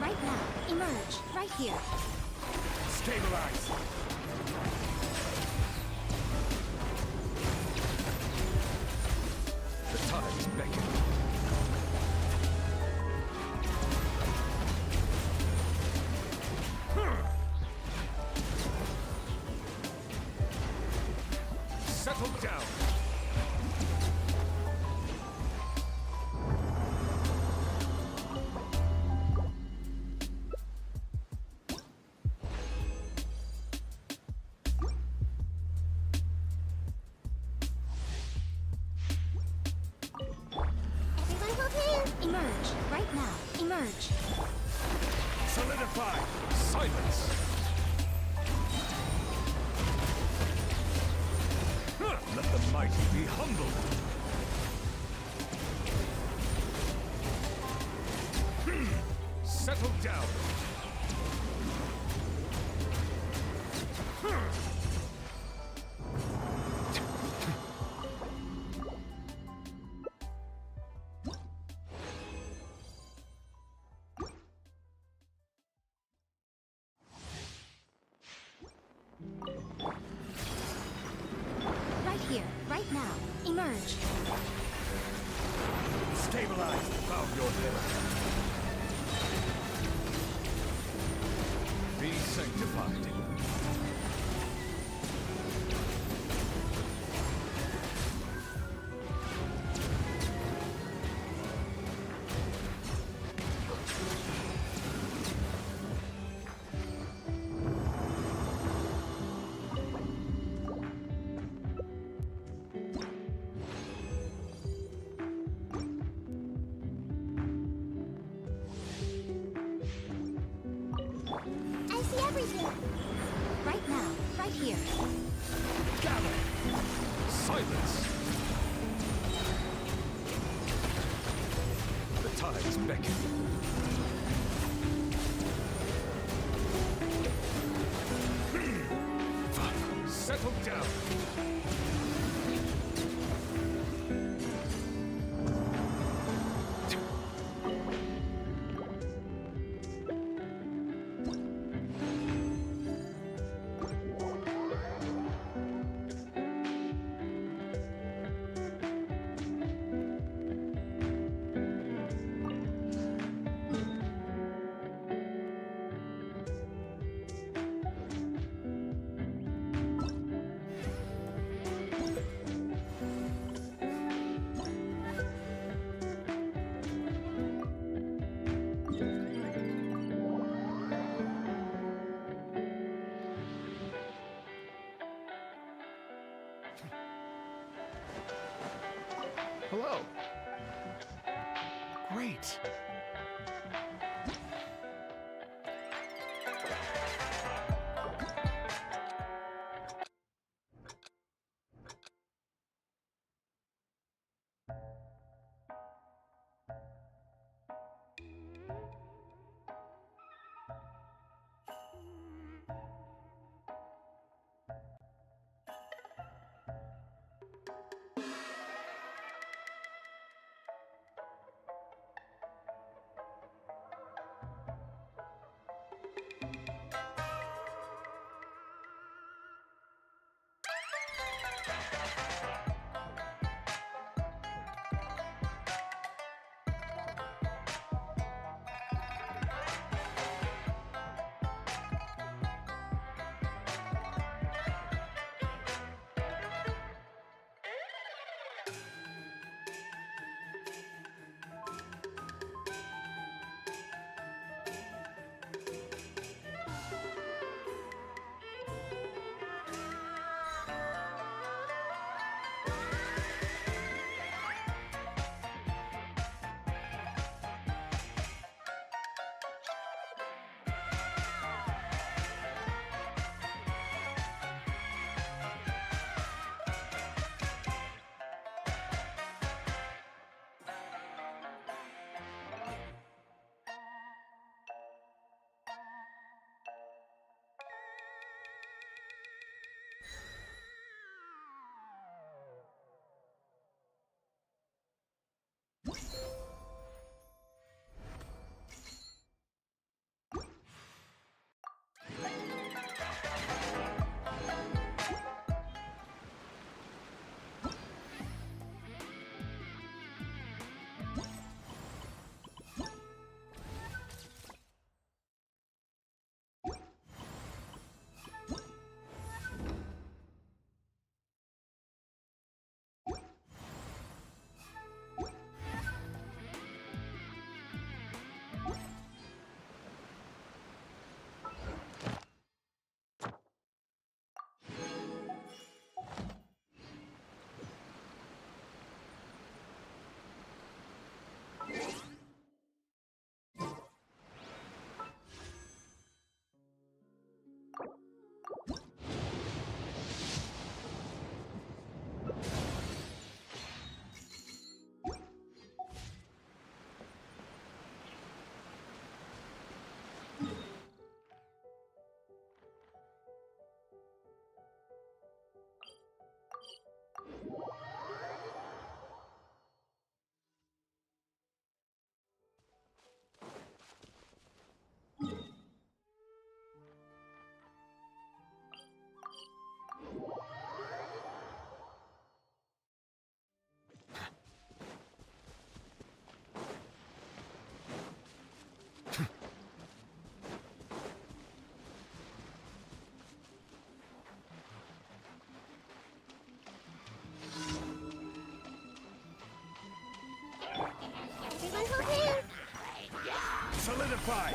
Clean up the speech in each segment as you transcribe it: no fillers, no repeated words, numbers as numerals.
Right now, emerge, right here. Stabilize! The tides beckon. Settle down! Emerge, right now, emerge. Solidify! Silence! Let the mighty be humbled! Settle down! Right here, right now, emerge. Stabilize! Bow your head. Be sanctified. I see everything. Right now, right here. Gather! Silence! The tides beckon. Settle down! Hello. Great. Solidify!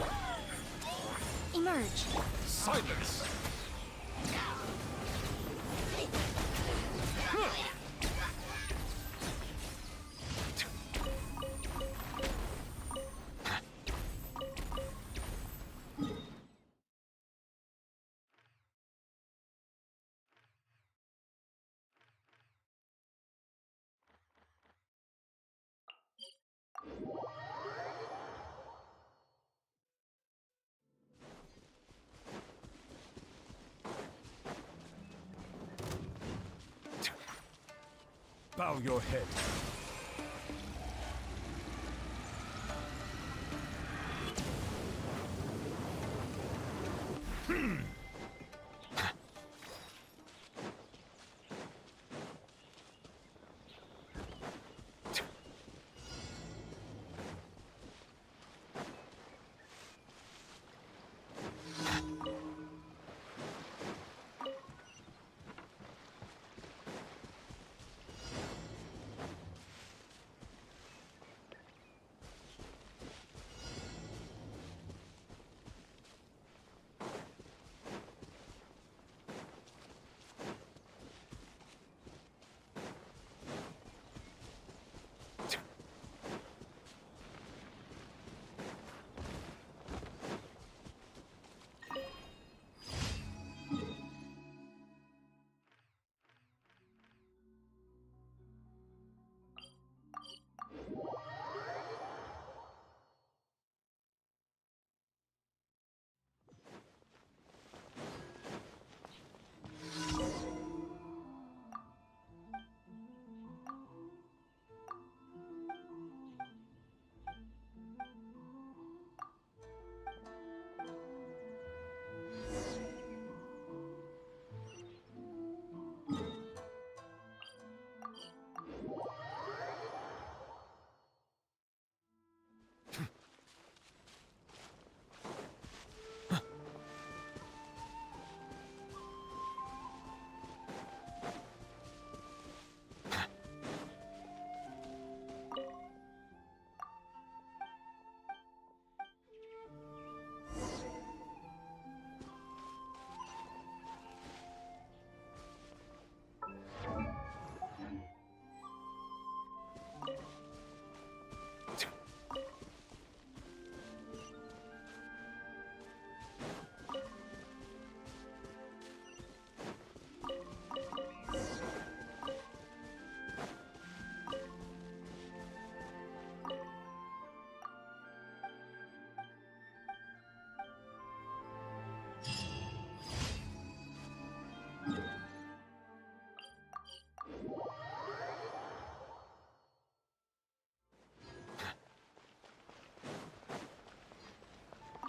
Emerge. Silence! Bow your head.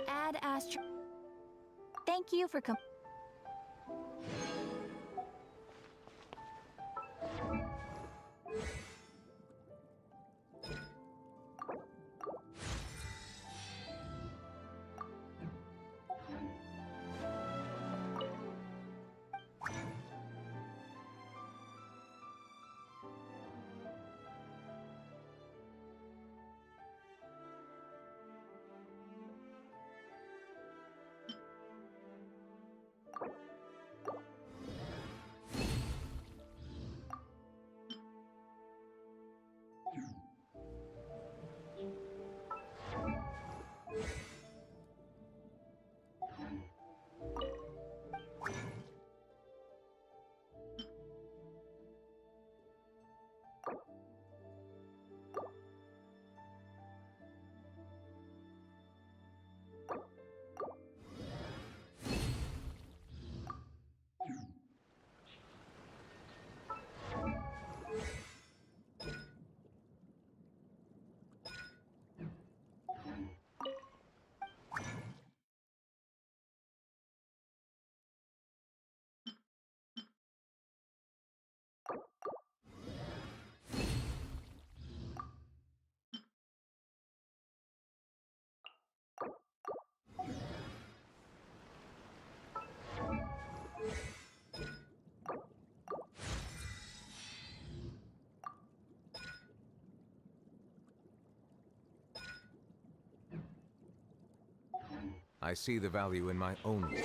Ad Astro. Thank you for I see the value in my own work.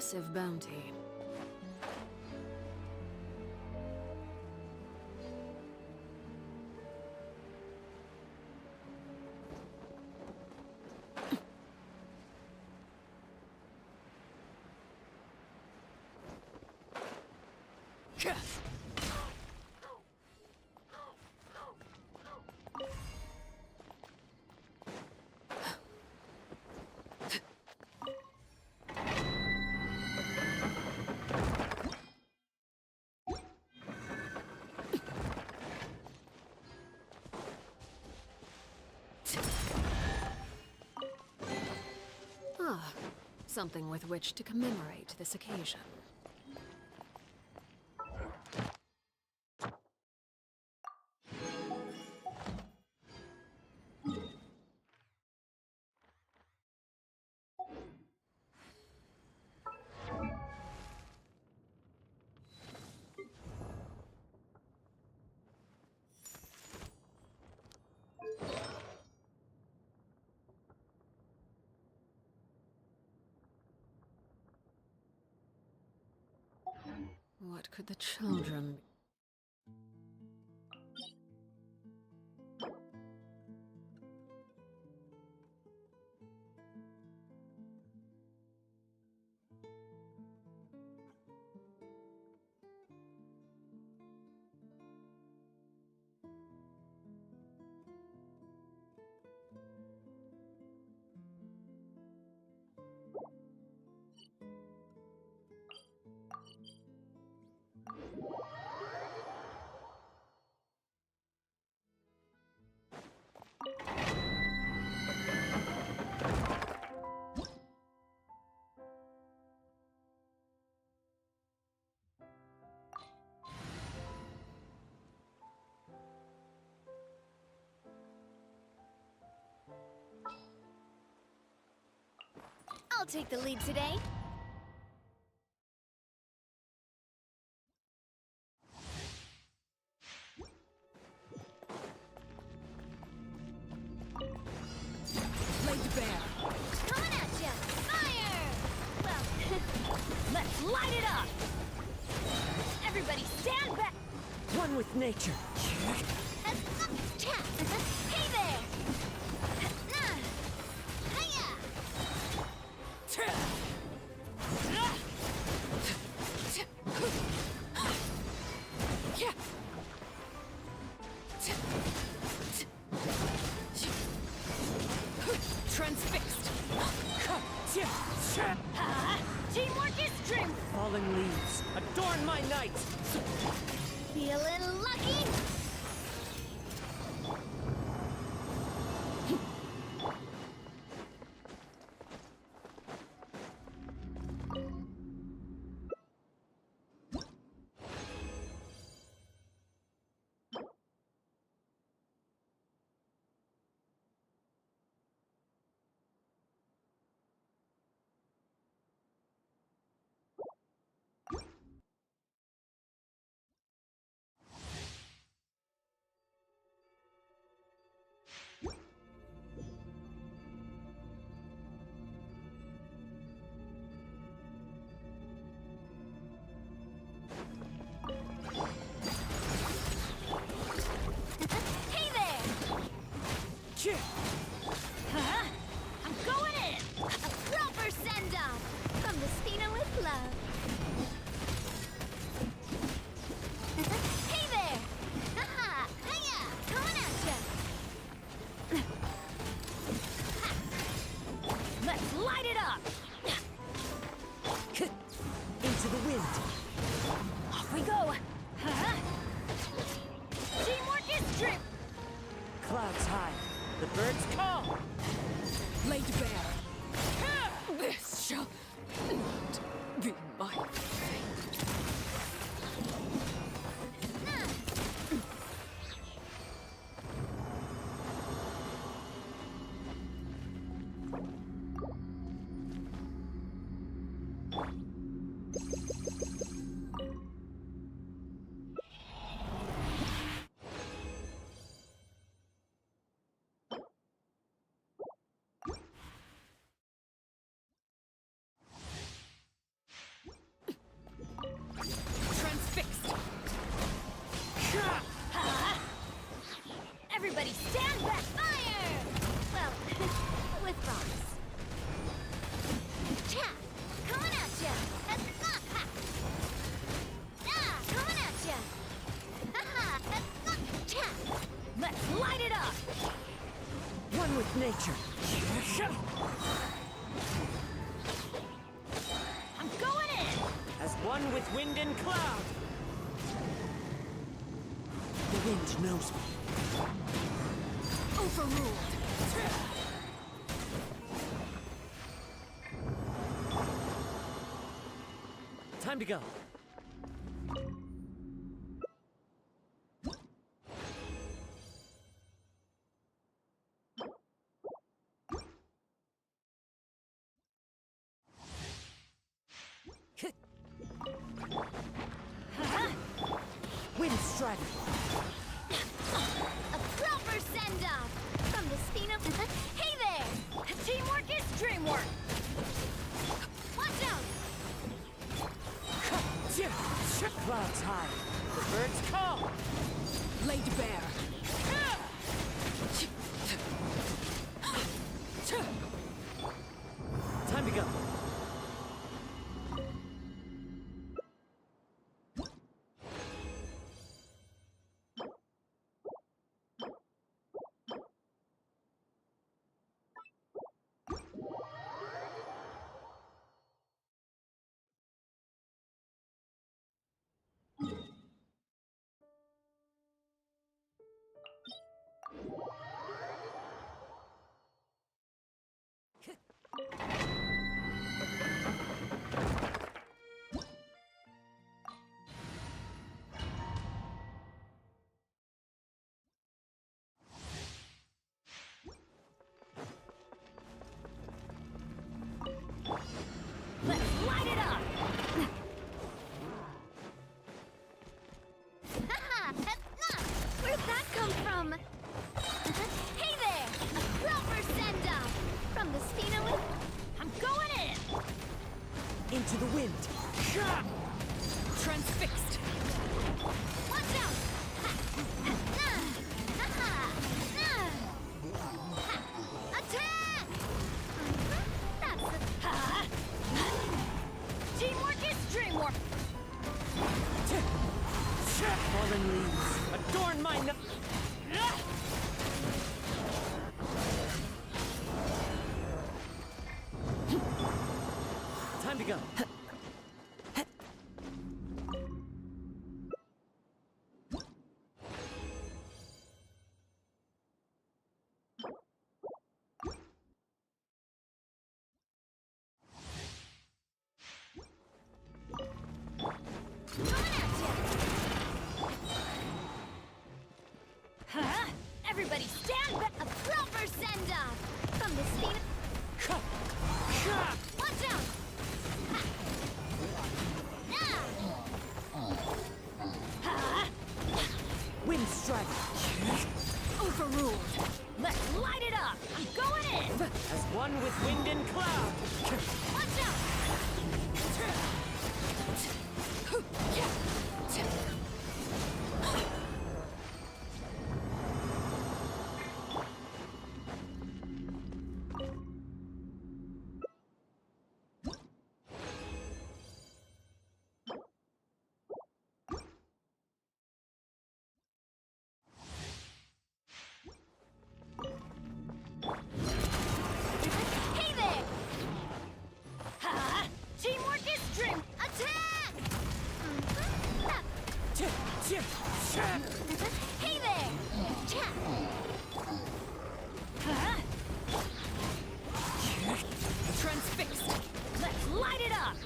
Impressive bounty. Ah, something with which to commemorate this occasion. What could the children... I'll take the lead today. Laid bare! Coming at ya! Fire! Well, Let's light it up! everybody stand back! One with nature. Hey there! Hiya! Transfixed! Teamwork is strength! Falling leaves, adorn my night! Feeling lucky? Hey there! I'm going in! A proper send-off! From the Spina with love. Hey there! Haha! Hiya! Coming at ya! Let's light it up! Into the wind. Off we go! Teamwork is strength! Clouds high. The birds call. Laid bare. This shall not be my fate. nature. I'm going in! As one with wind and cloud. The wind knows me. Overruled. Time to go. Wind strike. A proper send-off! From the spin of... Hey there! Teamwork is dreamwork! Watch out! Clouds high. The birds call. Laid bare. Time to go. Let's light it up! Haha! Where'd that come from? Hey there! A proper send-off! From the Spinal... I'm going in! Into the wind. Transfixed. Watch out! Attack! That's the... Teamwork is dreamwork! Fallen leaves. Adorn my no... Time to go. Everybody stand back! A proper send-off! From the speed Watch out! Wind strike. Overruled. Let's light it up! I'm going in! As one with wind and cloud. Watch out! Hey there! Ha! Teamwork is dream! Attack! Hey there! Transfixed. Let's light it up!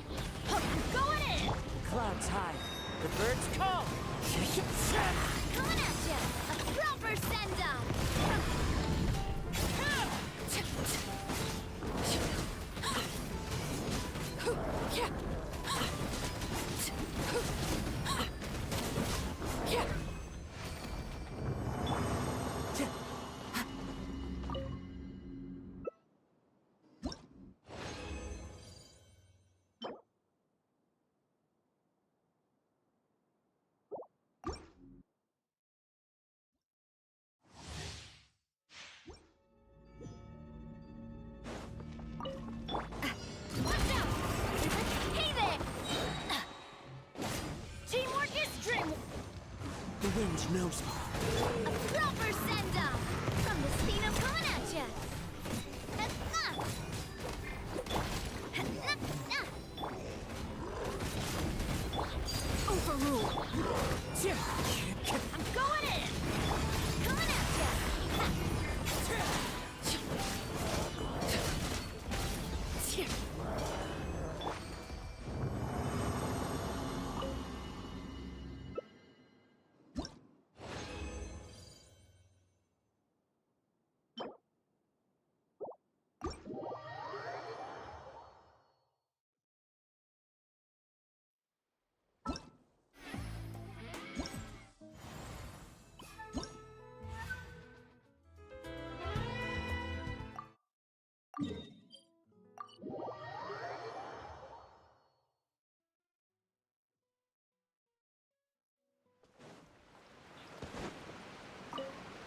I'm going in! Clouds high. The birds call. Coming at ya! A proper send-off! Watch out! Hey there! Teamwork is dream! The wind knows me. A proper send-off! From the speed of coming at ya!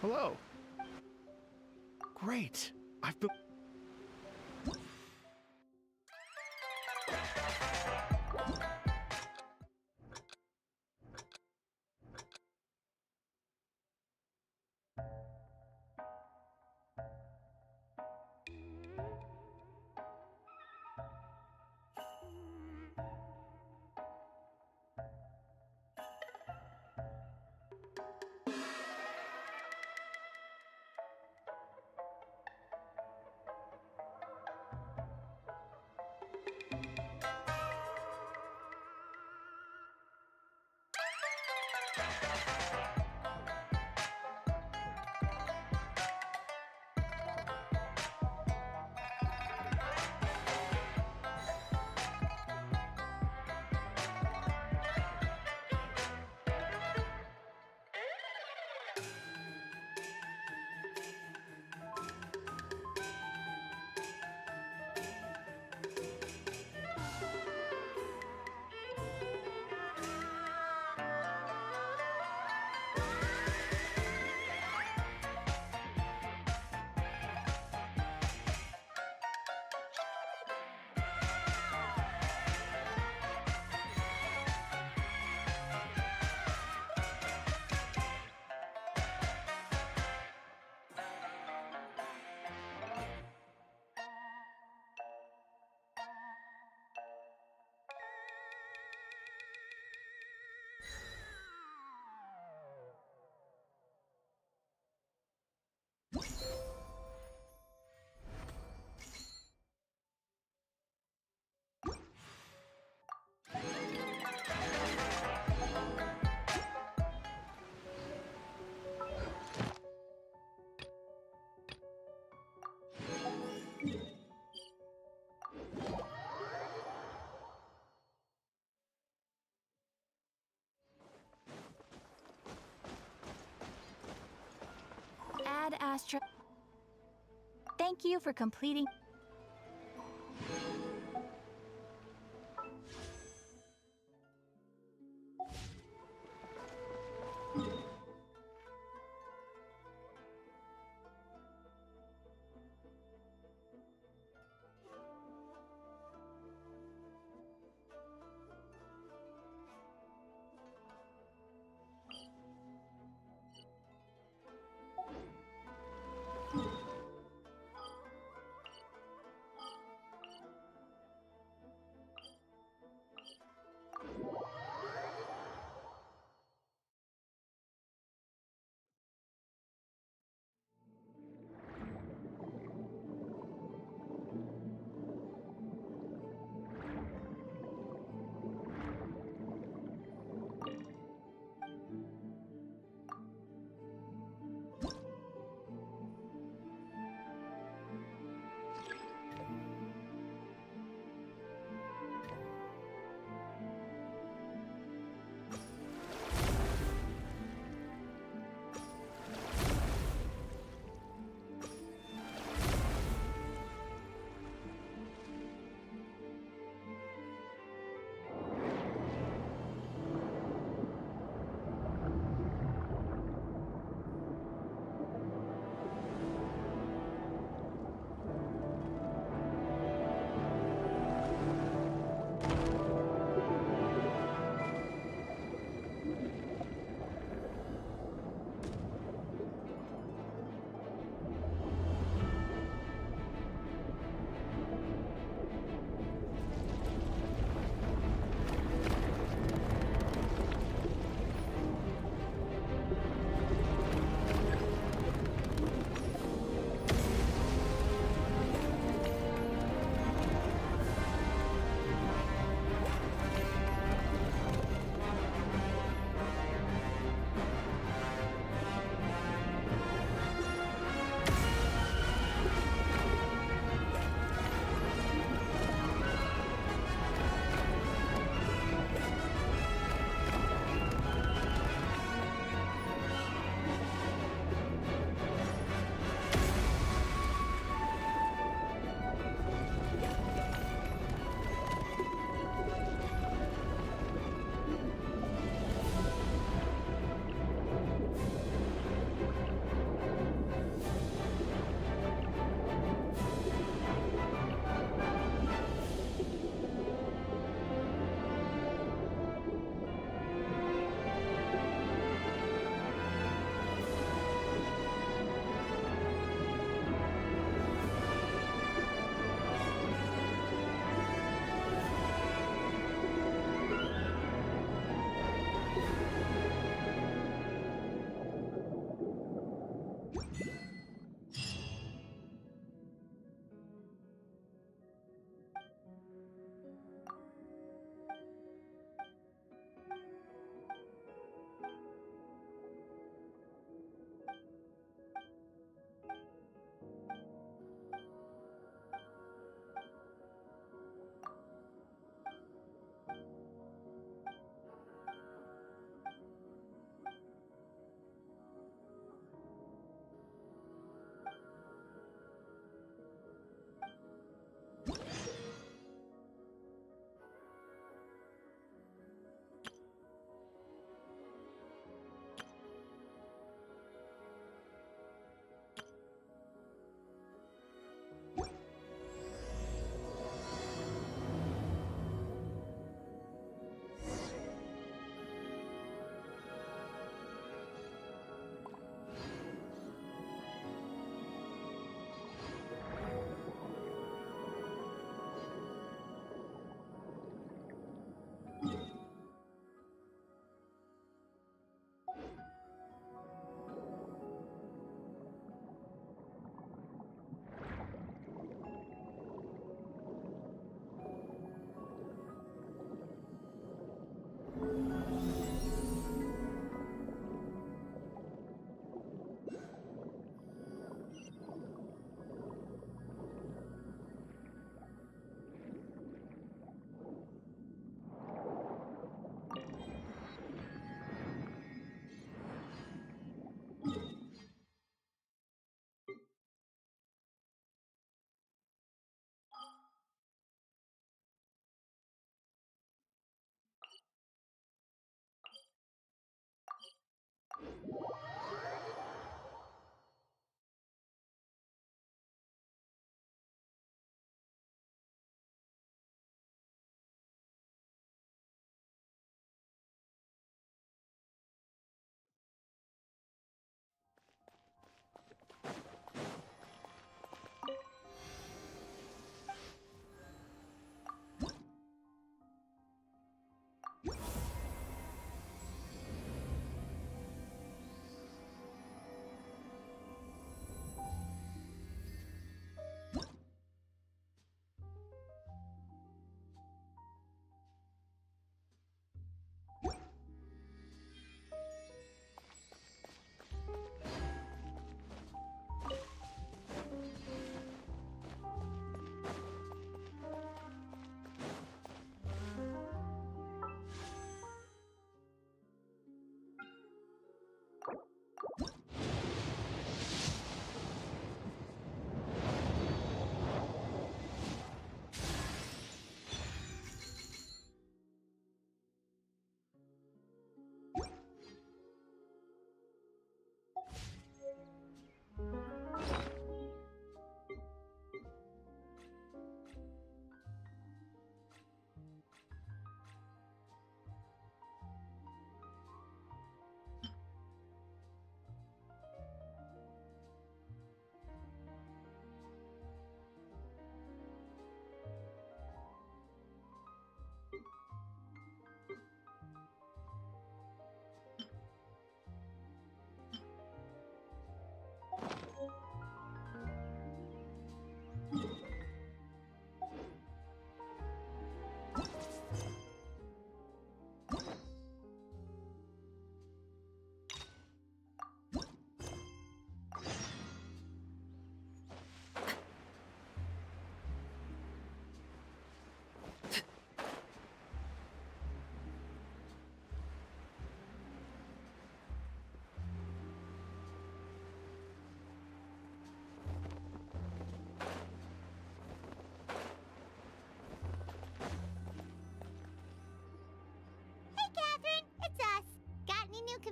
Hello. Great. I've been. Ad Astra. Thank you for completing.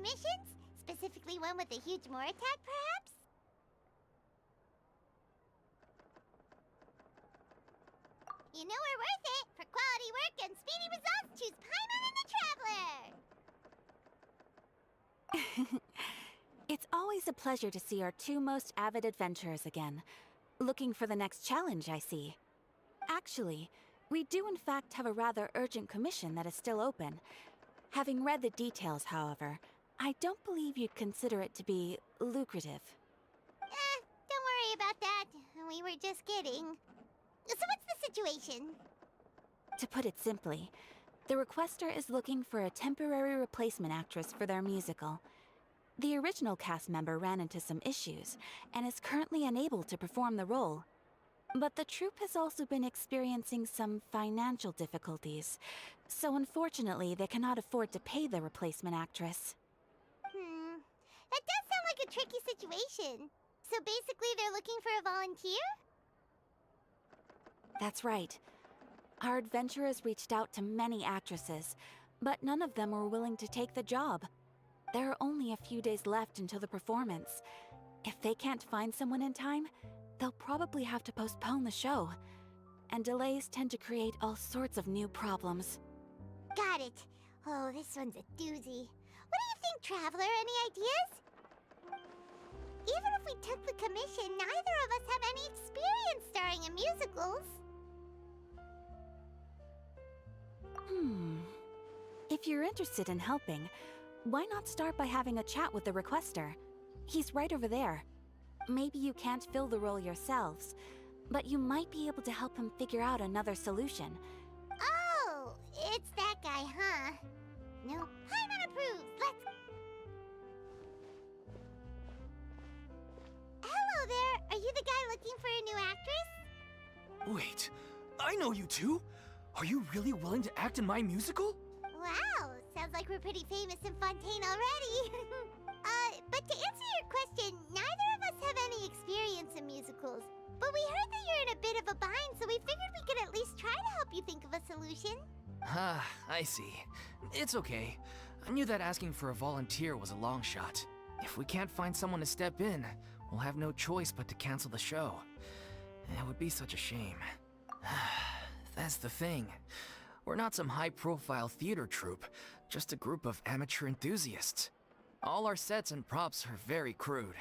commissions? Specifically one with a huge Moor attack, perhaps? You know we're worth it! For quality work and speedy results, choose Paimon and the Traveler! It's always a pleasure to see our two most avid adventurers again. Looking for the next challenge, I see. Actually, we do in fact have a rather urgent commission that is still open. Having read the details, however, I don't believe you'd consider it to be lucrative. Don't worry about that. We were just kidding. So what's the situation? To put it simply, the requester is looking for a temporary replacement actress for their musical. The original cast member ran into some issues and is currently unable to perform the role. But the troupe has also been experiencing some financial difficulties, so unfortunately they cannot afford to pay the replacement actress. That does sound like a tricky situation. So basically they're looking for a volunteer? That's right. Our adventurers reached out to many actresses, but none of them were willing to take the job. There are only a few days left until the performance. If they can't find someone in time, they'll probably have to postpone the show. And delays tend to create all sorts of new problems. Got it. Oh, this one's a doozy. What do you think, Traveler? Any ideas? Even if we took the commission, neither of us have any experience starring in musicals. If you're interested in helping, why not start by having a chat with the requester? He's right over there. Maybe you can't fill the role yourselves, but you might be able to help him figure out another solution. Oh, it's that guy, huh? No, Paimon approves. Let's... Hello there. Are you the guy looking for a new actress? Wait, I know you two! Are you really willing to act in my musical? Wow, sounds like we're pretty famous in Fontaine already. But to answer your question, neither of us have any experience in musicals. But we heard that you're in a bit of a bind, so we figured we could at least try to help you think of a solution. Ah, I see. It's okay. I knew that asking for a volunteer was a long shot. If we can't find someone to step in, we'll have no choice but to cancel the show. It would be such a shame. That's the thing. We're not some high-profile theater troupe, just a group of amateur enthusiasts. All our sets and props are very crude.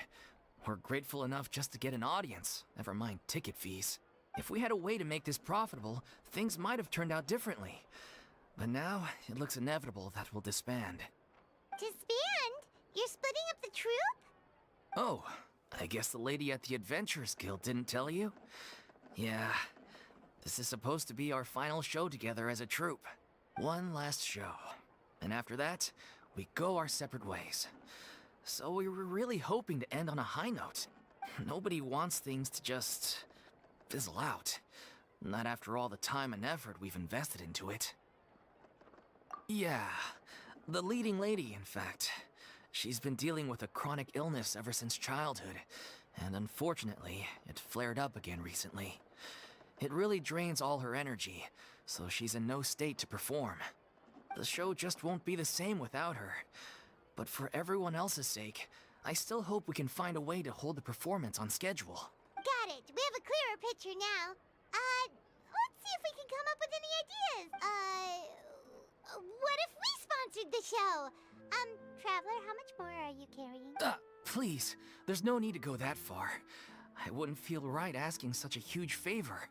We're grateful enough just to get an audience, never mind ticket fees. If we had a way to make this profitable, things might have turned out differently. But now, it looks inevitable that we'll disband. Disband? You're splitting up the troupe? Oh, I guess the lady at the Adventurers Guild didn't tell you? Yeah, this is supposed to be our final show together as a troupe. One last show. And after that, we go our separate ways. So we were really hoping to end on a high note. Nobody wants things to just fizzle out. Not after all the time and effort we've invested into it. Yeah, the leading lady, in fact. She's been dealing with a chronic illness ever since childhood, and unfortunately, it flared up again recently. It really drains all her energy, so she's in no state to perform. The show just won't be the same without her. But for everyone else's sake, I still hope we can find a way to hold the performance on schedule. Got it. We have a clearer picture now. Let's see if we can come up with any ideas. What if we sponsored the show? Traveler, how much more are you carrying? Please, there's no need to go that far. I wouldn't feel right asking such a huge favor,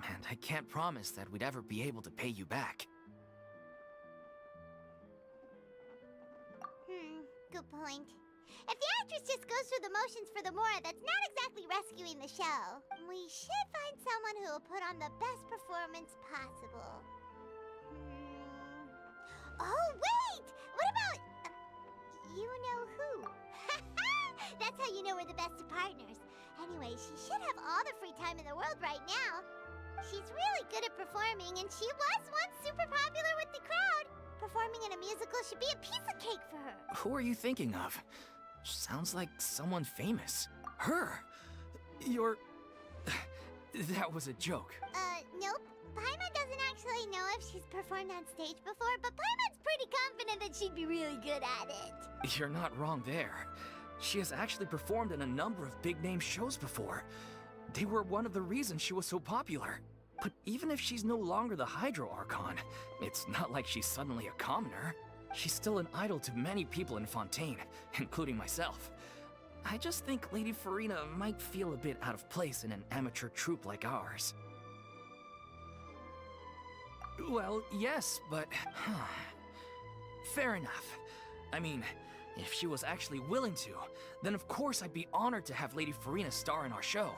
and I can't promise that we'd ever be able to pay you back. Good point. If the actress just goes through the motions for the Mora, that's not exactly rescuing the show. We should find someone who will put on the best performance possible. Oh, wait! What about... you know who? That's how you know we're the best of partners. Anyway, she should have all the free time in the world right now. She's really good at performing, and she was once super popular with the crowd. Performing in a musical should be a piece of cake for her. Who are you thinking of? Sounds like someone famous. Her! You're... That was a joke. Nope. Paimon doesn't actually know if she's performed on stage before, but Paimon's pretty confident that she'd be really good at it. You're not wrong there. She has actually performed in a number of big-name shows before. They were one of the reasons she was so popular. But even if she's no longer the Hydro Archon, it's not like she's suddenly a commoner. She's still an idol to many people in Fontaine, including myself. I just think Lady Farina might feel a bit out of place in an amateur troupe like ours. Well, yes, but... fair enough. I mean, if she was actually willing to, then of course I'd be honored to have Lady Farina star in our show.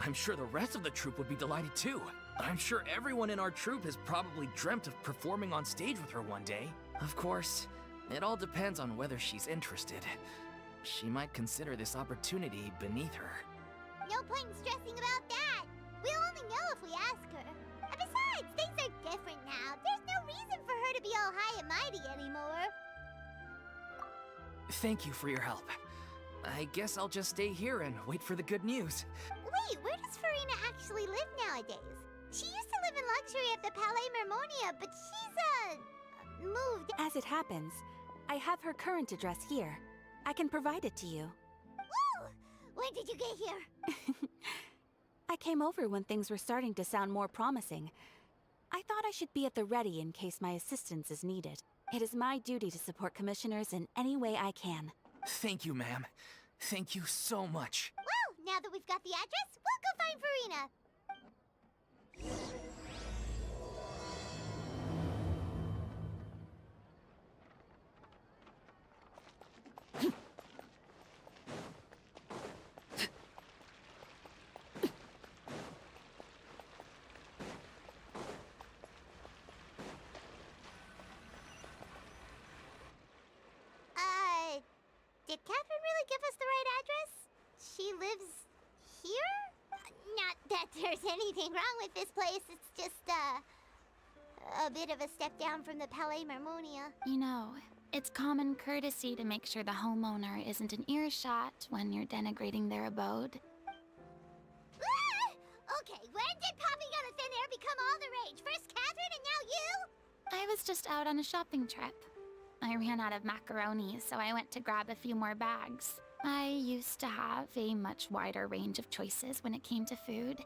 I'm sure the rest of the troupe would be delighted too. I'm sure everyone in our troupe has probably dreamt of performing on stage with her one day. Of course, it all depends on whether she's interested. She might consider this opportunity beneath her. No point in stressing about that. We'll only know if we ask her. And besides, things are different now. There's no reason for her to be all high and mighty anymore. Thank you for your help. I guess I'll just stay here and wait for the good news. Wait, where does Farina actually live nowadays? She used to live in luxury at the Palais Mermonia, but she's, moved. As it happens, I have her current address here. I can provide it to you. Woo! When did you get here? I came over when things were starting to sound more promising. I thought I should be at the ready in case my assistance is needed. It is my duty to support commissioners in any way I can. Thank you, ma'am. Thank you so much. Well, now that we've got the address, we'll go find Farina. Did Catherine really give us the right address? She lives here? Not that there's anything wrong with this place, it's just, a bit of a step down from the Palais Mermonia. You know, it's common courtesy to make sure the homeowner isn't an earshot when you're denigrating their abode. Ah! Okay, when did Poppy Got a Thin Air become all the rage? First Catherine and now you? I was just out on a shopping trip. I ran out of macaroni, so I went to grab a few more bags. I used to have a much wider range of choices when it came to food.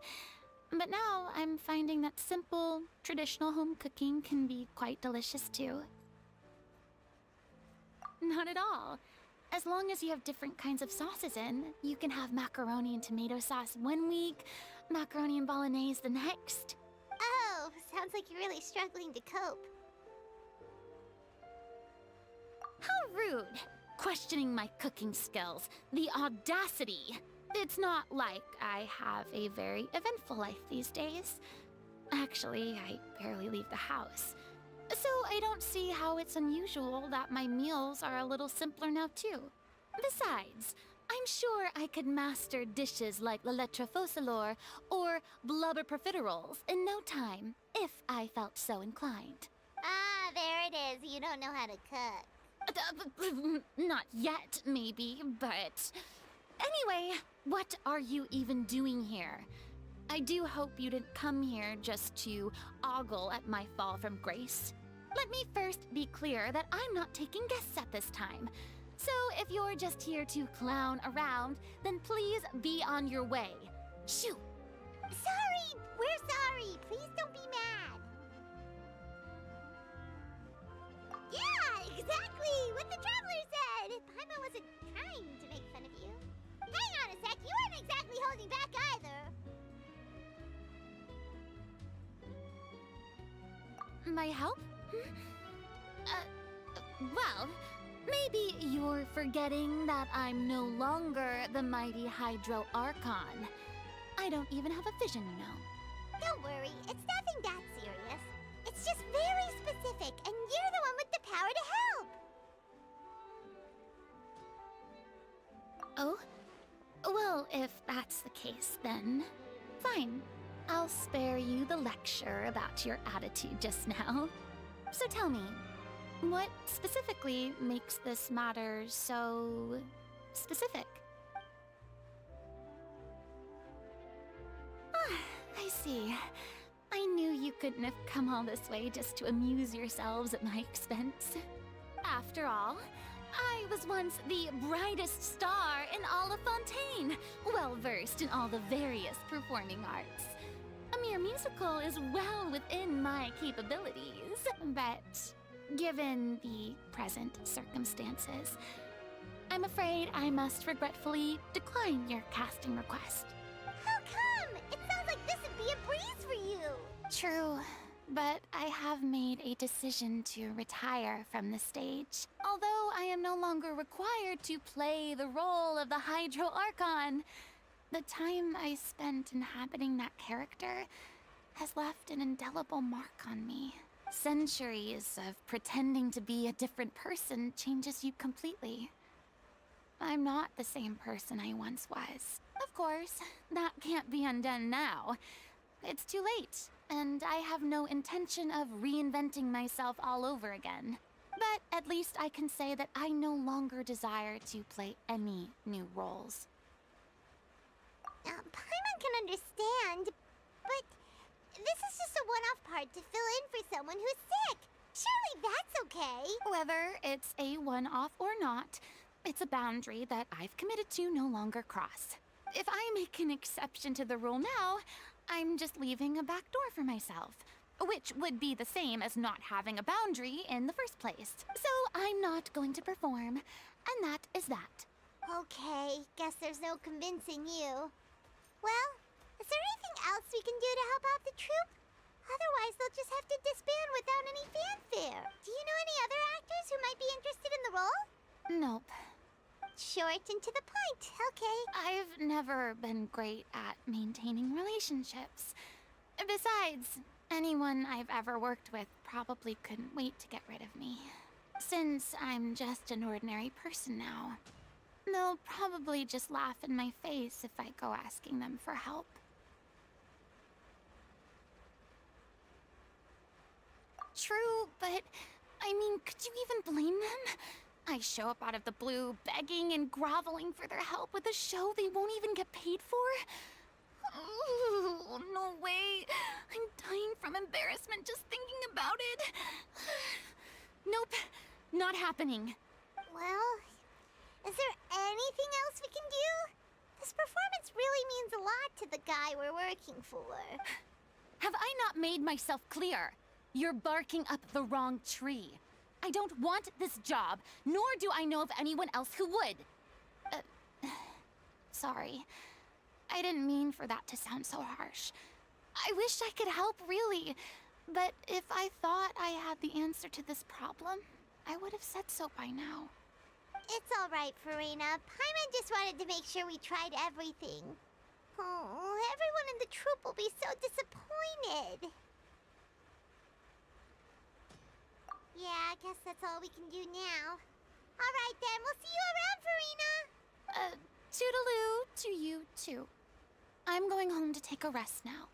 But now I'm finding that simple, traditional home cooking can be quite delicious too. Not at all. As long as you have different kinds of sauces in, you can have macaroni and tomato sauce one week, macaroni and bolognese the next. Oh, sounds like you're really struggling to cope. How rude! Questioning my cooking skills. The audacity! It's not like I have a very eventful life these days. Actually, I barely leave the house. So I don't see how it's unusual that my meals are a little simpler now too. Besides, I'm sure I could master dishes like la lettre faucilor or blubber profiteroles in no time, if I felt so inclined. Ah, there it is. You don't know how to cook. Not yet, maybe, but... Anyway, what are you even doing here? I do hope you didn't come here just to ogle at my fall from grace. Let me first be clear that I'm not taking guests at this time. So if you're just here to clown around, then please be on your way. Shoo! Sorry! We're sorry! Please don't be mad! Yeah, exactly! What the Traveler said! Paimon wasn't trying to make fun of you. Hang on a sec, you weren't exactly holding back either. My help? Well, maybe you're forgetting that I'm no longer the mighty Hydro Archon. I don't even have a vision, you know. Don't worry, it's nothing that serious. It's just very specific, and you're the one with the power to help. Oh? Well, if that's the case, then fine. I'll spare you the lecture about your attitude just now. So tell me, what specifically makes this matter so specific? Ah, I see. I knew you couldn't have come all this way just to amuse yourselves at my expense. After all, I was once the brightest star in all of Fontaine, well versed in all the various performing arts. A mere musical is well within my capabilities, but given the present circumstances, I'm afraid I must regretfully decline your casting request. How come? It sounds like this would be a breeze for you. True, but I have made a decision to retire from the stage. Although I am no longer required to play the role of the Hydro Archon, the time I spent inhabiting that character has left an indelible mark on me. Centuries of pretending to be a different person changes you completely. I'm not the same person I once was. Of course, that can't be undone now. It's too late, and I have no intention of reinventing myself all over again. But at least I can say that I no longer desire to play any new roles. Paimon can understand, but this is just a one-off part to fill in for someone who's sick. Surely that's okay. Whether it's a one-off or not, it's a boundary that I've committed to no longer cross. If I make an exception to the rule now, I'm just leaving a back door for myself, which would be the same as not having a boundary in the first place. So I'm not going to perform, and that is that. Okay, guess there's no convincing you. Well, is there anything else we can do to help out the troupe? Otherwise, they'll just have to disband without any fanfare. Do you know any other actors who might be interested in the role? Nope. Short and to the point, okay. I've never been great at maintaining relationships. Besides, anyone I've ever worked with probably couldn't wait to get rid of me. Since I'm just an ordinary person now, they'll probably just laugh in my face if I go asking them for help. True, but I mean, could you even blame them? I show up out of the blue, begging and groveling for their help with a show they won't even get paid for? Oh, no way. I'm dying from embarrassment just thinking about it. Nope, not happening. Well, is there anything else we can do? This performance really means a lot to the guy we're working for. Have I not made myself clear? You're barking up the wrong tree. I don't want this job, nor do I know of anyone else who would. Sorry. I didn't mean for that to sound so harsh. I wish I could help, really. But if I thought I had the answer to this problem, I would have said so by now. It's all right, Farina. Paimon just wanted to make sure we tried everything. Oh, everyone in the troupe will be so disappointed. Yeah, I guess that's all we can do now. All right then, we'll see you around, Farina. Toodaloo to you, too. I'm going home to take a rest now.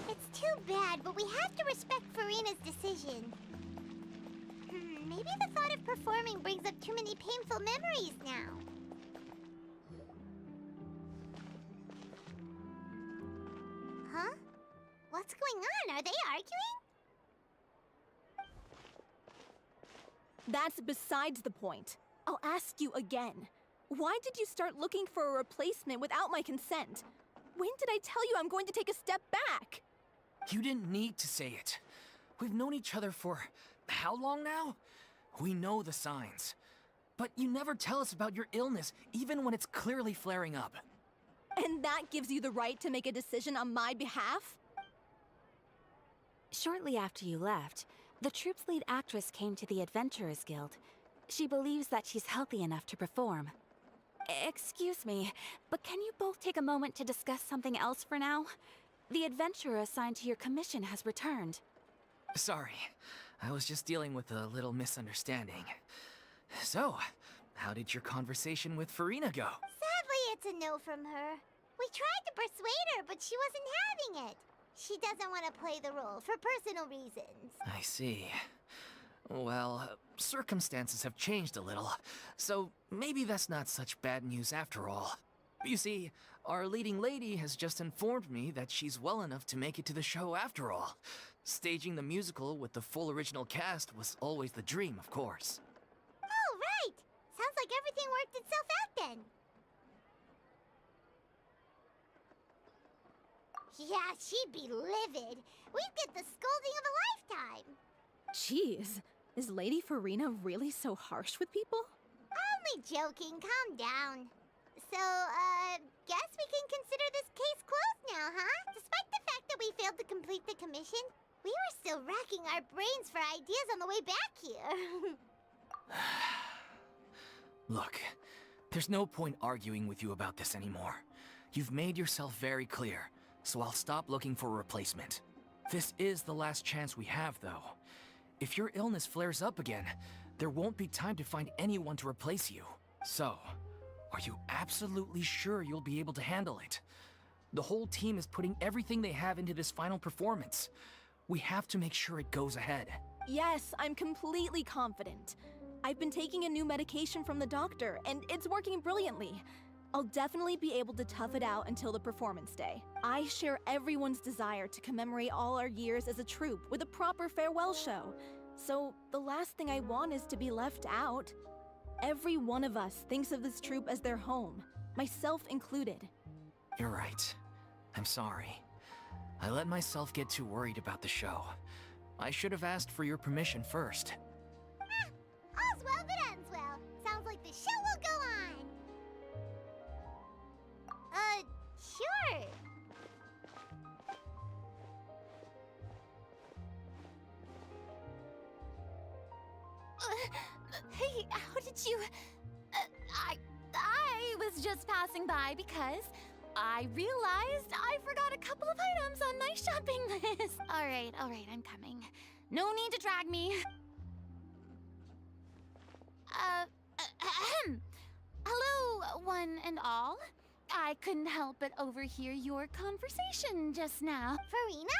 It's too bad, but we have to respect Farina's decision. Maybe the thought of performing brings up too many painful memories now. Huh? What's going on? Are they arguing? That's besides the point. I'll ask you again. Why did you start looking for a replacement without my consent? When did I tell you I'm going to take a step back? You didn't need to say it. We've known each other for how long now? We know the signs. But you never tell us about your illness, even when it's clearly flaring up. And that gives you the right to make a decision on my behalf? Shortly after you left, the troupe's lead actress came to the Adventurers Guild. She believes that she's healthy enough to perform. Excuse me, but can you both take a moment to discuss something else for now? The adventurer assigned to your commission has returned. Sorry, I was just dealing with a little misunderstanding. So, how did your conversation with Farina go? Sadly, it's a no from her. We tried to persuade her, but she wasn't having it. She doesn't want to play the role for personal reasons. I see. Well, circumstances have changed a little, so maybe that's not such bad news after all. You see, our leading lady has just informed me that she's well enough to make it to the show after all. Staging the musical with the full original cast was always the dream, of course. Oh, right! Sounds like everything worked itself out then. Yeah, she'd be livid. We'd get the scolding of a lifetime. Jeez, is Lady Farina really so harsh with people? Only joking, calm down. So, guess we can consider this case closed now, huh? Despite the fact that we failed to complete the commission, we were still racking our brains for ideas on the way back here. Look, there's no point arguing with you about this anymore. You've made yourself very clear, so I'll stop looking for a replacement. This is the last chance we have, though. If your illness flares up again, there won't be time to find anyone to replace you. So, are you absolutely sure you'll be able to handle it? The whole team is putting everything they have into this final performance. We have to make sure it goes ahead. Yes, I'm completely confident. I've been taking a new medication from the doctor, and it's working brilliantly. I'll definitely be able to tough it out until the performance day. I share everyone's desire to commemorate all our years as a troupe with a proper farewell show. So the last thing I want is to be left out. Every one of us thinks of this troupe as their home, myself included. You're right. I'm sorry. I let myself get too worried about the show. I should have asked for your permission first. All's well that ends well. Sounds like the show will go on. Sure. Hey, how did you... I was just passing by because I realized I forgot a couple of items on my shopping list. All right, I'm coming. No need to drag me. Hello, one and all. I couldn't help but overhear your conversation just now. Farina?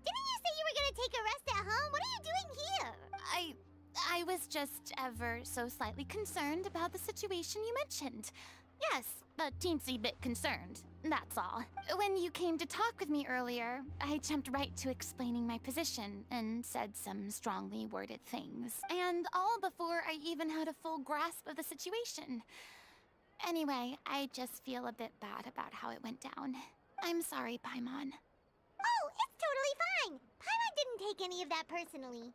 Didn't you say you were gonna take a rest at home? What are you doing here? I was just ever so slightly concerned about the situation you mentioned. Yes, a teensy bit concerned, that's all. When you came to talk with me earlier, I jumped right to explaining my position and said some strongly worded things. And all before I even had a full grasp of the situation. Anyway, I just feel a bit bad about how it went down. I'm sorry, Paimon. Oh, it's totally fine. Paimon didn't take any of that personally.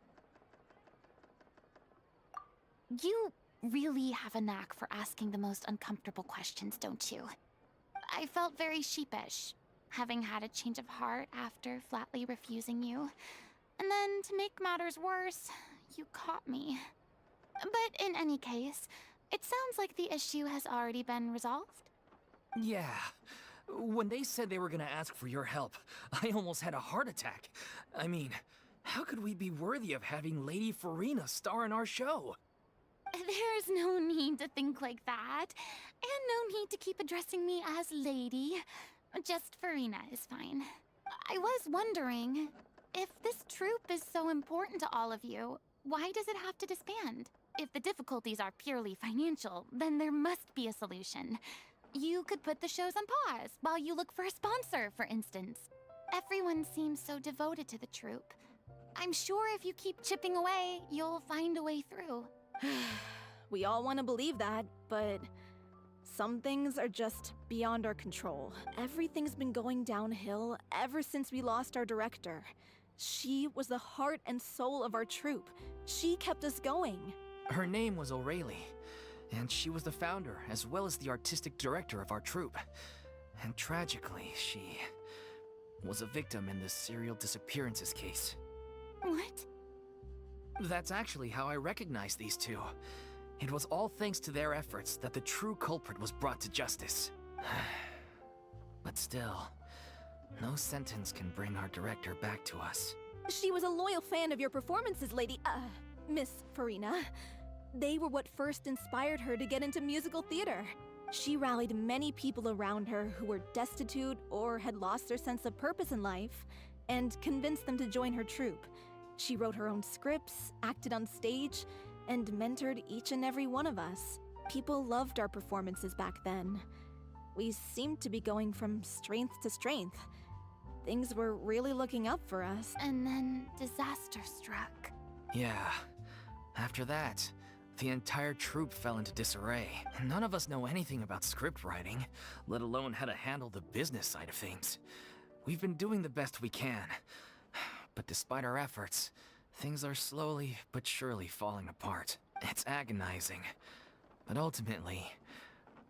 You really have a knack for asking the most uncomfortable questions, don't you? I felt very sheepish, having had a change of heart after flatly refusing you. And then, to make matters worse, you caught me. But in any case, it sounds like the issue has already been resolved. Yeah. When they said they were gonna ask for your help, I almost had a heart attack. I mean, how could we be worthy of having Lady Farina star in our show? There's no need to think like that, and no need to keep addressing me as Lady. Just Farina is fine. I was wondering, if this troupe is so important to all of you, why does it have to disband? If the difficulties are purely financial, then there must be a solution. You could put the shows on pause while you look for a sponsor, for instance. Everyone seems so devoted to the troupe. I'm sure if you keep chipping away, you'll find a way through. We all want to believe that, but some things are just beyond our control. Everything's been going downhill ever since we lost our director. She was the heart and soul of our troupe. She kept us going. Her name was O'Reilly, and she was the founder as well as the artistic director of our troupe. And tragically, she was a victim in the serial disappearances case. What? That's actually how I recognized these two. It was all thanks to their efforts that the true culprit was brought to justice. But still, no sentence can bring our director back to us. She was a loyal fan of your performances, Miss Farina. They were what first inspired her to get into musical theater. She rallied many people around her who were destitute or had lost their sense of purpose in life. and convinced them to join her troupe. She wrote her own scripts, acted on stage, and mentored each and every one of us. People loved our performances back then. We seemed to be going from strength to strength. Things were really looking up for us. And then disaster struck. Yeah. After that, the entire troupe fell into disarray. None of us know anything about script writing, let alone how to handle the business side of things. We've been doing the best we can. But despite our efforts, things are slowly but surely falling apart. It's agonizing. But ultimately,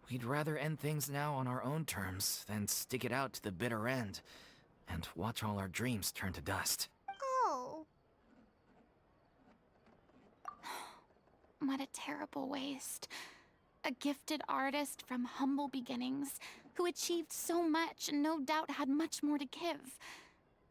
we'd rather end things now on our own terms than stick it out to the bitter end and watch all our dreams turn to dust. Oh. What a terrible waste. A gifted artist from humble beginnings who achieved so much and no doubt had much more to give.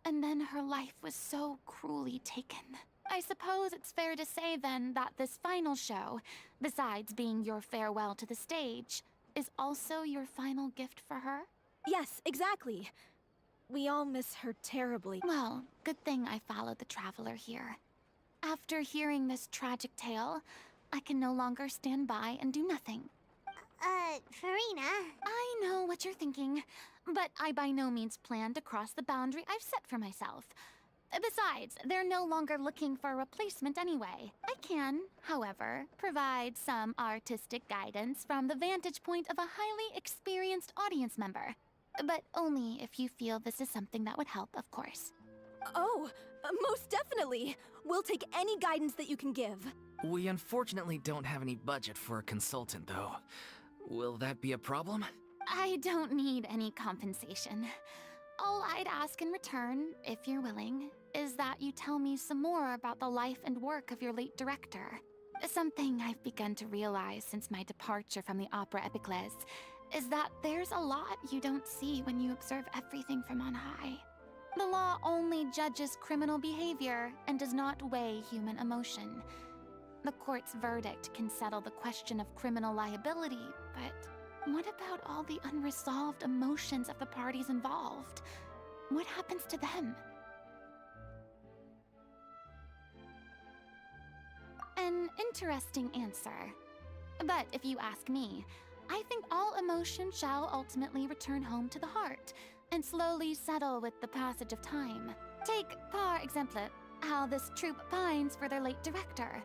And then her life was so cruelly taken. I suppose it's fair to say then that this final show, besides being your farewell to the stage, is also your final gift for her? Yes, exactly. We all miss her terribly. Well, good thing I followed the Traveler here. After hearing this tragic tale, I can no longer stand by and do nothing. Farina. I know what you're thinking, but I by no means plan to cross the boundary I've set for myself. Besides, they're no longer looking for a replacement anyway. I can, however, provide some artistic guidance from the vantage point of a highly experienced audience member. But only if you feel this is something that would help, of course. Oh, most definitely. We'll take any guidance that you can give. We unfortunately don't have any budget for a consultant, though. Will that be a problem? I don't need any compensation. All I'd ask in return, if you're willing, is that you tell me some more about the life and work of your late director. Something I've begun to realize since my departure from the Opera Epiclese is that there's a lot you don't see when you observe everything from on high. The law only judges criminal behavior and does not weigh human emotion. The court's verdict can settle the question of criminal liability, but what about all the unresolved emotions of the parties involved? What happens to them? An interesting answer. But if you ask me, I think all emotion shall ultimately return home to the heart and slowly settle with the passage of time. Take, par exemple, how this troupe pines for their late director.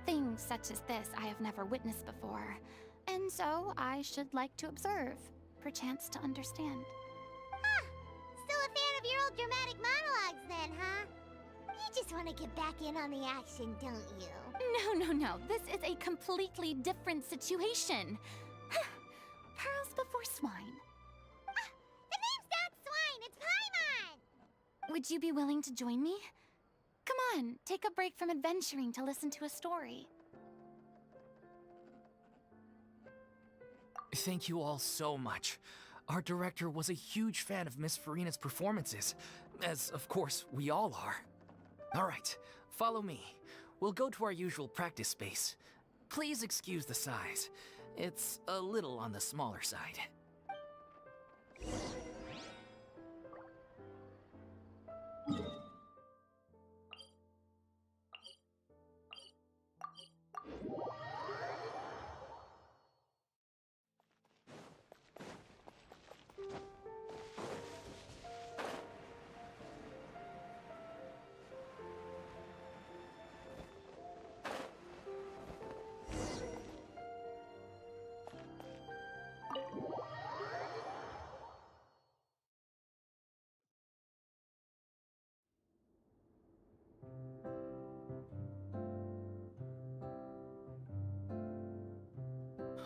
Things such as this I have never witnessed before, and so I should like to observe, perchance to understand. Huh. Still a fan of your old dramatic monologues then, huh? You just want to get back in on the action, don't you? No. This is a completely different situation. Pearls before swine. Ah, the name's not Swine, it's Paimon! Would you be willing to join me? Come on, take a break from adventuring to listen to a story. Thank you all so much. Our director was a huge fan of Miss Farina's performances, as of course we all are. All right, follow me. We'll go to our usual practice space. Please excuse the size. It's a little on the smaller side.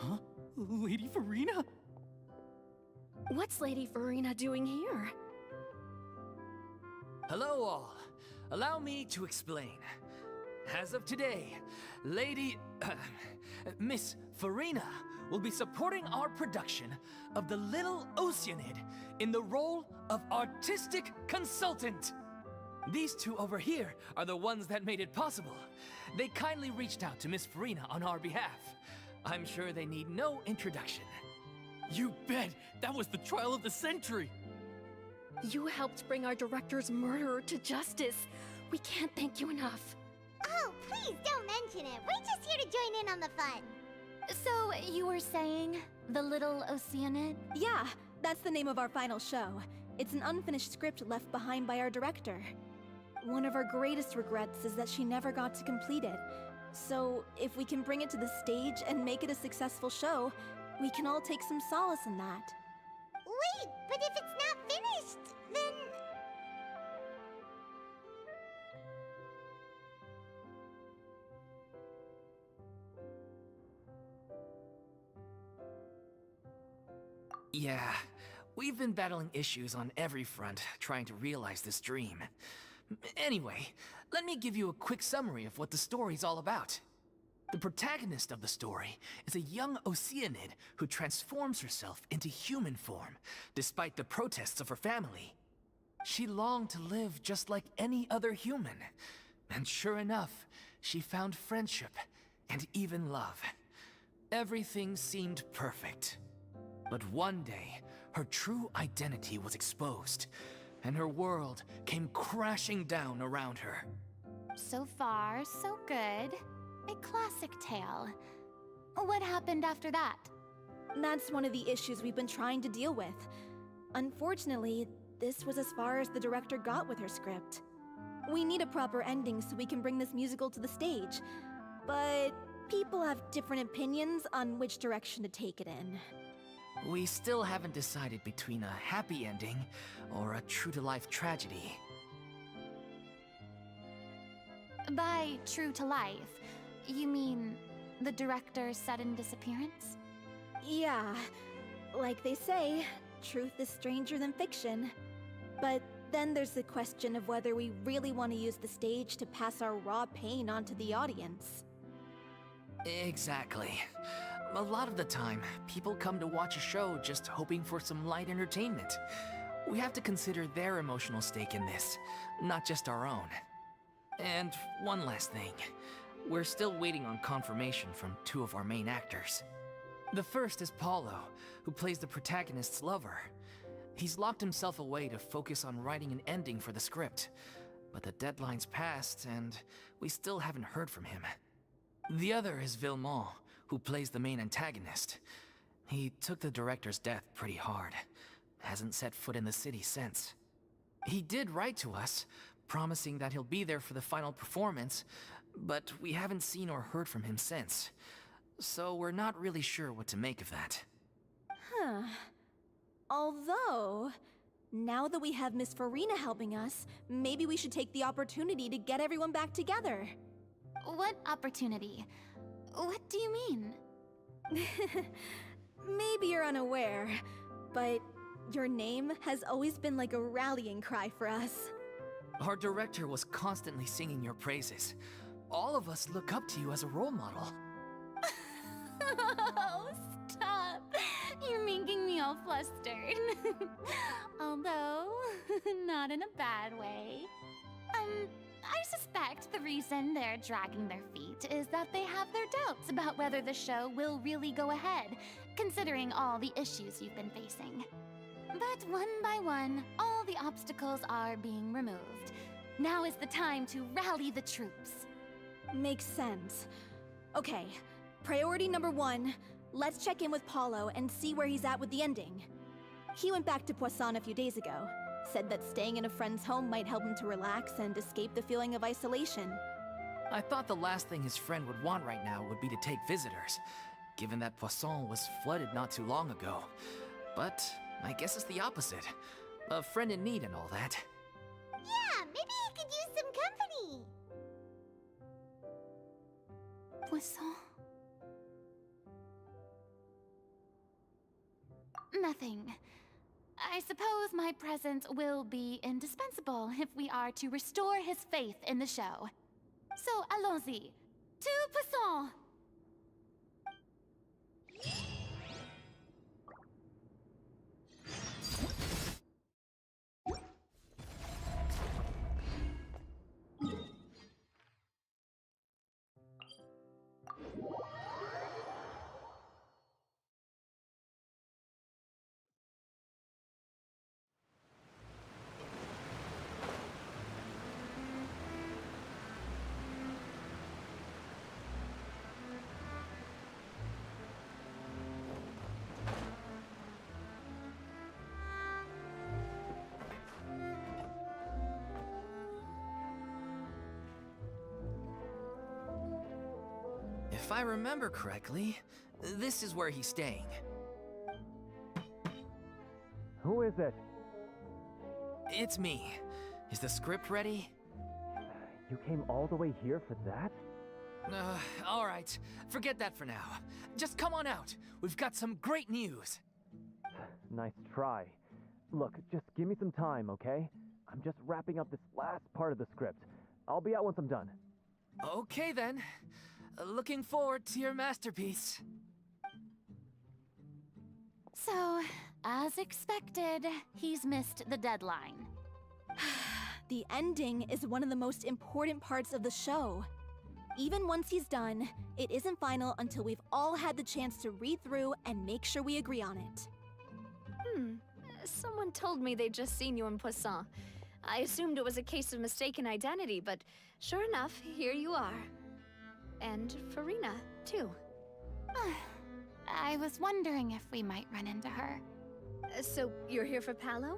Huh? Lady Farina? What's Lady Farina doing here? Hello all. Allow me to explain. As of today, Miss Farina will be supporting our production of The Little Oceanid in the role of artistic consultant. These two over here are the ones that made it possible. They kindly reached out to Miss Farina on our behalf. I'm sure they need no introduction. You bet! That was the trial of the century! You helped bring our director's murderer to justice. We can't thank you enough. Oh, please don't mention it. We're just here to join in on the fun. So, you were saying the Little Oceanid? Yeah, that's the name of our final show. It's an unfinished script left behind by our director. One of our greatest regrets is that she never got to complete it. So, if we can bring it to the stage and make it a successful show, we can all take some solace in that. Wait, but if it's not finished, then... Yeah, we've been battling issues on every front, trying to realize this dream. Anyway, let me give you a quick summary of what the story's all about. The protagonist of the story is a young Oceanid who transforms herself into human form, despite the protests of her family. She longed to live just like any other human, and sure enough, she found friendship and even love. Everything seemed perfect. But one day, her true identity was exposed, and her world came crashing down around her. So far, so good. A classic tale. What happened after that? That's one of the issues we've been trying to deal with. Unfortunately, this was as far as the director got with her script. We need a proper ending so we can bring this musical to the stage. But people have different opinions on which direction to take it in. We still haven't decided between a happy ending or a true-to-life tragedy. By true to life, you mean the director's sudden disappearance? Yeah, like they say, truth is stranger than fiction. But then there's the question of whether we really want to use the stage to pass our raw pain onto the audience. Exactly. A lot of the time, people come to watch a show just hoping for some light entertainment. We have to consider their emotional stake in this, not just our own. And one last thing. We're still waiting on confirmation from two of our main actors. The first is Paulo, who plays the protagonist's lover. He's locked himself away to focus on writing an ending for the script, but the deadline's passed and we still haven't heard from him. The other is Villemont, who plays the main antagonist. He took the director's death pretty hard. Hasn't set foot in the city since. He did write to us, promising that he'll be there for the final performance, but we haven't seen or heard from him since. So we're not really sure what to make of that. Huh. Although, now that we have Miss Farina helping us, maybe we should take the opportunity to get everyone back together. What opportunity? What do you mean? Maybe you're unaware, but your name has always been like a rallying cry for us. Our director was constantly singing your praises. All of us look up to you as a role model. Oh, stop! You're making me all flustered. Although, not in a bad way. I suspect the reason they're dragging their feet is that they have their doubts about whether the show will really go ahead, considering all the issues you've been facing. But one by one, all the obstacles are being removed. Now is the time to rally the troops. Makes sense. Okay, priority number 1, let's check in with Paulo and see where he's at with the ending. He went back to Poisson a few days ago. Said that staying in a friend's home might help him to relax and escape the feeling of isolation. I thought the last thing his friend would want right now would be to take visitors, given that Poisson was flooded not too long ago. But I guess it's the opposite. A friend in need and all that. Yeah, maybe he could use some company. Poisson? Nothing. I suppose my presence will be indispensable if we are to restore his faith in the show. So, allons-y. To Poisson! If I remember correctly, this is where he's staying. Who is it? It's me. Is the script ready? You came all the way here for that? All right. Forget that for now. Just come on out. We've got some great news. Nice try. Look, just give me some time, okay? I'm just wrapping up this last part of the script. I'll be out once I'm done. Okay then. Looking forward to your masterpiece. So, as expected, he's missed the deadline. The ending is one of the most important parts of the show. Even once he's done, it isn't final until we've all had the chance to read through and make sure we agree on it. Someone told me they'd just seen you in Poisson. I assumed it was a case of mistaken identity, but sure enough, here you are. And Farina, too. I was wondering if we might run into her. So, you're here for Paolo?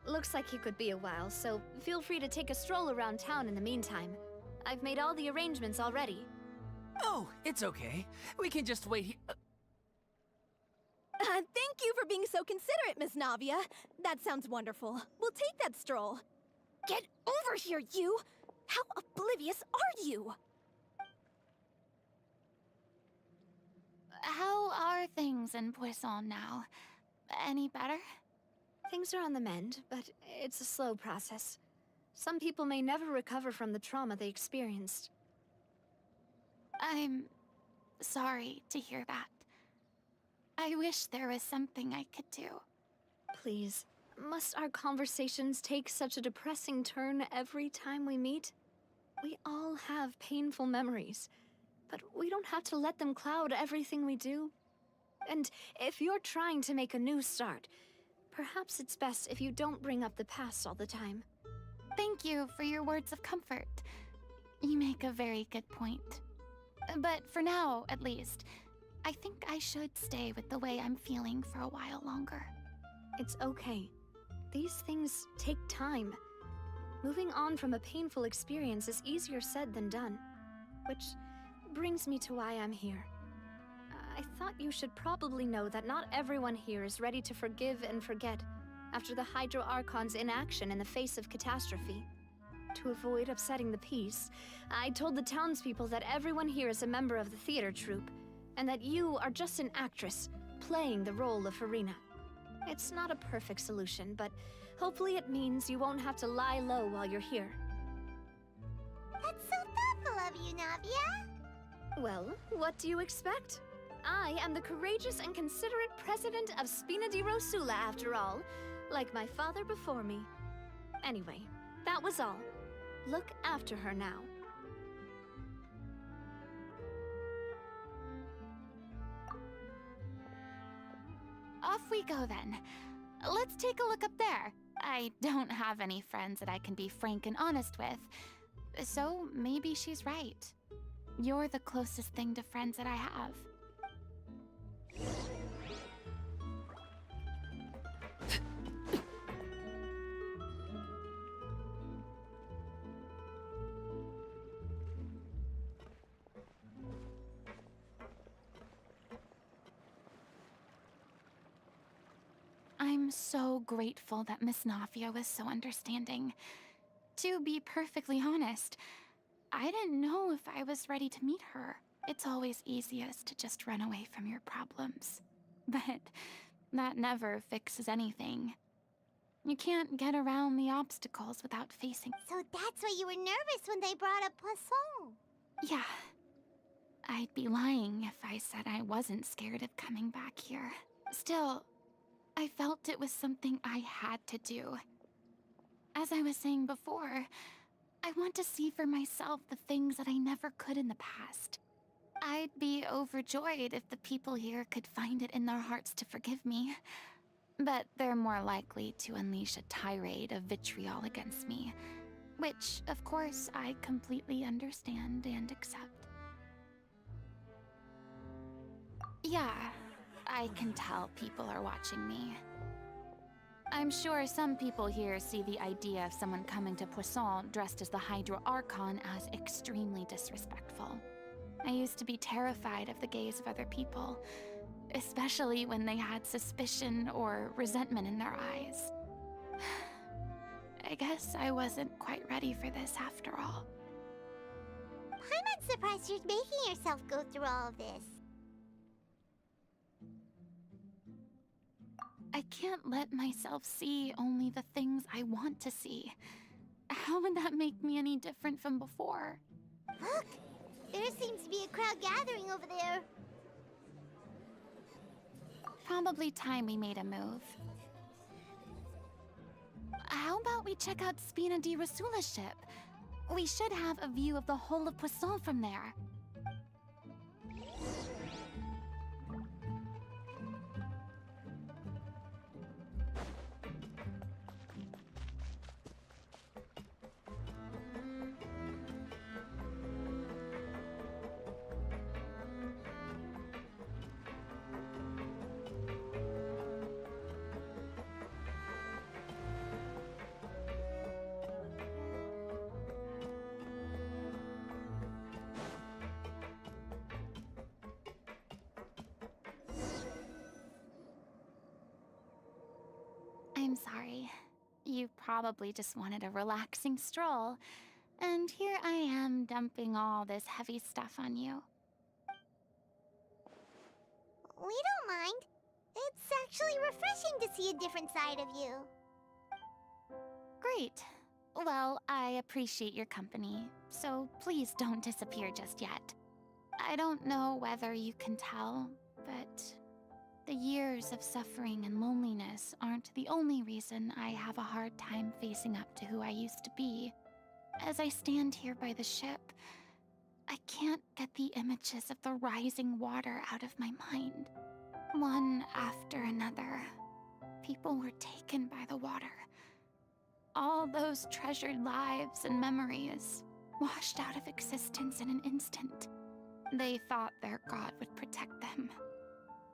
Looks like he could be a while, so feel free to take a stroll around town in the meantime. I've made all the arrangements already. Oh, it's okay. We can just wait here. Thank you for being so considerate, Miss Navia. That sounds wonderful. We'll take that stroll. Get over here, you! How oblivious are you? How are things in Poisson now? Any better? Things are on the mend, but it's a slow process. Some people may never recover from the trauma they experienced. I'm sorry to hear that. I wish there was something I could do. Please, must our conversations take such a depressing turn every time we meet? We all have painful memories, but we don't have to let them cloud everything we do. And if you're trying to make a new start, perhaps it's best if you don't bring up the past all the time. Thank you for your words of comfort. You make a very good point. But for now, at least, I think I should stay with the way I'm feeling for a while longer. It's okay. These things take time. Moving on from a painful experience is easier said than done. Which brings me to why I'm here. I thought you should probably know that not everyone here is ready to forgive and forget after the Hydro Archon's inaction in the face of catastrophe. To avoid upsetting the peace, I told the townspeople that everyone here is a member of the theater troupe, and that you are just an actress playing the role of Farina. It's not a perfect solution, but hopefully it means you won't have to lie low while you're here. That's so thoughtful of you, Navia. Well, what do you expect? I am the courageous and considerate president of Spina di Rosula, after all, like my father before me. Anyway, that was all. Look after her now. Off we go then. Let's take a look up there. I don't have any friends that I can be frank and honest with, so maybe she's right. You're the closest thing to friends that I have. I'm so grateful that Miss Navia was so understanding. To be perfectly honest, I didn't know if I was ready to meet her. It's always easiest to just run away from your problems. But that never fixes anything. You can't get around the obstacles without facing. So that's why you were nervous when they brought up Poisson. Yeah. I'd be lying if I said I wasn't scared of coming back here. Still, I felt it was something I had to do. As I was saying before, I want to see for myself the things that I never could in the past. I'd be overjoyed if the people here could find it in their hearts to forgive me. But they're more likely to unleash a tirade of vitriol against me, which, of course, I completely understand and accept. Yeah, I can tell people are watching me. I'm sure some people here see the idea of someone coming to Poisson dressed as the Hydro Archon as extremely disrespectful. I used to be terrified of the gaze of other people, especially when they had suspicion or resentment in their eyes. I guess I wasn't quite ready for this after all. I'm not surprised you're making yourself go through all of this. I can't let myself see only the things I want to see. How would that make me any different from before? Look! There seems to be a crowd gathering over there. Probably time we made a move. How about we check out Spina di Rasula's ship? We should have a view of the whole of Poisson from there. I'm sorry. You probably just wanted a relaxing stroll, and here I am dumping all this heavy stuff on you. We don't mind. It's actually refreshing to see a different side of you. Great. Well, I appreciate your company, so please don't disappear just yet. I don't know whether you can tell, but the years of suffering and loneliness aren't the only reason I have a hard time facing up to who I used to be. As I stand here by the ship, I can't get the images of the rising water out of my mind. One after another, people were taken by the water. All those treasured lives and memories washed out of existence in an instant. They thought their god would protect them.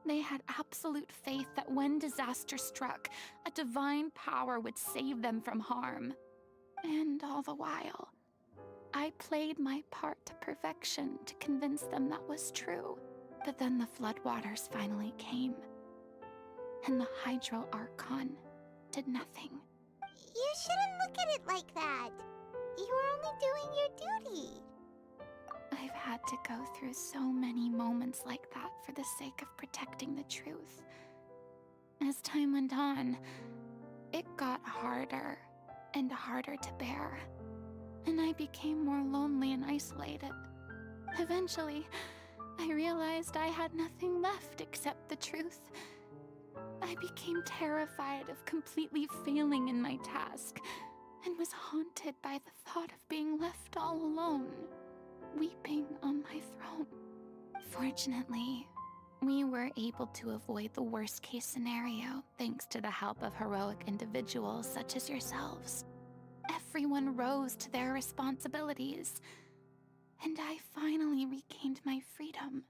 They had absolute faith that when disaster struck, a divine power would save them from harm. And all the while, I played my part to perfection to convince them that was true. But then the floodwaters finally came, and the Hydro Archon did nothing. You shouldn't look at it like that. You were only doing your duty. I've had to go through so many moments like that for the sake of protecting the truth. As time went on, it got harder and harder to bear, and I became more lonely and isolated. Eventually, I realized I had nothing left except the truth. I became terrified of completely failing in my task, and was haunted by the thought of being left all alone, weeping on my throne. Fortunately, we were able to avoid the worst-case scenario thanks to the help of heroic individuals such as yourselves. Everyone rose to their responsibilities, and I finally regained my freedom.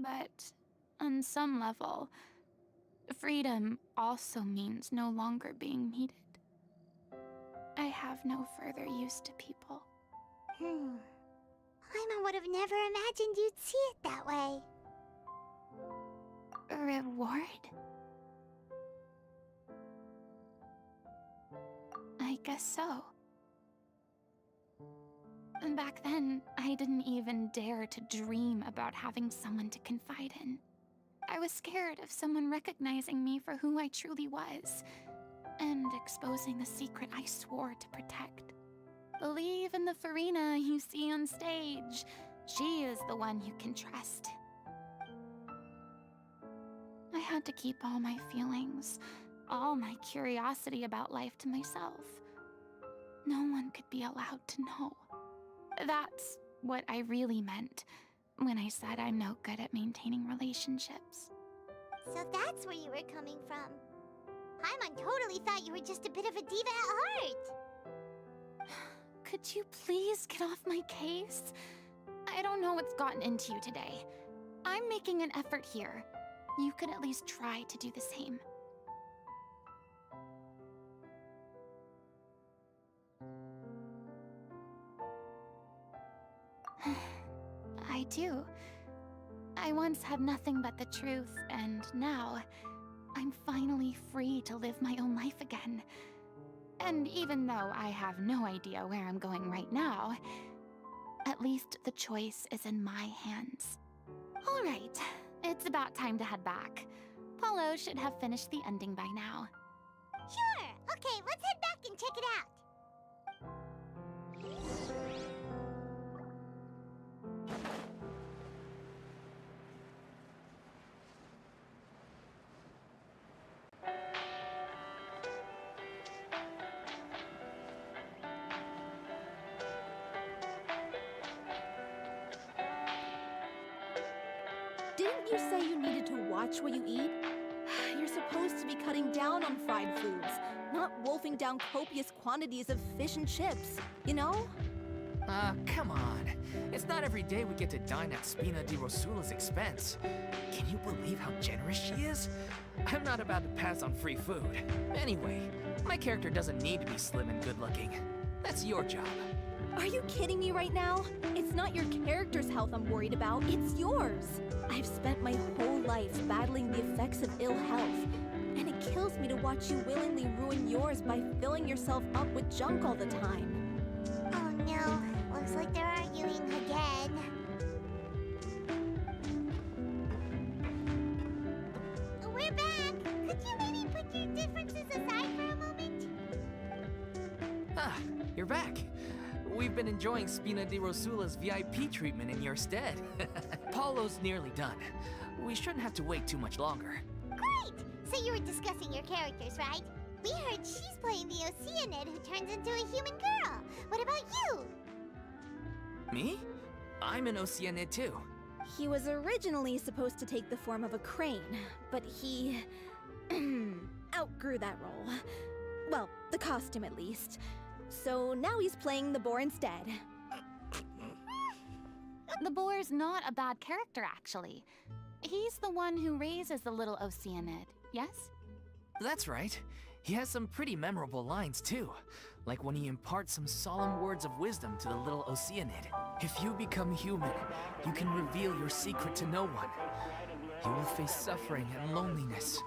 But on some level, freedom also means no longer being needed. I have no further use to people. Paimon would have never imagined you'd see it that way. A reward? I guess so. And back then, I didn't even dare to dream about having someone to confide in. I was scared of someone recognizing me for who I truly was, and exposing the secret I swore to protect. Believe in the Farina you see on stage. She is the one you can trust. I had to keep all my feelings, all my curiosity about life to myself. No one could be allowed to know. That's what I really meant when I said I'm no good at maintaining relationships. So that's where you were coming from. Paimon totally thought you were just a bit of a diva at heart. Could you please get off my case? I don't know what's gotten into you today. I'm making an effort here. You could at least try to do the same. I too. I once had nothing but the truth, and now I'm finally free to live my own life again. And even though I have no idea where I'm going right now, at least the choice is in my hands. All right, it's about time to head back. Paulo should have finished the ending by now. Sure. Okay, let's head back and check it out. Didn't you say you needed to watch what you eat? You're supposed to be cutting down on fried foods, not wolfing down copious quantities of fish and chips, you know? Come on. It's not every day we get to dine at Spina di Rosula's expense. Can you believe how generous she is? I'm not about to pass on free food. Anyway, my character doesn't need to be slim and good-looking. That's your job. Are you kidding me right now? It's not your character's health I'm worried about, it's yours. I've spent my whole life battling the effects of ill health, and it kills me to watch you willingly ruin yours by filling yourself up with junk all the time. Oh no, looks like they're arguing again. We're back! Could you maybe put your differences aside for a moment? Ah, you're back. We've been enjoying Spina di Rosula's VIP treatment in your stead. Paulo's nearly done. We shouldn't have to wait too much longer. Great! So you were discussing your characters, right? We heard she's playing the Oceanid who turns into a human girl. What about you? Me? I'm an Oceanid too. He was originally supposed to take the form of a crane, but he outgrew that role. Well, the costume at least. So now he's playing the boar instead. The boar's not a bad character, actually. He's the one who raises the little Oceanid, yes? That's right. He has some pretty memorable lines too. Like when he imparts some solemn words of wisdom to the little Oceanid. If you become human, you can reveal your secret to no one. You will face suffering and loneliness.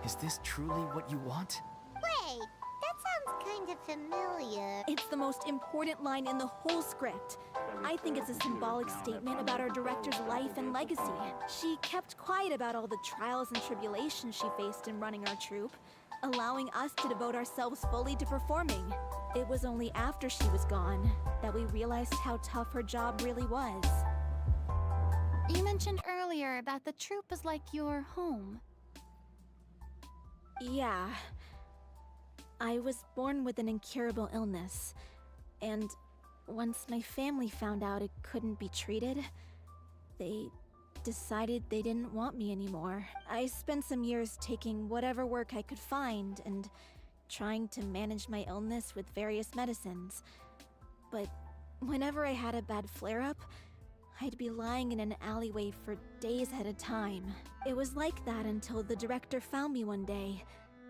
Is this truly what you want? Wait, that sounds kind of familiar. It's the most important line in the whole script. I think it's a symbolic statement about our director's life and legacy. She kept quiet about all the trials and tribulations she faced in running our troupe, allowing us to devote ourselves fully to performing. It was only after she was gone that we realized how tough her job really was. You mentioned earlier that the troupe is like your home. Yeah. I was born with an incurable illness, and once my family found out it couldn't be treated, they decided they didn't want me anymore. I spent some years taking whatever work I could find and trying to manage my illness with various medicines. But whenever I had a bad flare-up, I'd be lying in an alleyway for days at a time. It was like that until the director found me one day.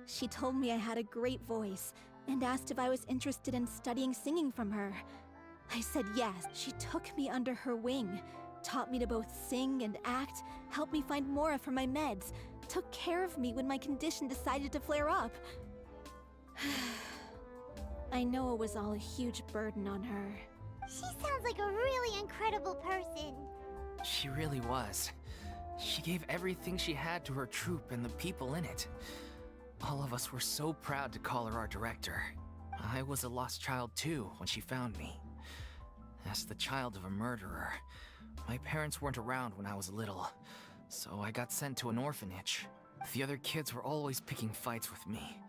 She told me I had a great voice and asked if I was interested in studying singing from her. I said yes. She took me under her wing, taught me to both sing and act, helped me find Mora for my meds, took care of me when my condition decided to flare up. I know it was all a huge burden on her. She sounds like a really incredible person. She really was. She gave everything she had to her troupe and the people in it. All of us were so proud to call her our director. I was a lost child too when she found me. As the child of a murderer, my parents weren't around when I was little, so I got sent to an orphanage. The other kids were always picking fights with me.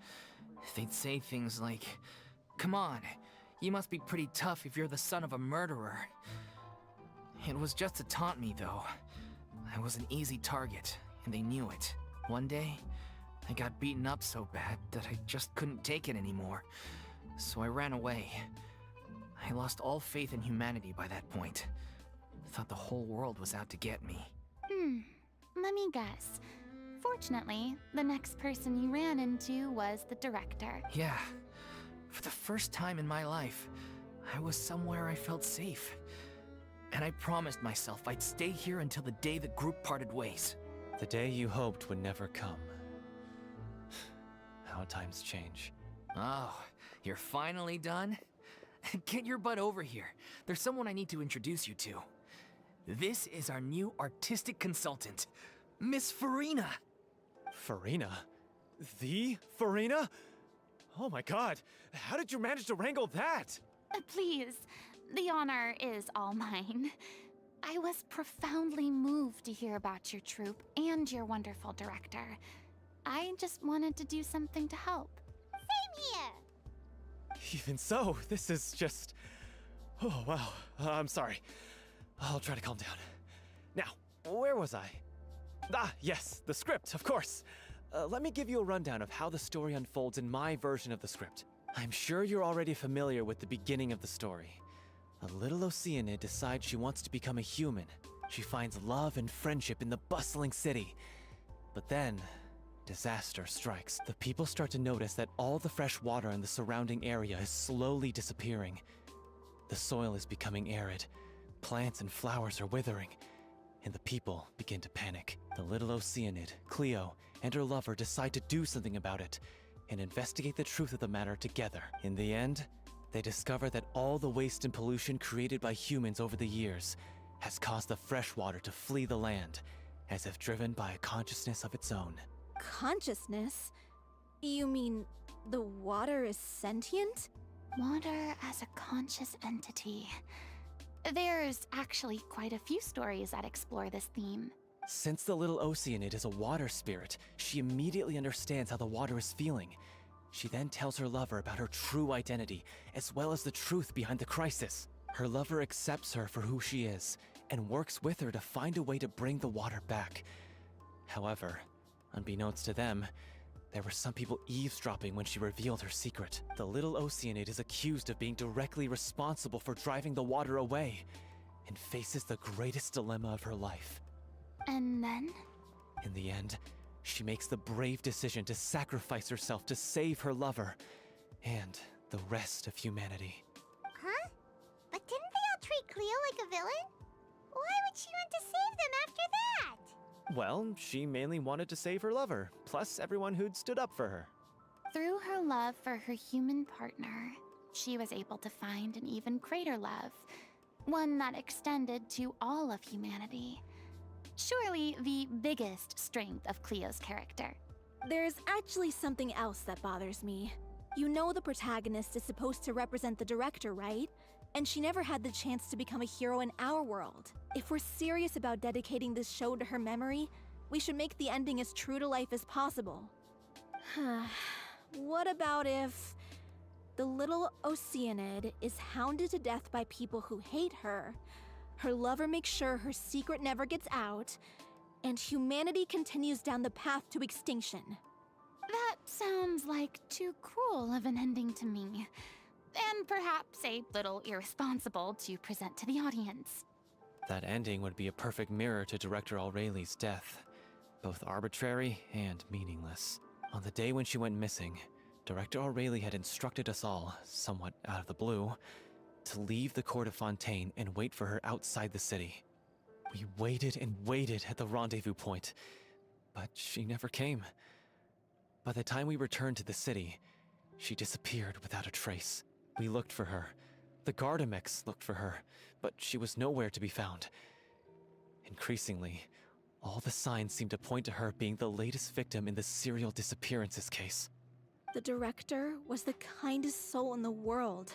They'd say things like, "Come on, you must be pretty tough if you're the son of a murderer." It was just to taunt me, though. I was an easy target, and they knew it. One day, I got beaten up so bad that I just couldn't take it anymore, so I ran away. I lost all faith in humanity by that point. Thought the whole world was out to get me. Let me guess. Fortunately, the next person you ran into was the director. Yeah. For the first time in my life, I was somewhere I felt safe. And I promised myself I'd stay here until the day the group parted ways. The day you hoped would never come. How times change. Oh, you're finally done? Get your butt over here. There's someone I need to introduce you to. This is our new artistic consultant, Miss Farina. Farina? The Farina? Oh my god, how did you manage to wrangle that? Please, the honor is all mine. I was profoundly moved to hear about your troupe and your wonderful director. I just wanted to do something to help. Same here. Even so, this is just... Oh, wow. I'm sorry. I'll try to calm down. Now, where was I? Ah, yes, the script, of course. Let me give you a rundown of how the story unfolds in my version of the script. I'm sure you're already familiar with the beginning of the story. A little Oceanid decides she wants to become a human. She finds love and friendship in the bustling city. But then, disaster strikes. The people start to notice that all the fresh water in the surrounding area is slowly disappearing. The soil is becoming arid. Plants and flowers are withering. And the people begin to panic. The little Oceanid, Cleo, and her lover decide to do something about it and investigate the truth of the matter together. In the end, they discover that all the waste and pollution created by humans over the years has caused the fresh water to flee the land, as if driven by a consciousness of its own. Consciousness? You mean the water is sentient? Water as a conscious entity. There's actually quite a few stories that explore this theme. Since the little Oceanid is a water spirit, she immediately understands how the water is feeling. She then tells her lover about her true identity, as well as the truth behind the crisis. Her lover accepts her for who she is, and works with her to find a way to bring the water back. However, unbeknownst to them, there were some people eavesdropping when she revealed her secret. The little Oceanid is accused of being directly responsible for driving the water away, and faces the greatest dilemma of her life. And then? In the end, she makes the brave decision to sacrifice herself to save her lover, and the rest of humanity. Huh? But didn't they all treat Cleo like a villain? Why would she want to save them after that? Well, she mainly wanted to save her lover, plus everyone who'd stood up for her. Through her love for her human partner, she was able to find an even greater love, one that extended to all of humanity. Surely the biggest strength of Cleo's character. There's actually something else that bothers me. You know the protagonist is supposed to represent the director, right? And she never had the chance to become a hero in our world. If we're serious about dedicating this show to her memory, we should make the ending as true to life as possible. What about if the little Oceanid is hounded to death by people who hate her, her lover makes sure her secret never gets out, and humanity continues down the path to extinction? That sounds like too cruel of an ending to me. And perhaps a little irresponsible to present to the audience. That ending would be a perfect mirror to Director Aurelie's death, both arbitrary and meaningless. On the day when she went missing, Director Aurelie had instructed us all, somewhat out of the blue, to leave the court of Fontaine and wait for her outside the city. We waited and waited at the rendezvous point, but she never came. By the time we returned to the city, she disappeared without a trace. We looked for her. The Gardamex looked for her, but she was nowhere to be found. Increasingly, all the signs seemed to point to her being the latest victim in the serial disappearances case. The director was the kindest soul in the world,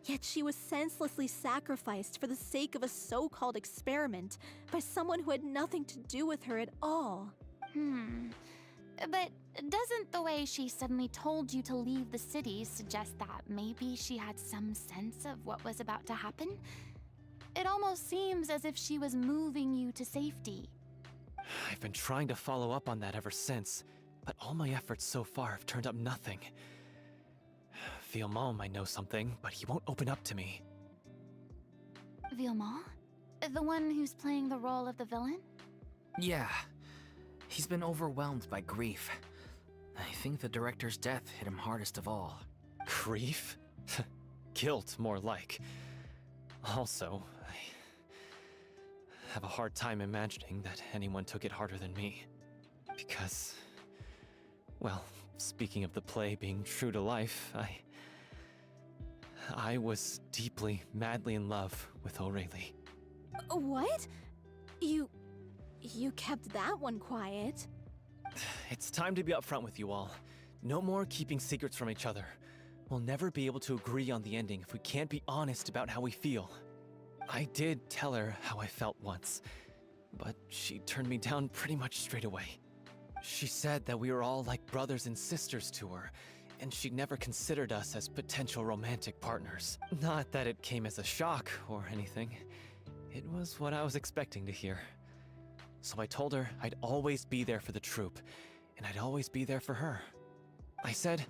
yet she was senselessly sacrificed for the sake of a so-called experiment by someone who had nothing to do with her at all. But doesn't the way she suddenly told you to leave the city suggest that maybe she had some sense of what was about to happen? It almost seems as if she was moving you to safety. I've been trying to follow up on that ever since, but all my efforts so far have turned up nothing. Villemont might know something, but he won't open up to me. Villemont? The one who's playing the role of the villain? Yeah. He's been overwhelmed by grief. I think the director's death hit him hardest of all. Grief? Guilt, more like. Also, have a hard time imagining that anyone took it harder than me. Because, well, speaking of the play being true to life, I was deeply, madly in love with Aurelie. What? You kept that one quiet. It's time to be upfront with you all. No more keeping secrets from each other. We'll never be able to agree on the ending if we can't be honest about how we feel. I did tell her how I felt once, but she turned me down pretty much straight away. She said that we were all like brothers and sisters to her, and she'd never considered us as potential romantic partners. Not that it came as a shock or anything. It was what I was expecting to hear. So I told her I'd always be there for the troupe, and I'd always be there for her. I said,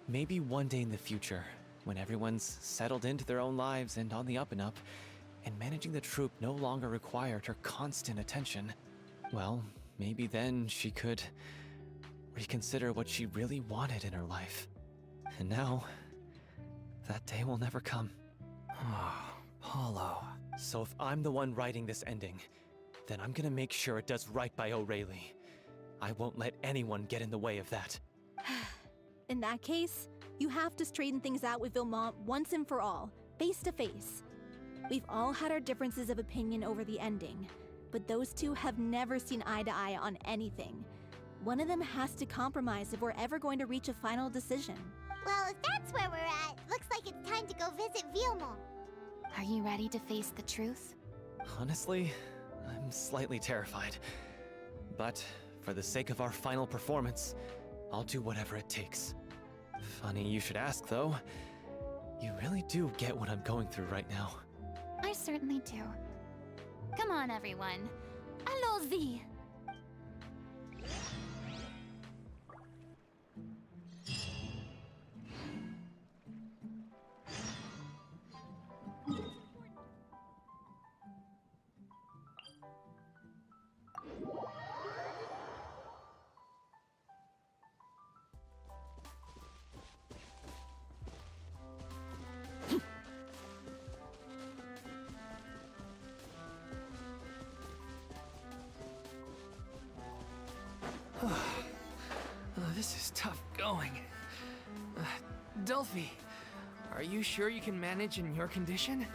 maybe one day in the future, when everyone's settled into their own lives and on the up and up, and managing the troupe no longer required her constant attention, well, maybe then she could reconsider what she really wanted in her life. And now, that day will never come. Oh, Paulo. So if I'm the one writing this ending, then I'm gonna make sure it does right by Aurelie. I won't let anyone get in the way of that. In that case, you have to straighten things out with Vilmont once and for all, face to face. We've all had our differences of opinion over the ending, but those two have never seen eye to eye on anything. One of them has to compromise if we're ever going to reach a final decision. Well, if that's where we're at, looks like it's time to go visit Vilmont. Are you ready to face the truth? Honestly, I'm slightly terrified. But for the sake of our final performance, I'll do whatever it takes. Funny you should ask, though. You really do get what I'm going through right now. I certainly do. Come on, everyone. Allons-y! This is tough going. Delphi, are you sure you can manage in your condition?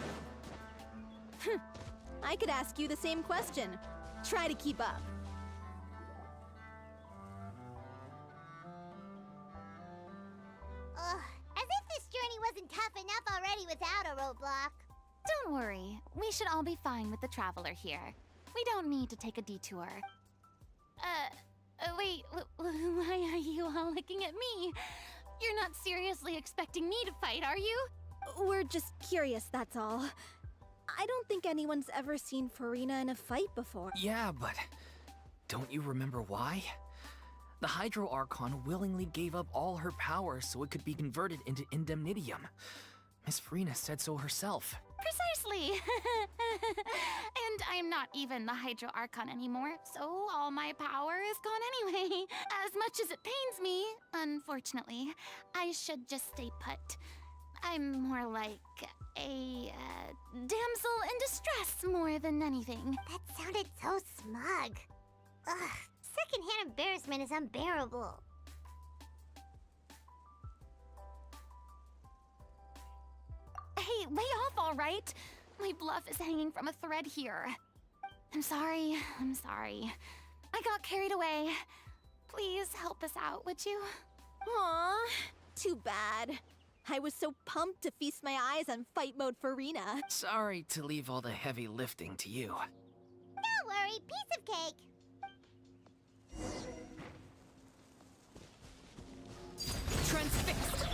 I could ask you the same question. Try to keep up. Ugh, as if this journey wasn't tough enough already without a roadblock. Don't worry. We should all be fine with the traveler here. We don't need to take a detour. Wait, why are you all looking at me? You're not seriously expecting me to fight, are you? We're just curious, that's all. I don't think anyone's ever seen Farina in a fight before. Yeah, but don't you remember why? The Hydro Archon willingly gave up all her power so it could be converted into Indemnitium. Miss Farina said so herself. Precisely! And I'm not even the Hydro Archon anymore, so all my power is gone anyway. As much as it pains me, unfortunately, I should just stay put. I'm more like a damsel in distress more than anything. That sounded so smug. Ugh, secondhand embarrassment is unbearable. Hey, lay off, all right? My bluff is hanging from a thread here. I'm sorry. I got carried away. Please help us out, would you? Aw, too bad. I was so pumped to feast my eyes on fight mode Farina. Sorry to leave all the heavy lifting to you. Don't worry, piece of cake. Transfixed!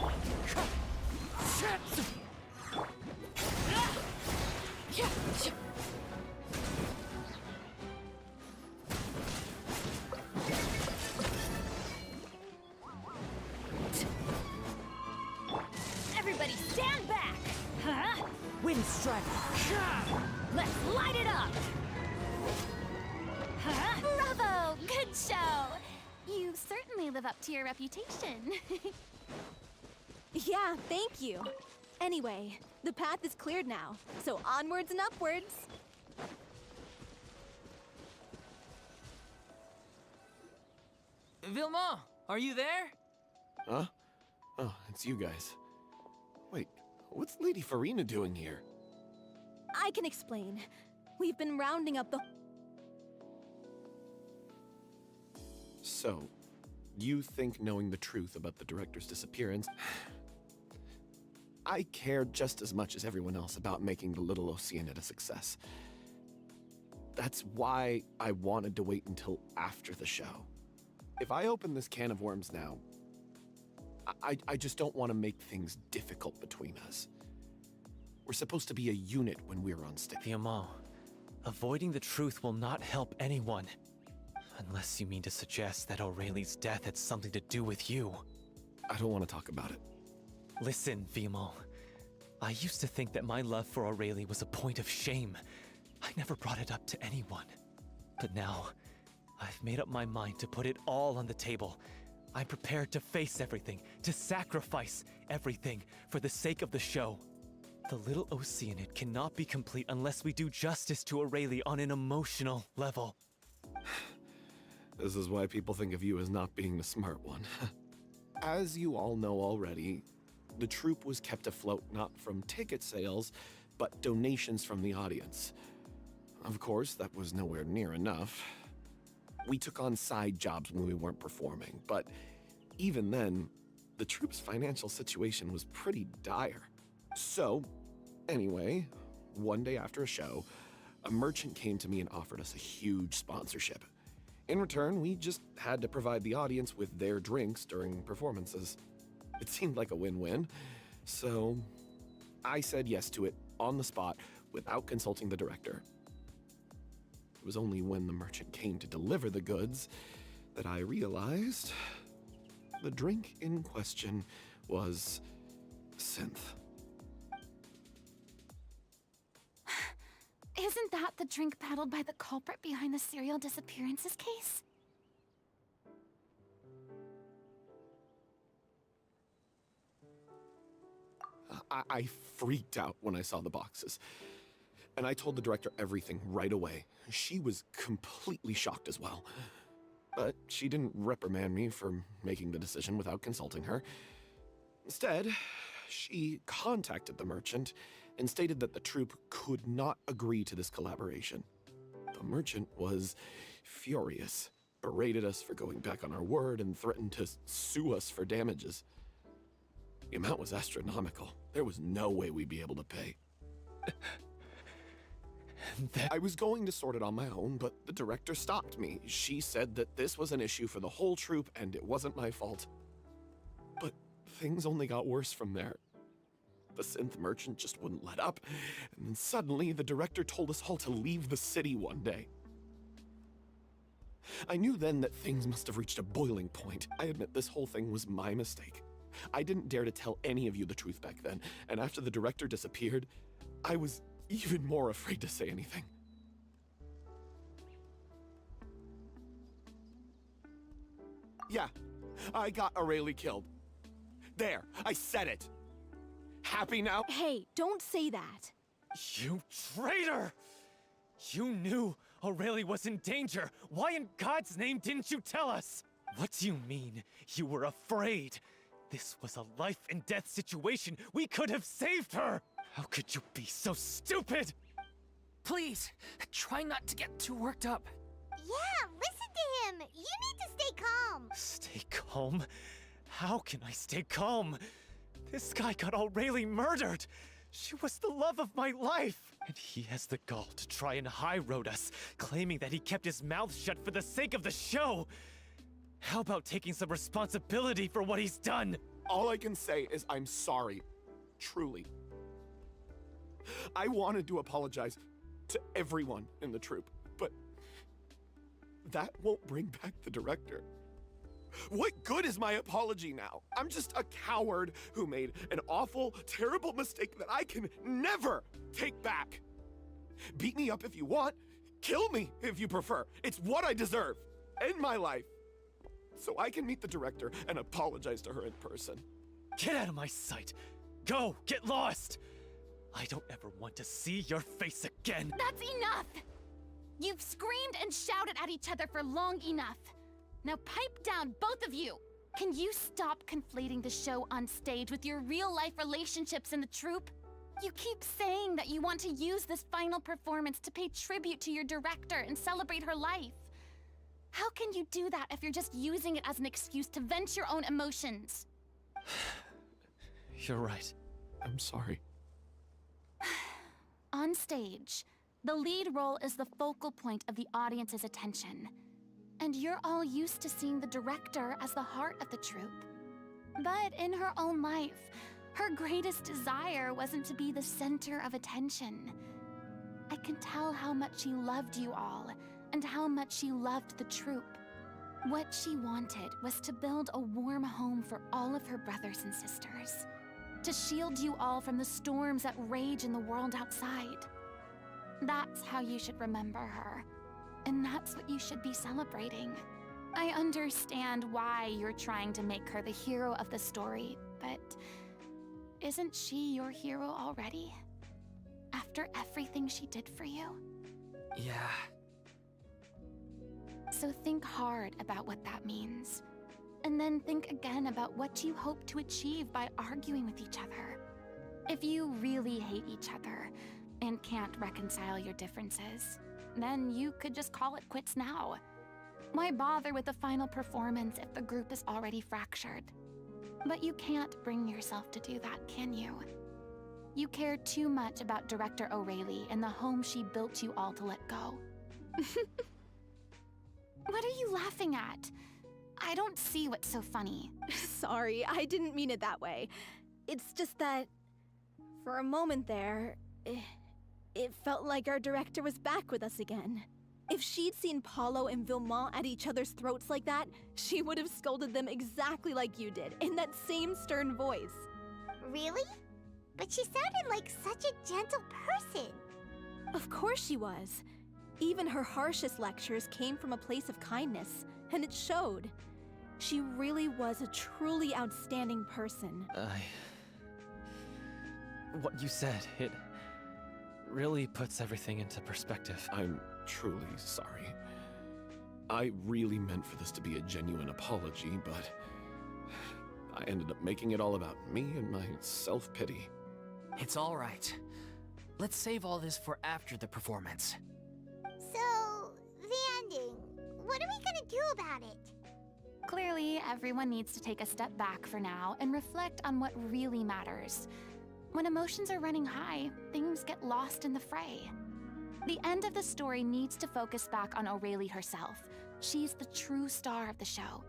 Everybody stand back! Huh? Wind strike! Let's light it up! Huh? Bravo! Good show! You certainly live up to your reputation. Yeah, thank you. Anyway, the path is cleared now, so onwards and upwards. Vilma, are you there? Huh? Oh, it's you guys. Wait, what's Lady Farina doing here? I can explain. We've been rounding up the... So, you think knowing the truth about the director's disappearance... I care just as much as everyone else about making the Little Oceanid a success. That's why I wanted to wait until after the show. If I open this can of worms now, I just don't want to make things difficult between us. We're supposed to be a unit when we're on stage. Vilma, avoiding the truth will not help anyone. Unless you mean to suggest that Aurelie's death had something to do with you. I don't want to talk about it. Listen, Vilma. I used to think that my love for Aurelie was a point of shame. I never brought it up to anyone. But now, I've made up my mind to put it all on the table. I'm prepared to face everything, to sacrifice everything for the sake of the show. The Little Oceanid cannot be complete unless we do justice to Aurelie on an emotional level. This is why people think of you as not being the smart one. As you all know already, the troupe was kept afloat not from ticket sales, but donations from the audience. Of course, that was nowhere near enough. We took on side jobs when we weren't performing, but even then, the troupe's financial situation was pretty dire. So, anyway, one day after a show, a merchant came to me and offered us a huge sponsorship. In return, we just had to provide the audience with their drinks during performances. It seemed like a win-win, so I said yes to it on the spot without consulting the director. It was only when the merchant came to deliver the goods that I realized the drink in question was synth. Isn't that the drink peddled by the culprit behind the serial disappearances case? I freaked out when I saw the boxes. And I told the director everything right away. She was completely shocked as well. But she didn't reprimand me for making the decision without consulting her. Instead, she contacted the merchant and stated that the troupe could not agree to this collaboration. The merchant was furious, berated us for going back on our word, and threatened to sue us for damages. The amount was astronomical. There was no way we'd be able to pay. I was going to sort it on my own, but the director stopped me. She said that this was an issue for the whole troupe and it wasn't my fault. But things only got worse from there. The synth merchant just wouldn't let up, and then suddenly the director told us all to leave the city one day. I knew then that things must have reached a boiling point. I admit this whole thing was my mistake. I didn't dare to tell any of you the truth back then, and after the director disappeared, I was even more afraid to say anything. Yeah, I got Aurelie killed. There, I said it. Happy now? Hey, don't say that. You traitor! You knew Aurelie was in danger. Why in God's name didn't you tell us? What do you mean, you were afraid? This was a life-and-death situation. We could have saved her! How could you be so stupid? Please, try not to get too worked up. Yeah, listen to him. You need to stay calm. Stay calm? How can I stay calm? This guy got Aurelie murdered! She was the love of my life! And he has the gall to try and high-road us, claiming that he kept his mouth shut for the sake of the show! How about taking some responsibility for what he's done? All I can say is I'm sorry. Truly. I wanted to apologize to everyone in the troupe, but that won't bring back the director. What good is my apology now? I'm just a coward who made an awful, terrible mistake that I can never take back. Beat me up if you want. Kill me if you prefer. It's what I deserve. End my life. So I can meet the director and apologize to her in person. Get out of my sight! Go! Get lost! I don't ever want to see your face again! That's enough! You've screamed and shouted at each other for long enough. Now pipe down, both of you! Can you stop conflating the show on stage with your real-life relationships in the troupe? You keep saying that you want to use this final performance to pay tribute to your director and celebrate her life. How can you do that if you're just using it as an excuse to vent your own emotions? You're right. I'm sorry. On stage, the lead role is the focal point of the audience's attention. And you're all used to seeing the director as the heart of the troupe. But in her own life, her greatest desire wasn't to be the center of attention. I can tell how much she loved you all, and how much she loved the troupe. What she wanted was to build a warm home for all of her brothers and sisters. To shield you all from the storms that rage in the world outside. That's how you should remember her. And that's what you should be celebrating. I understand why you're trying to make her the hero of the story, but isn't she your hero already? After everything she did for you? Yeah. So think hard about what that means. And then think again about what you hope to achieve by arguing with each other. If you really hate each other and can't reconcile your differences, then you could just call it quits now. Why bother with the final performance if the group is already fractured? But you can't bring yourself to do that, can you? You care too much about Director O'Reilly and the home she built you all to let go. What are you laughing at? I don't see what's so funny. Sorry, I didn't mean it that way. It's just that, for a moment there, it felt like our director was back with us again. If she'd seen Paulo and Vilmont at each other's throats like that, she would have scolded them exactly like you did, in that same stern voice. Really? But she sounded like such a gentle person. Of course she was. Even her harshest lectures came from a place of kindness, and it showed. She really was a truly outstanding person. What you said, it really puts everything into perspective. I'm truly sorry. I really meant for this to be a genuine apology, but I ended up making it all about me and my self-pity. It's all right. Let's save all this for after the performance. So, the ending. What are we gonna do about it? Clearly, everyone needs to take a step back for now and reflect on what really matters. When emotions are running high, things get lost in the fray. The end of the story needs to focus back on O'Reilly herself. She's the true star of the show.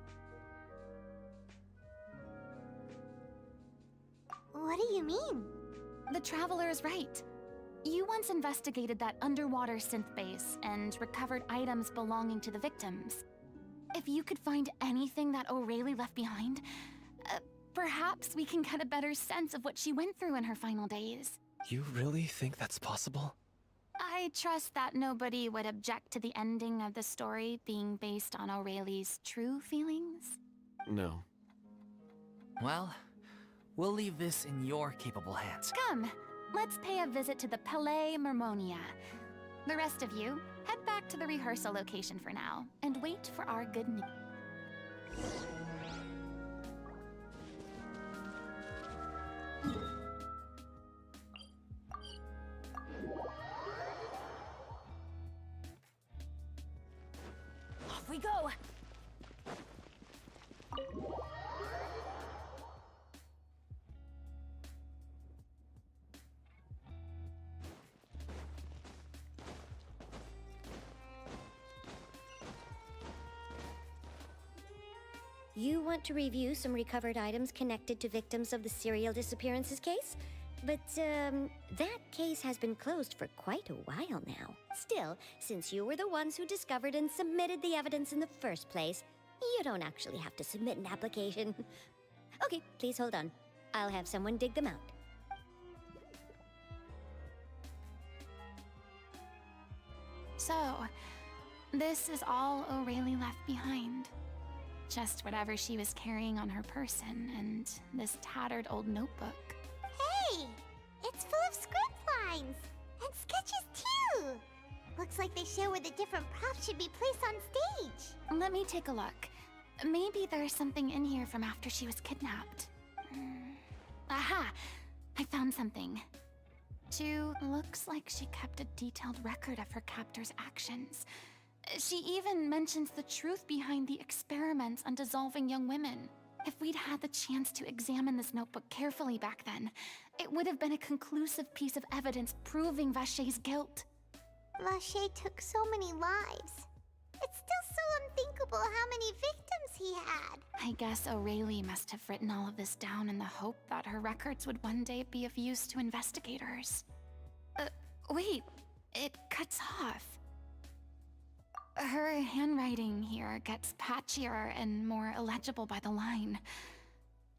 What do you mean? The Traveler is right. You once investigated that underwater synth base and recovered items belonging to the victims. If you could find anything that O'Reilly left behind, perhaps we can get a better sense of what she went through in her final days. You really think that's possible? I trust that nobody would object to the ending of the story being based on O'Reilly's true feelings. No. Well, we'll leave this in your capable hands. Come, let's pay a visit to the Palais Mermonia. The rest of you, head back to the rehearsal location for now, and wait for our good news. Off we go! You want to review some recovered items connected to victims of the serial disappearances case? But, that case has been closed for quite a while now. Still, since you were the ones who discovered and submitted the evidence in the first place, you don't actually have to submit an application. Okay, please hold on. I'll have someone dig them out. So, this is all O'Reilly left behind. Just whatever she was carrying on her person and this tattered old notebook. Hey! It's full of script lines! And sketches too! Looks like they show where the different props should be placed on stage. Let me take a look. Maybe there's something in here from after she was kidnapped. Aha! I found something. Chu looks like she kept a detailed record of her captor's actions. She even mentions the truth behind the experiments on dissolving young women. If we'd had the chance to examine this notebook carefully back then, it would have been a conclusive piece of evidence proving Vachey's guilt. Vachey took so many lives. It's still so unthinkable how many victims he had. I guess Aurelie must have written all of this down in the hope that her records would one day be of use to investigators. Wait, it cuts off. Her handwriting here gets patchier and more illegible by the line.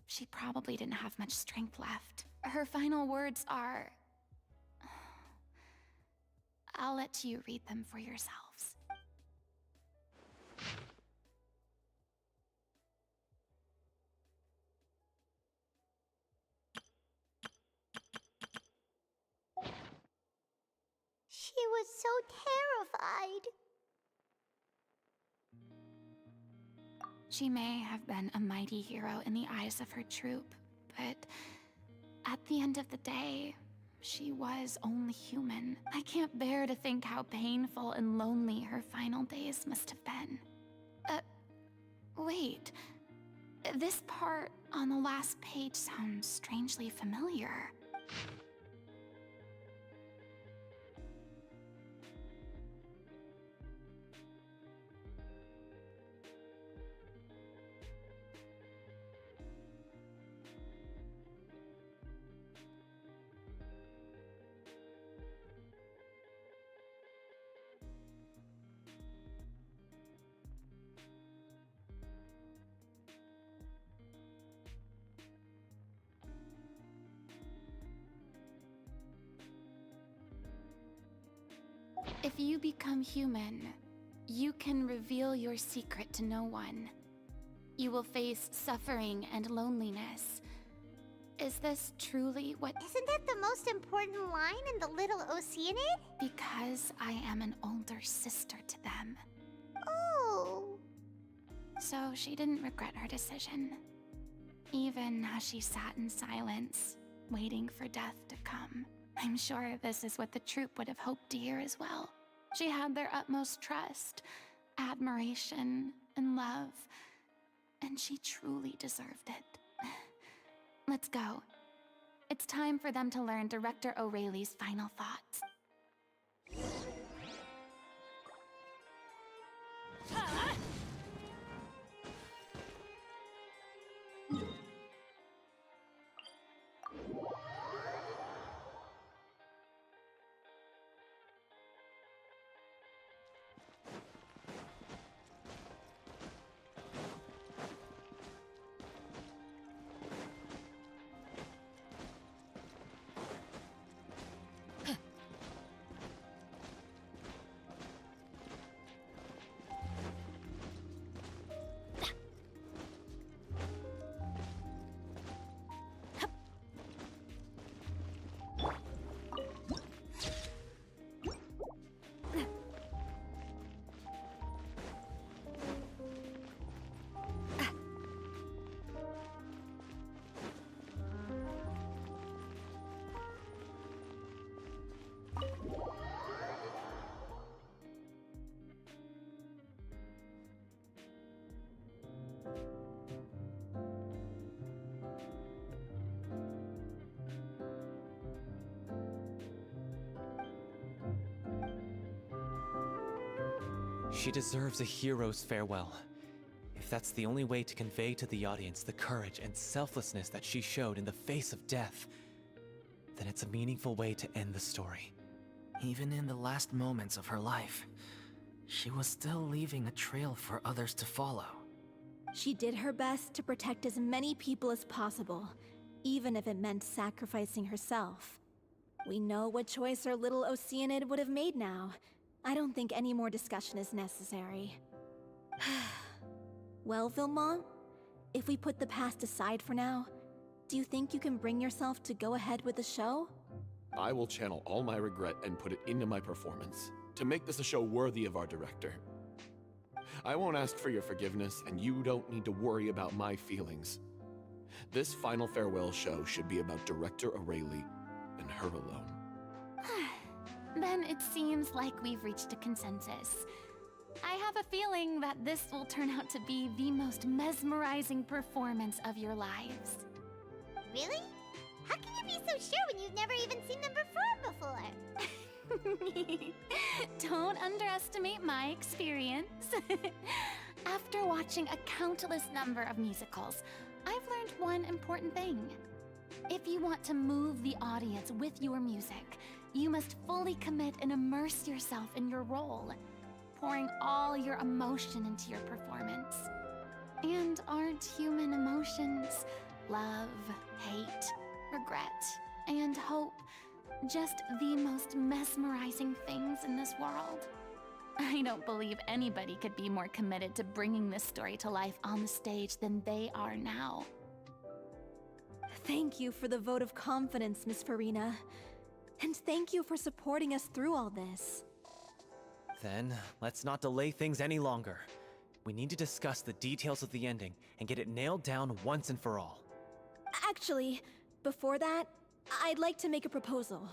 She probably didn't have much strength left. Her final words are... I'll let you read them for yourselves. She was so terrified. She may have been a mighty hero in the eyes of her troop, but at the end of the day, she was only human. I can't bear to think how painful and lonely her final days must have been. Wait. This part on the last page sounds strangely familiar. If you become human, you can reveal your secret to no one. You will face suffering and loneliness. Is this truly what— Isn't that the most important line in the Little Oceanid? Because I am an older sister to them. Oh. So she didn't regret her decision. Even as she sat in silence, waiting for death to come. I'm sure this is what the troupe would have hoped to hear as well. She had their utmost trust, admiration, and love, and she truly deserved it. Let's go. It's time for them to learn Director Aurelie's final thoughts. She deserves a hero's farewell. If that's the only way to convey to the audience the courage and selflessness that she showed in the face of death, then it's a meaningful way to end the story. Even in the last moments of her life, she was still leaving a trail for others to follow. She did her best to protect as many people as possible, even if it meant sacrificing herself. We know what choice our little Oceanid would have made now. I don't think any more discussion is necessary. Well, Vilmont, if we put the past aside for now, do you think you can bring yourself to go ahead with the show? I will channel all my regret and put it into my performance, to make this a show worthy of our director. I won't ask for your forgiveness, and you don't need to worry about my feelings. This final farewell show should be about Director Aurelie and her alone. Then it seems like we've reached a consensus. I have a feeling that this will turn out to be the most mesmerizing performance of your lives. Really? How can you be so sure when you've never even seen them perform before? Don't underestimate my experience. After watching a countless number of musicals, I've learned one important thing. If you want to move the audience with your music, you must fully commit and immerse yourself in your role, pouring all your emotion into your performance. And aren't human emotions love, hate, regret, and hope just the most mesmerizing things in this world? I don't believe anybody could be more committed to bringing this story to life on the stage than they are now. Thank you for the vote of confidence, Miss Farina. And thank you for supporting us through all this. Then, let's not delay things any longer. We need to discuss the details of the ending and get it nailed down once and for all. Actually, before that, I'd like to make a proposal.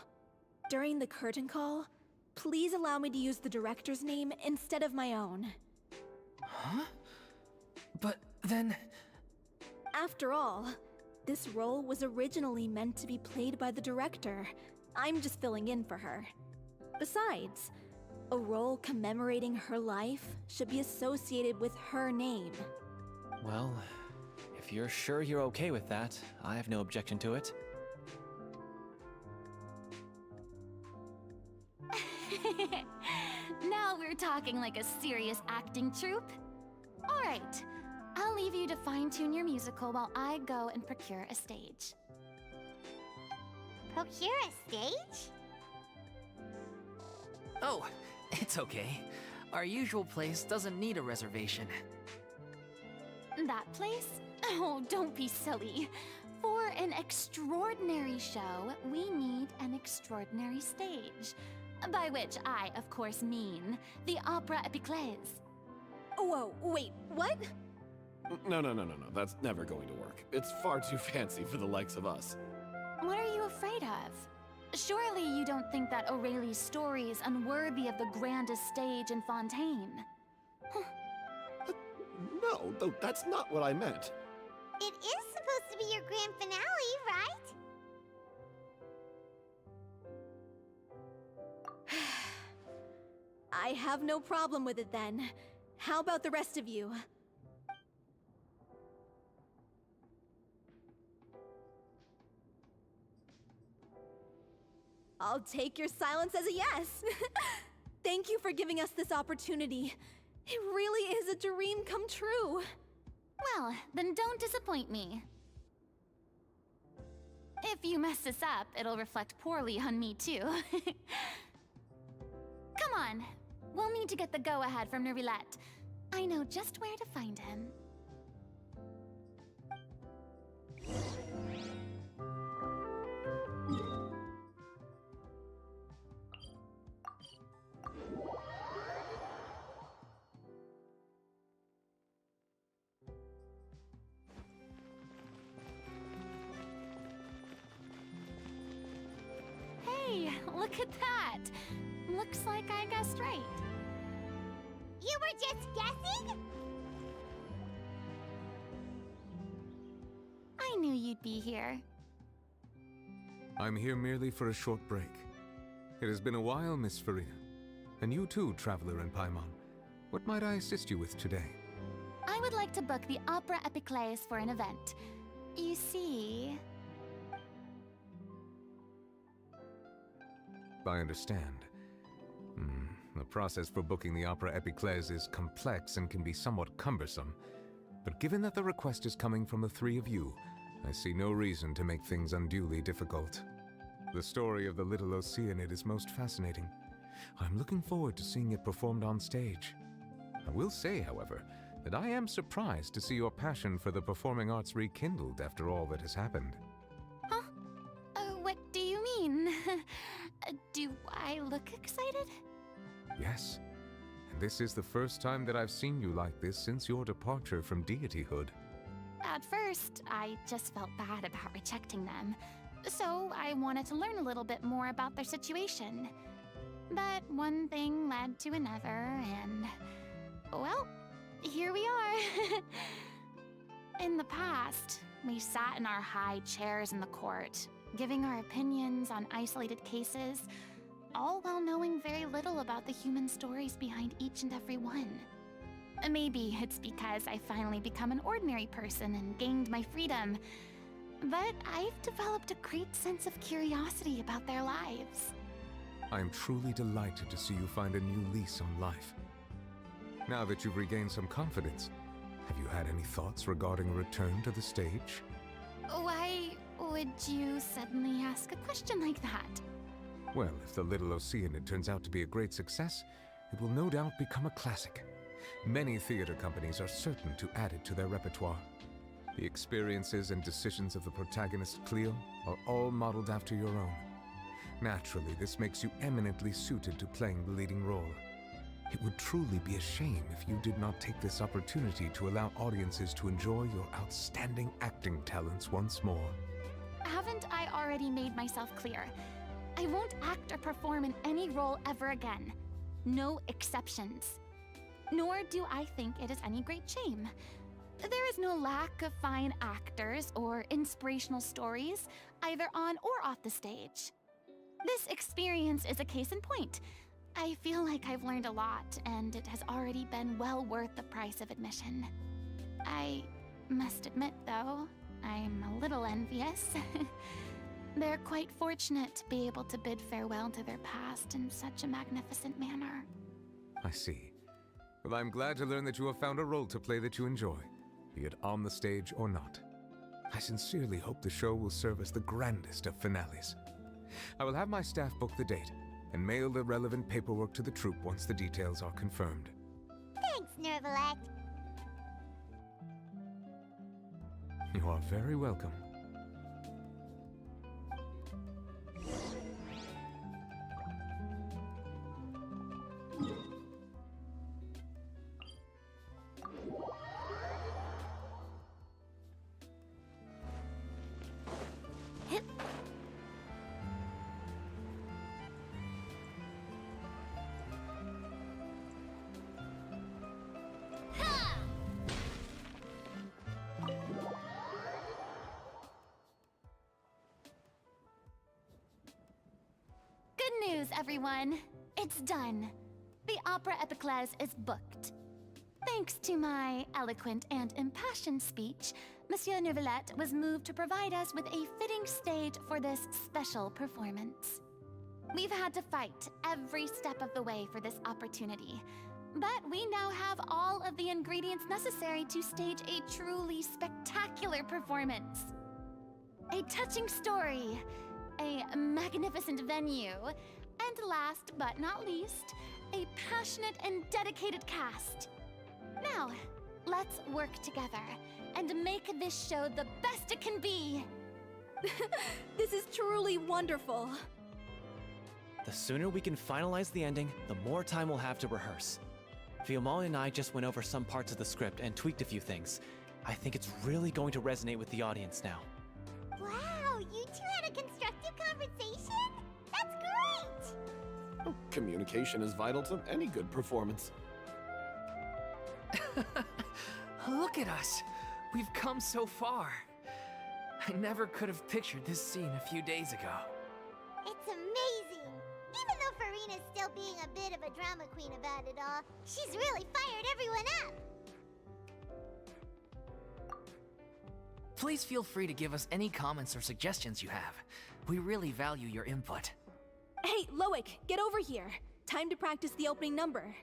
During the curtain call, please allow me to use the director's name instead of my own. Huh? But then... After all, this role was originally meant to be played by the director. I'm just filling in for her. Besides, a role commemorating her life should be associated with her name. Well, if you're sure you're okay with that, I have no objection to it. Now we're talking like a serious acting troupe. All right, I'll leave you to fine-tune your musical while I go and procure a stage. Procure a stage? Oh, it's okay. Our usual place doesn't need a reservation. That place? Oh, don't be silly. For an extraordinary show, we need an extraordinary stage. By which I, of course, mean the Opera Epiclese. Whoa, wait, what? No. That's never going to work. It's far too fancy for the likes of us. What are you afraid of? Surely you don't think that Aurelie's story is unworthy of the grandest stage in Fontaine? No, that's not what I meant. It is supposed to be your grand finale, right? I have no problem with it then. How about the rest of you? I'll take your silence as a yes. Thank you for giving us this opportunity. It really is a dream come true. Well, then don't disappoint me. If you mess this up, it'll reflect poorly on me too. Come on, we'll need to get the go-ahead from Neuvillette. I know just where to find him. Hey, look at that! Looks like I guessed right. You were just guessing? I knew you'd be here. I'm here merely for a short break. It has been a while, Miss Farina. And you too, traveler in Paimon. What might I assist you with today? I would like to book the Opera Epiclese for an event. You see... I understand. The process for booking the Opera Epiclese is complex and can be somewhat cumbersome. But given that the request is coming from the three of you, I see no reason to make things unduly difficult. The story of the little Oceanid is most fascinating. I'm looking forward to seeing it performed on stage. I will say, however, that I am surprised to see your passion for the performing arts rekindled after all that has happened. Huh? What do you mean? Do I look excited? Yes, This is the first time that I've seen you like this since your departure from deityhood. At first, I just felt bad about rejecting them, so I wanted to learn a little bit more about their situation. But one thing led to another, and, well, here we are. In the past, we sat in our high chairs in the court, giving our opinions on isolated cases, all while knowing very little about the human stories behind each and every one. Maybe it's because I finally become an ordinary person and gained my freedom, but I've developed a great sense of curiosity about their lives. I am truly delighted to see you find a new lease on life. Now that you've regained some confidence, have you had any thoughts regarding a return to the stage? Why would you suddenly ask a question like that? Well, if the Little Oceanid turns out to be a great success, it will no doubt become a classic. Many theater companies are certain to add it to their repertoire. The experiences and decisions of the protagonist Cleo are all modeled after your own. Naturally, this makes you eminently suited to playing the leading role. It would truly be a shame if you did not take this opportunity to allow audiences to enjoy your outstanding acting talents once more. Haven't I already made myself clear? I won't act or perform in any role ever again. No exceptions. Nor do I think it is any great shame. There is no lack of fine actors or inspirational stories, either on or off the stage. This experience is a case in point. I feel like I've learned a lot, and it has already been well worth the price of admission. I must admit, though, I'm a little envious. They're quite fortunate to be able to bid farewell to their past in such a magnificent manner. I see. Well, I'm glad to learn that you have found a role to play that you enjoy, be it on the stage or not. I sincerely hope the show will serve as the grandest of finales. I will have my staff book the date and mail the relevant paperwork to the troupe once the details are confirmed. Thanks, Nervalect. You are very welcome. Good news, everyone. It's done. The Opera Epiclese is booked. Thanks to my eloquent and impassioned speech, Monsieur Neuvillette was moved to provide us with a fitting stage for this special performance. We've had to fight every step of the way for this opportunity, but we now have all of the ingredients necessary to stage a truly spectacular performance. A touching story, a magnificent venue, and last but not least, a passionate and dedicated cast. Now, let's work together and make this show the best it can be. This is truly wonderful. The sooner we can finalize the ending, the more time we'll have to rehearse. Fiumali and I just went over some parts of the script and tweaked a few things. I think it's really going to resonate with the audience now. Wow, you two had a constructive conversation? That's great! Communication is vital to any good performance. Look at us. We've come so far. I never could have pictured this scene a few days ago. It's amazing! Even though Farina's still being a bit of a drama queen about it all, she's really fired everyone up! Please feel free to give us any comments or suggestions you have. We really value your input. Hey, Loic, get over here. Time to practice the opening number.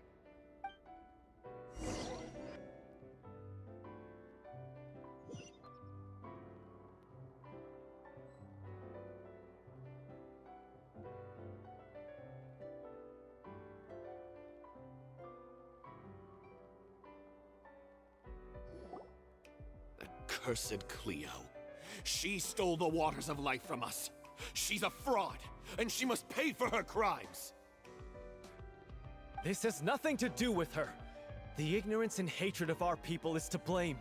Cursed Cleo. She stole the waters of life from us. She's a fraud, and she must pay for her crimes. This has nothing to do with her. The ignorance and hatred of our people is to blame.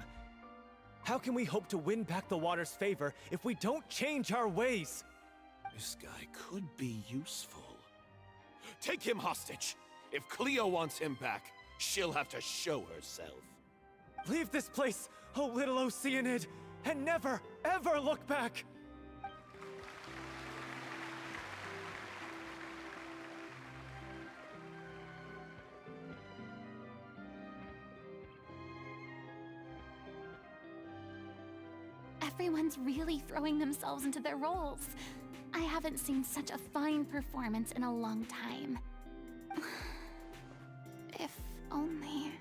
How can we hope to win back the water's favor if we don't change our ways? This guy could be useful. Take him hostage. If Cleo wants him back, she'll have to show herself. Leave this place, oh little Oceanid, and never, ever look back! Everyone's really throwing themselves into their roles. I haven't seen such a fine performance in a long time. If only...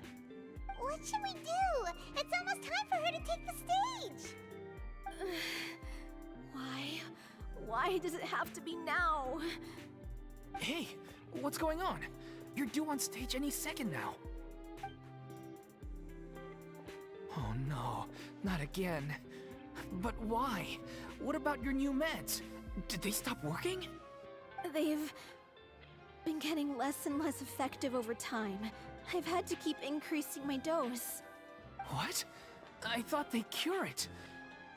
What should we do? It's almost time for her to take the stage! Why? Why does it have to be now? Hey, what's going on? You're due on stage any second now. Oh no, not again. But why? What about your new meds? Did they stop working? They've been getting less and less effective over time. I've had to keep increasing my dose. What? I thought they cure it.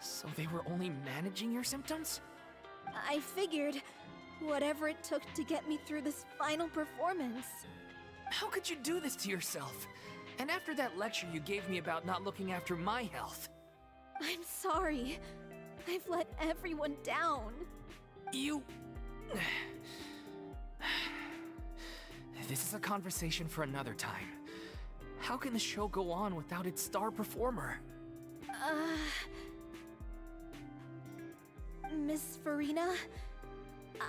So they were only managing your symptoms? I figured whatever it took to get me through this final performance. How could you do this to yourself? And after that lecture you gave me about not looking after my health. I'm sorry. I've let everyone down. You... This is a conversation for another time. How can the show go on without its star performer? Miss Farina,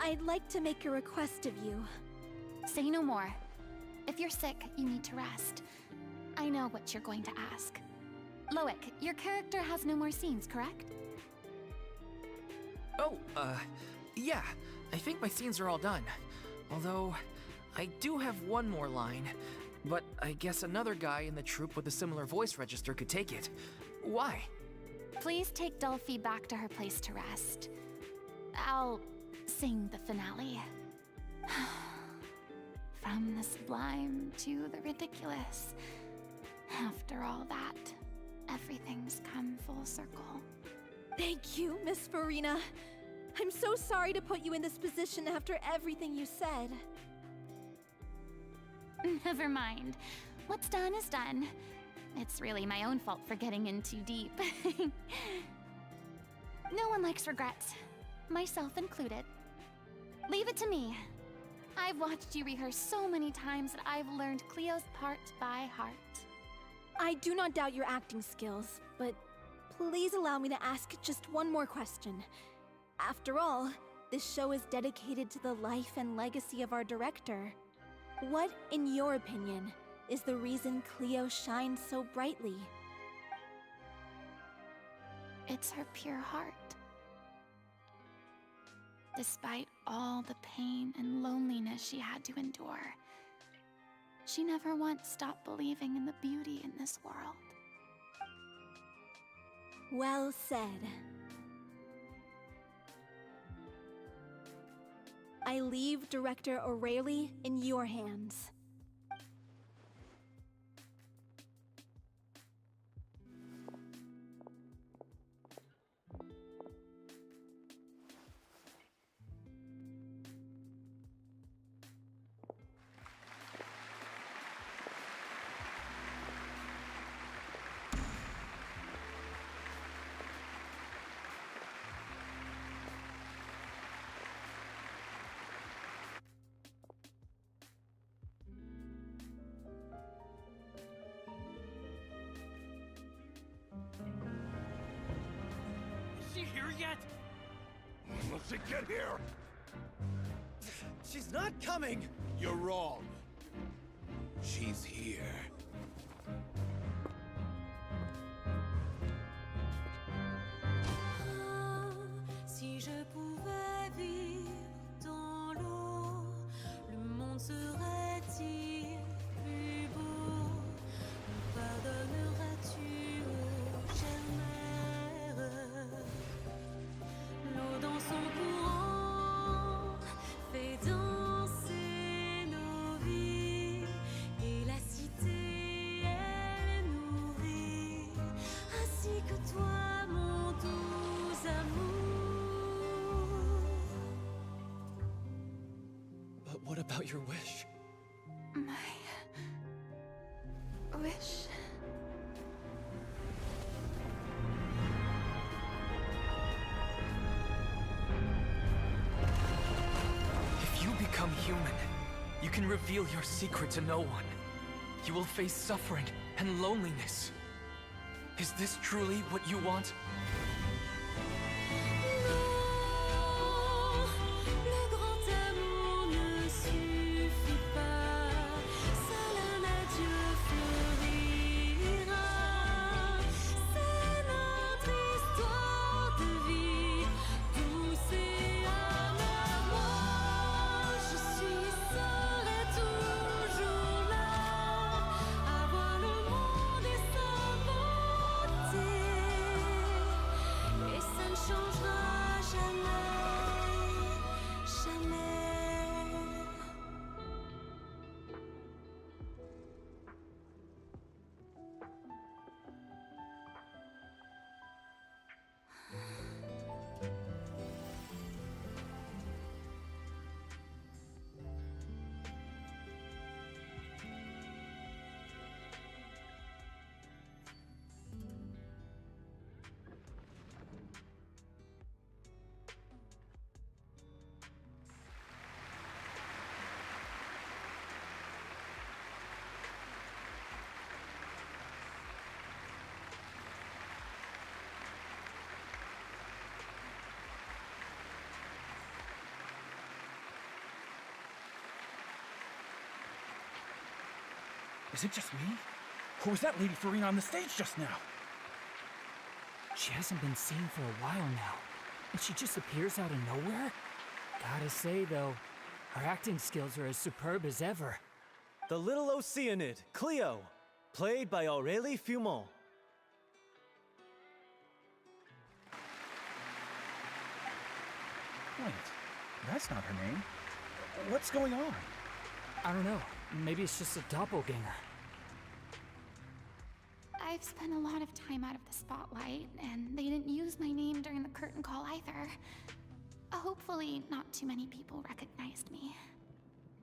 I'd like to make a request of you. Say no more. If you're sick, you need to rest. I know what you're going to ask. Loic, your character has no more scenes, correct? Oh, yeah. I think my scenes are all done. Although, I do have one more line. But I guess another guy in the troupe with a similar voice register could take it. Why? Please take Delphi back to her place to rest. I'll sing the finale. From the sublime to the ridiculous. After all that, everything's come full circle. Thank you, Miss Farina. I'm so sorry to put you in this position after everything you said. Never mind. What's done is done. It's really my own fault for getting in too deep. No one likes regrets, myself included. Leave it to me. I've watched you rehearse so many times that I've learned Cleo's part by heart. I do not doubt your acting skills, but please allow me to ask just one more question. After all, this show is dedicated to the life and legacy of our director. What, in your opinion, is the reason Cleo shines so brightly? It's her pure heart. Despite all the pain and loneliness she had to endure, she never once stopped believing in the beauty in this world. Well said. I leave Director O'Reilly in your hands. Is she here yet? Will she get here? She's not coming! You're wrong. She's here. Si je pouvais vivre dans l'eau, le monde serait-il plus beau? Me pardonneras-tu, ô chère mère? L'eau dans son courant fait danser nos vies. But what about your wish? My wish. If you become human, you can reveal your secret to no one. You will face suffering and loneliness. Is this truly what you want? Le grand amour ne suffit pas, seul un adieu fleurira. C'est notre histoire de vie, douce et amère. Moi, je suis seule et toujours là, à voir le monde et sa beauté. Et ça ne changera jamais, jamais. Is it just me? Or was that Lady Farina on the stage just now? She hasn't been seen for a while now, and she just appears out of nowhere? Gotta say, though, her acting skills are as superb as ever. The little Oceanid, Cleo, played by Aurélie Fumont. Wait, that's not her name. What's going on? I don't know. Maybe it's just a doppelganger. I've spent a lot of time out of the spotlight, and they didn't use my name during the curtain call either. Hopefully, not too many people recognized me.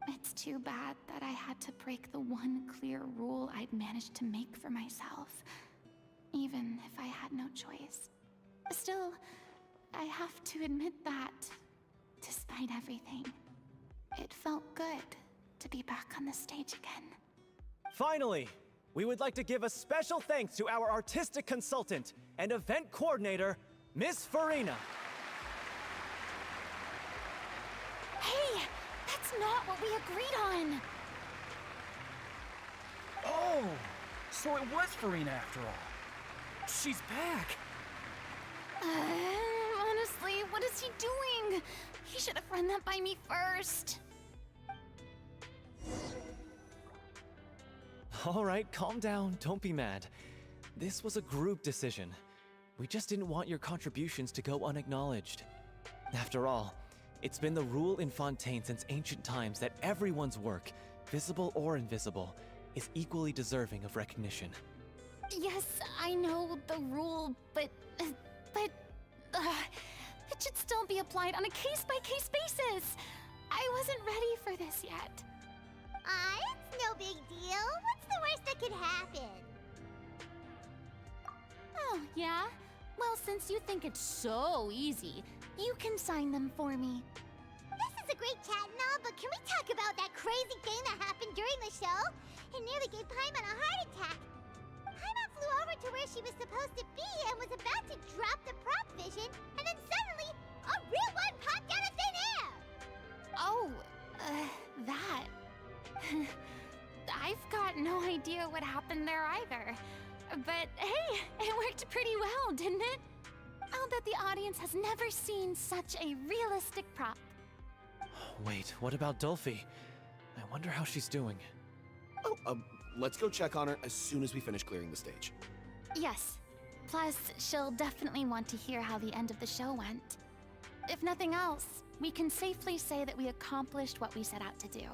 It's too bad that I had to break the one clear rule I'd managed to make for myself, even if I had no choice. Still, I have to admit that, despite everything, it felt good to be back on the stage again. Finally, we would like to give a special thanks to our artistic consultant and event coordinator, Miss Farina. Hey! That's not what we agreed on! Oh, so it was Farina after all. She's back! Honestly, what is he doing? He should have run that by me first. All right, calm down, don't be mad. This was a group decision. We just didn't want your contributions to go unacknowledged. After all, it's been the rule in Fontaine since ancient times that everyone's work, visible or invisible, is equally deserving of recognition. Yes, I know the rule, but it should still be applied on a case-by-case basis. I wasn't ready for this yet. It's no big deal. What's the worst that could happen? Oh, yeah? Well, since you think it's so easy, you can sign them for me. This is a great chat and all, but can we talk about that crazy thing that happened during the show? It nearly gave Paimon a heart attack. Paimon flew over to where she was supposed to be and was about to drop the prop vision, and then suddenly, a real one popped out of thin air! Oh, that. I've got no idea what happened there either. But hey, it worked pretty well, didn't it? I'll bet the audience has never seen such a realistic prop. Wait, what about Dolphy? I wonder how she's doing. Oh, let's go check on her as soon as we finish clearing the stage. Yes. Plus, she'll definitely want to hear how the end of the show went. If nothing else, we can safely say that we accomplished what we set out to do.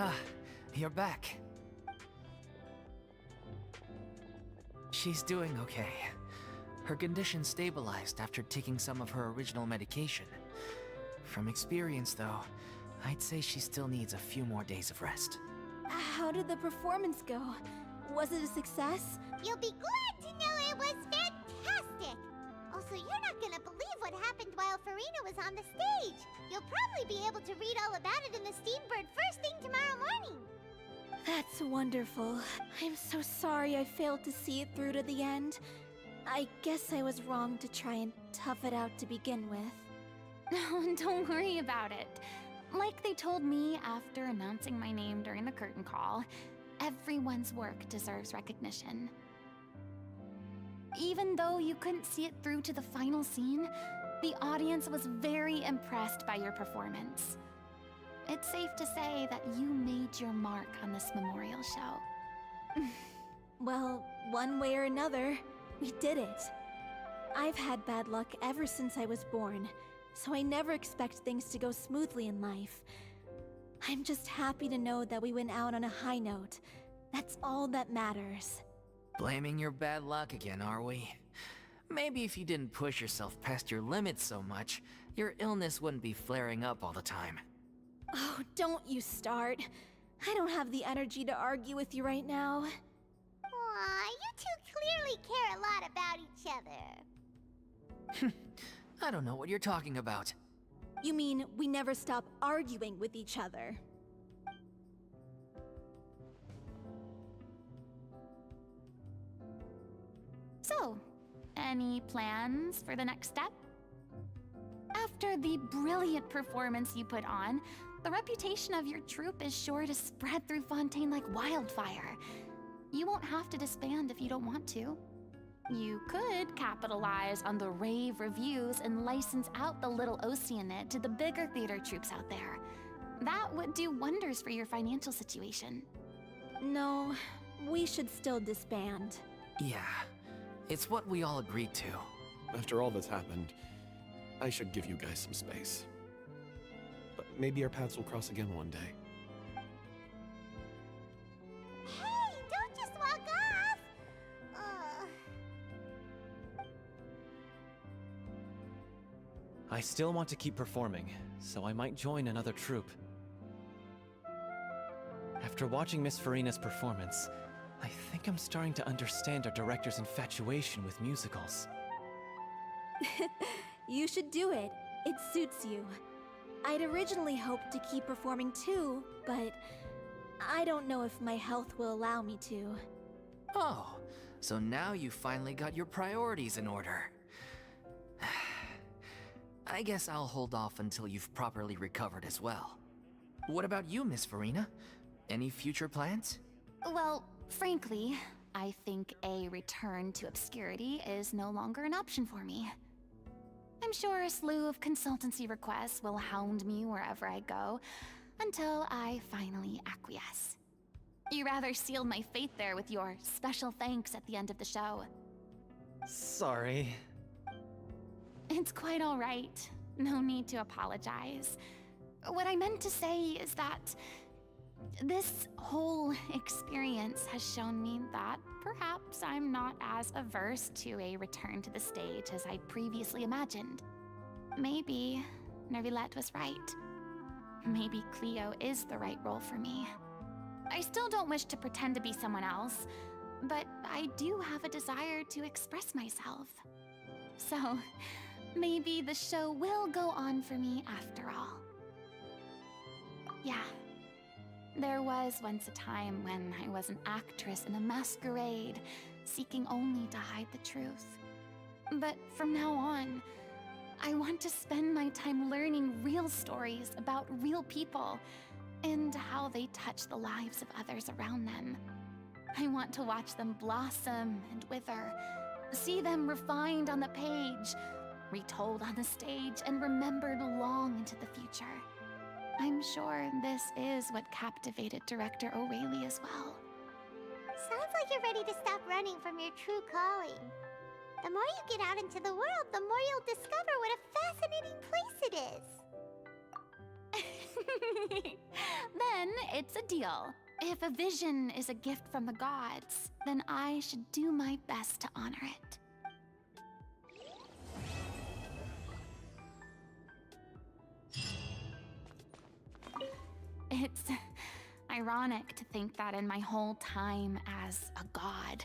Ah, you're back. She's doing okay. Her condition stabilized after taking some of her original medication. From experience, though, I'd say she still needs a few more days of rest. How did the performance go? Was it a success? You'll be glad to know it was fantastic! Also, you're not gonna believe what happened while Farina was on the stage. You'll probably be able to read all about it in the Steambird first thing tomorrow morning. That's wonderful. I'm so sorry I failed to see it through to the end. I guess I was wrong to try and tough it out to begin with. No, don't worry about it. Like they told me after announcing my name during the curtain call, everyone's work deserves recognition. Even though you couldn't see it through to the final scene, the audience was very impressed by your performance. It's safe to say that you made your mark on this memorial show. Well, one way or another, we did it. I've had bad luck ever since I was born, so I never expect things to go smoothly in life. I'm just happy to know that we went out on a high note. That's all that matters. Blaming your bad luck again, are we? Maybe if you didn't push yourself past your limits so much, your illness wouldn't be flaring up all the time. Oh, don't you start. I don't have the energy to argue with you right now. Aw, you two clearly care a lot about each other. I don't know what you're talking about. You mean we never stop arguing with each other? So, any plans for the next step? After the brilliant performance you put on, the reputation of your troupe is sure to spread through Fontaine like wildfire. You won't have to disband if you don't want to. You could capitalize on the rave reviews and license out the Little Oceanid to the bigger theater troupes out there. That would do wonders for your financial situation. No, we should still disband. Yeah, it's what we all agreed to. After all that's happened, I should give you guys some space. But maybe our paths will cross again one day. Hey, don't just walk off! I still want to keep performing, so I might join another troupe. After watching Miss Farina's performance, I think I'm starting to understand our director's infatuation with musicals. You should do it. It suits you. I'd originally hoped to keep performing too, but I don't know if my health will allow me to. Oh, so now you finally got your priorities in order. I guess I'll hold off until you've properly recovered as well. What about you, Miss Farina? Any future plans? Well, frankly, I think a return to obscurity is no longer an option for me. I'm sure a slew of consultancy requests will hound me wherever I go, until I finally acquiesce. You rather sealed my fate there with your special thanks at the end of the show. Sorry. It's quite all right. No need to apologize. What I meant to say is that this whole experience has shown me that perhaps I'm not as averse to a return to the stage as I previously imagined. Maybe Nervilette was right. Maybe Cleo is the right role for me. I still don't wish to pretend to be someone else, but I do have a desire to express myself. So, maybe the show will go on for me after all. Yeah. There was once a time when I was an actress in a masquerade, seeking only to hide the truth. But from now on, I want to spend my time learning real stories about real people and how they touch the lives of others around them. I want to watch them blossom and wither, see them refined on the page, retold on the stage, and remembered long into the future. I'm sure this is what captivated director O'Reilly as well. Sounds like you're ready to stop running from your true calling. The more you get out into the world, the more you'll discover what a fascinating place it is. Then it's a deal. If a vision is a gift from the gods, then I should do my best to honor it. It's ironic to think that in my whole time as a god,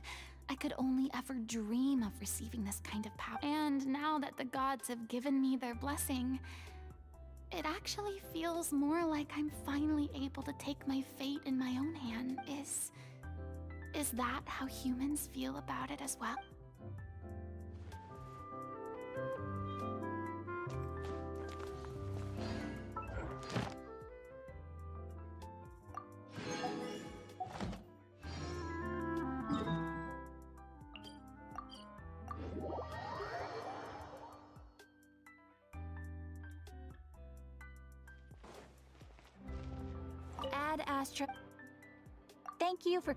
I could only ever dream of receiving this kind of power. And now that the gods have given me their blessing, it actually feels more like I'm finally able to take my fate in my own hand. Is that how humans feel about it as well? Ad Astra. Thank you for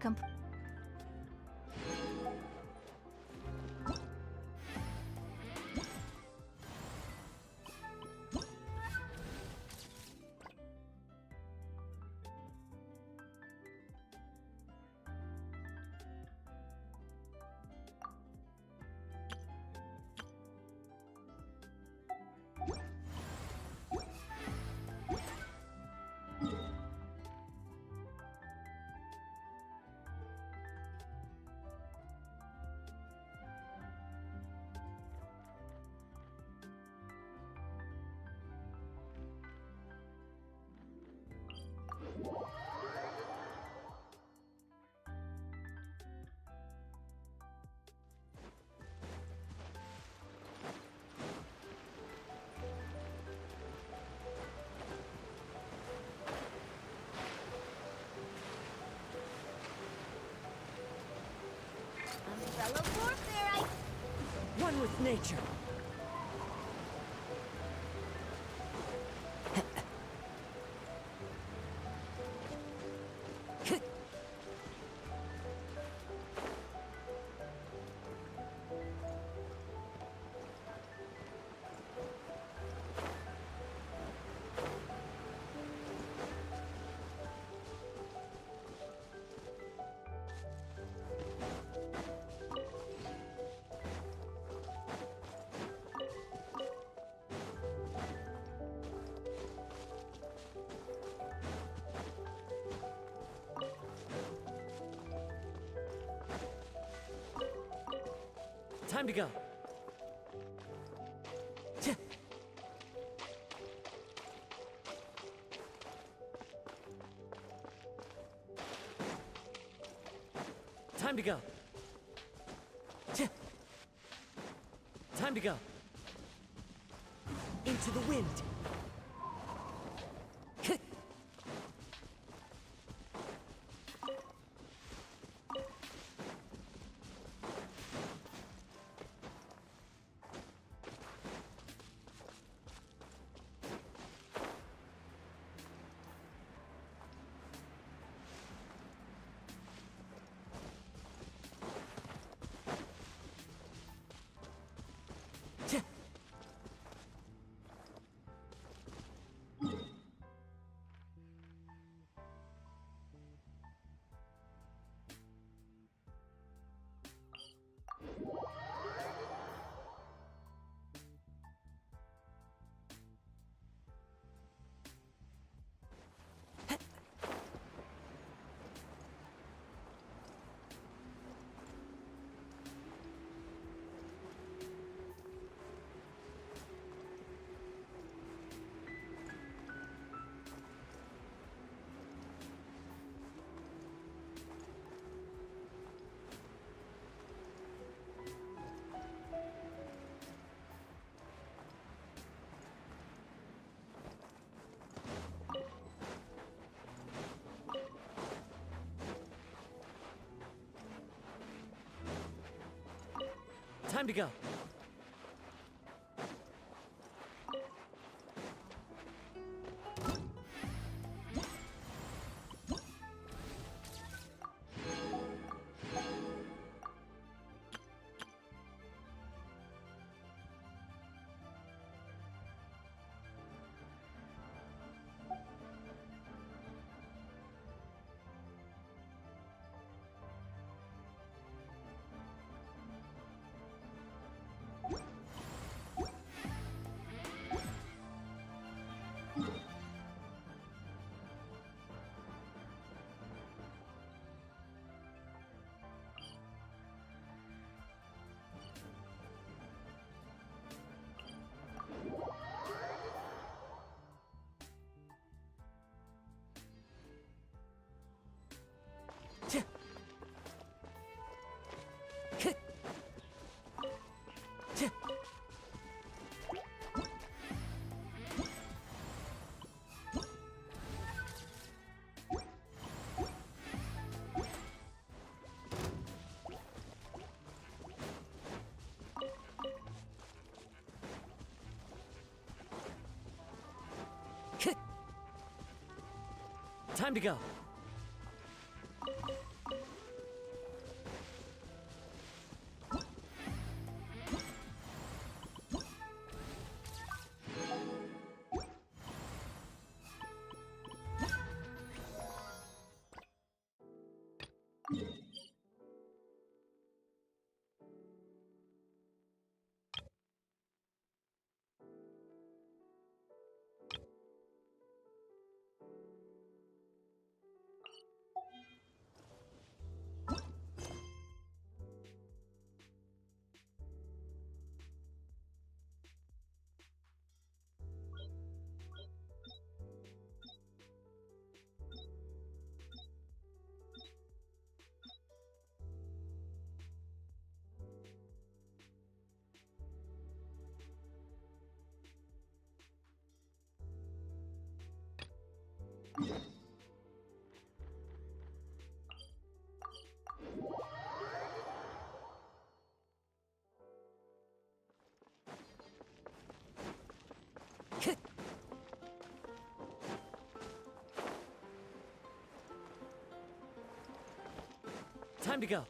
Umbrella warfare, One with nature. Time to go. Time to go. Time to go. Into the wind. Time to go. Time to go. Time to go.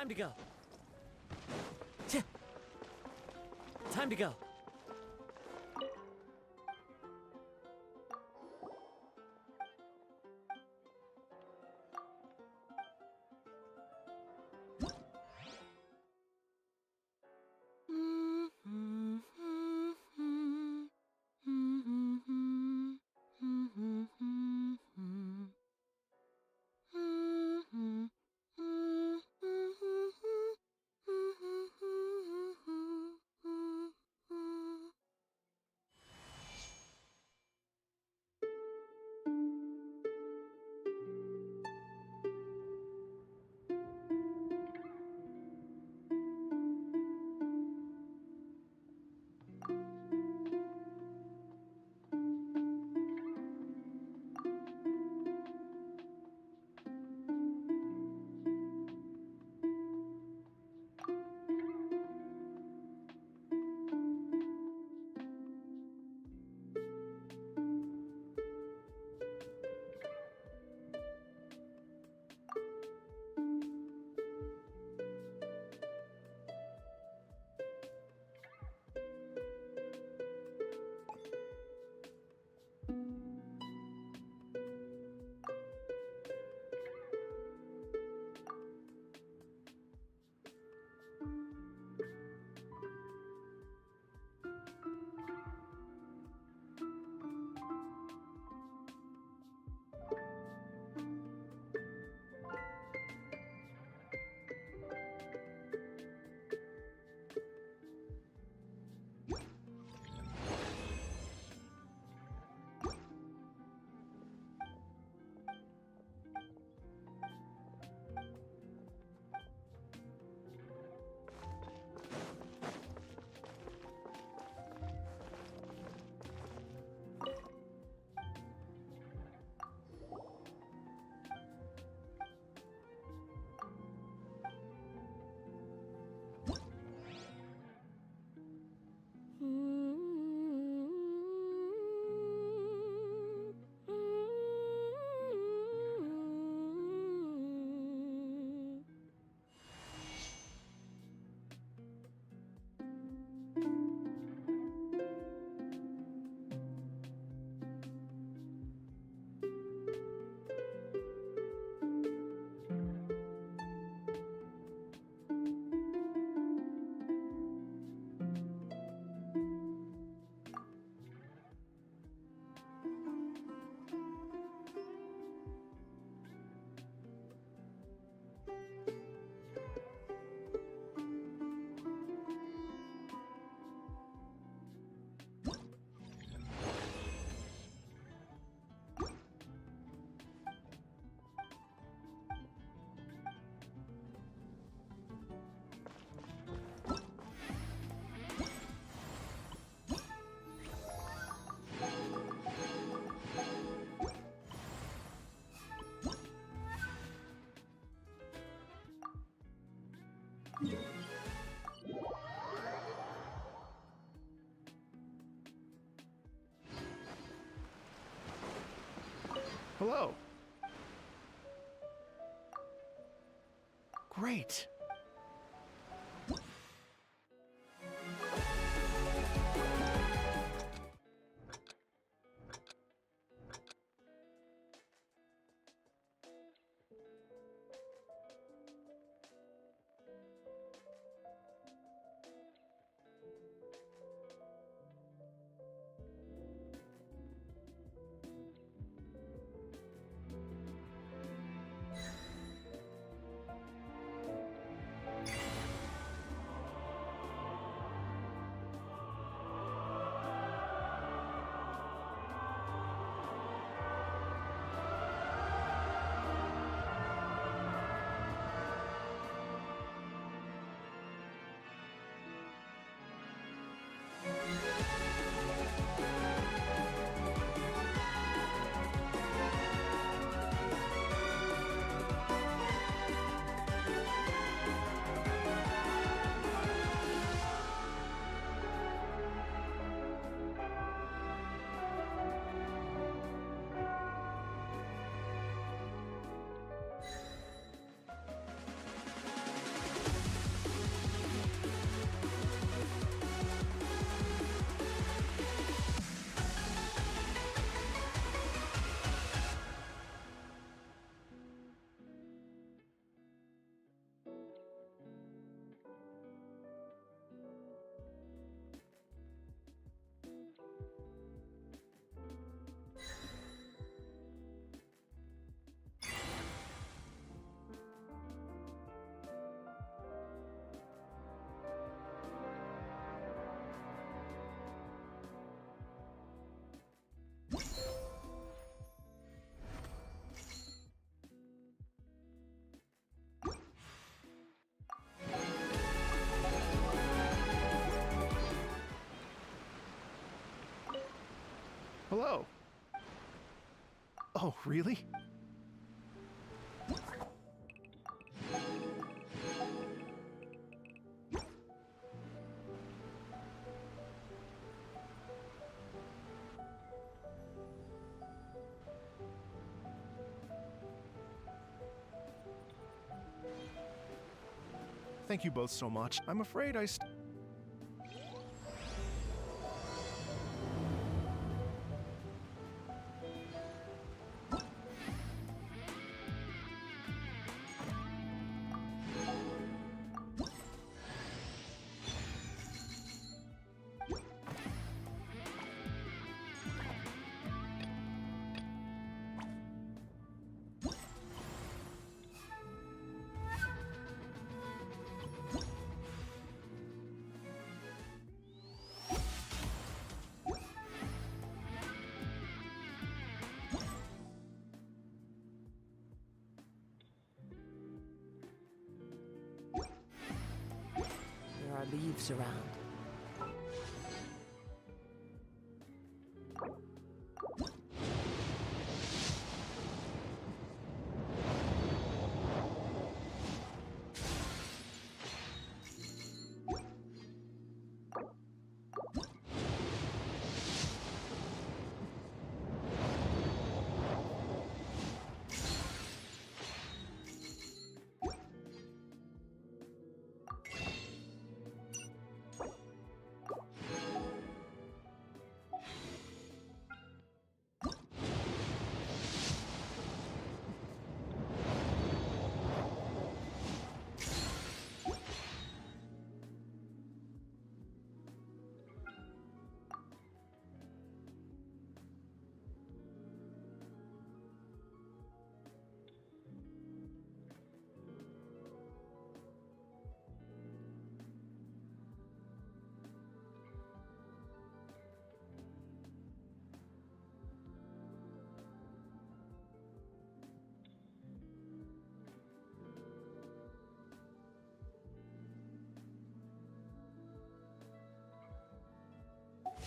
Time to go. Tch. Time to go. Hello. Great. Hello. Oh, really? Thank you both so much. I'm afraid I There are leaves around.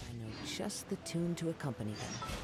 I know just the tune to accompany them.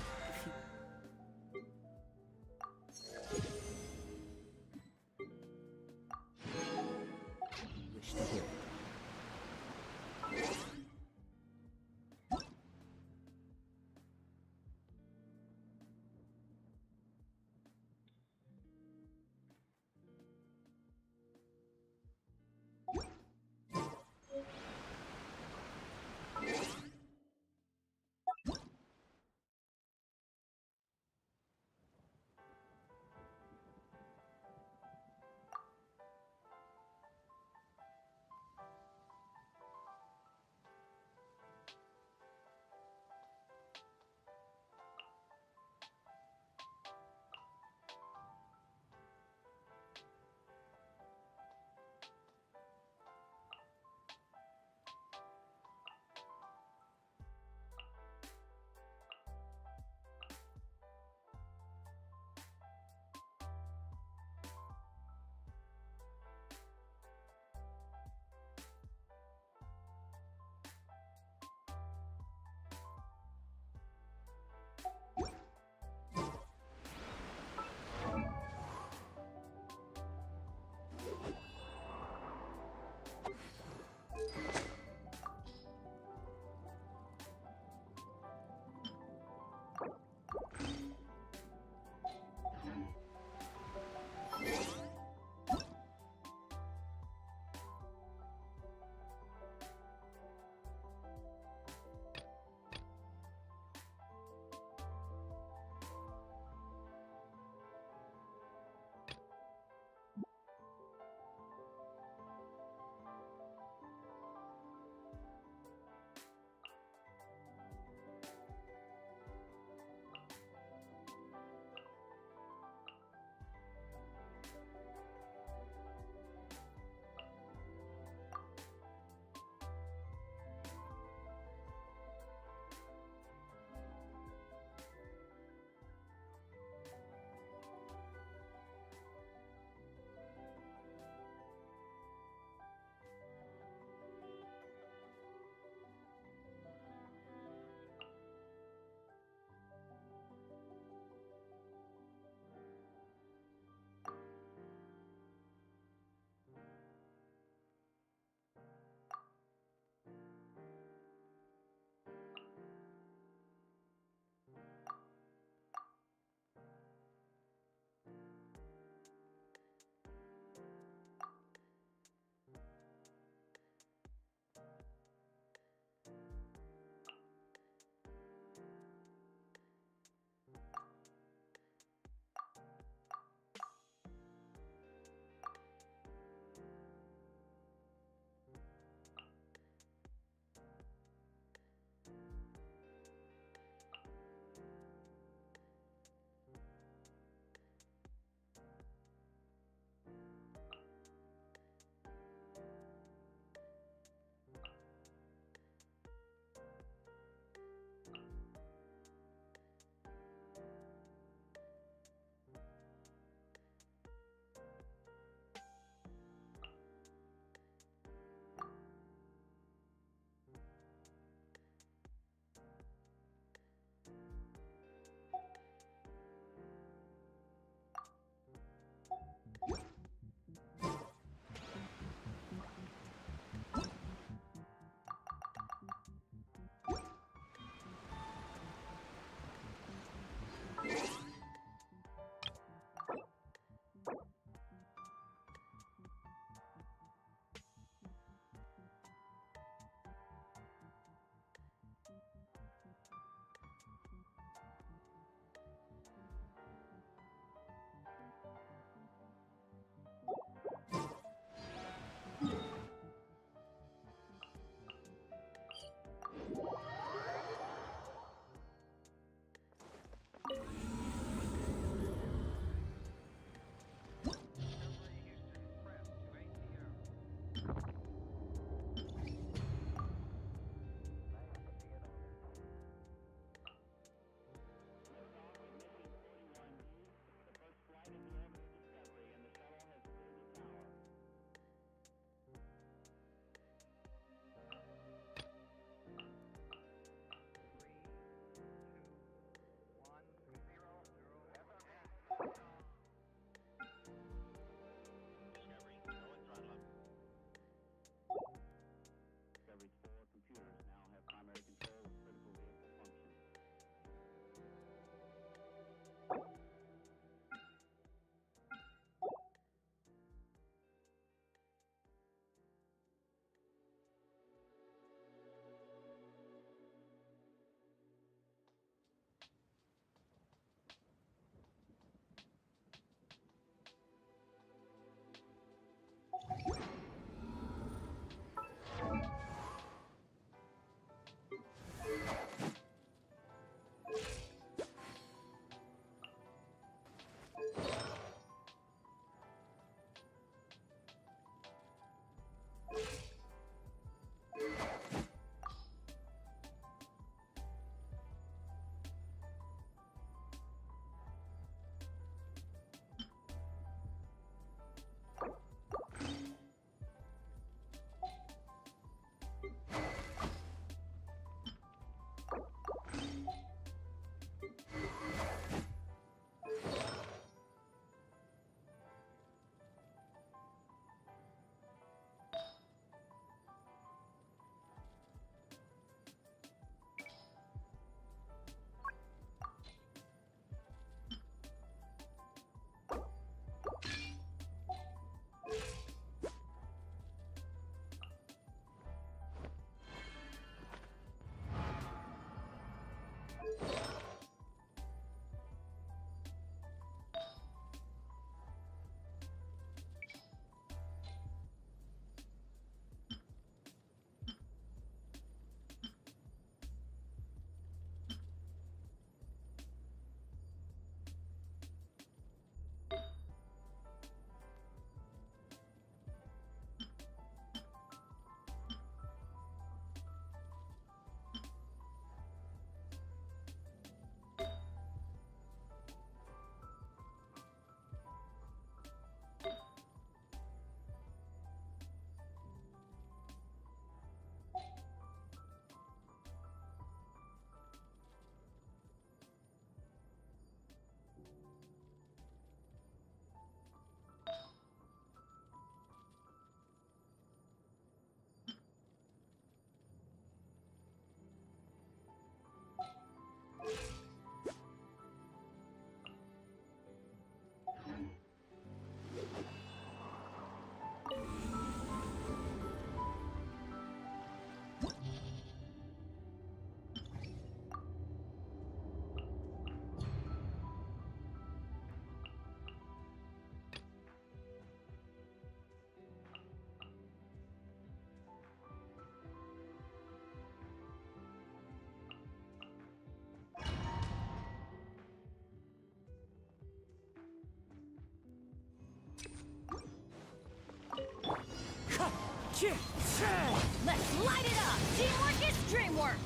Let's light it up! Teamwork is dreamwork!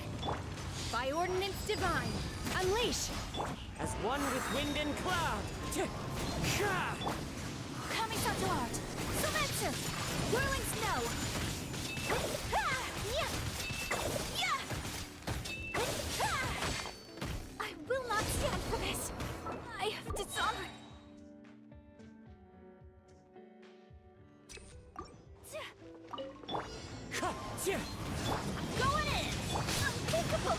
By ordinance divine, unleash! As one with wind and cloud. Kamisato art! Sumetsu! Whirling snow! I will not stand for this! I have dishonored! Going in! Unthinkable!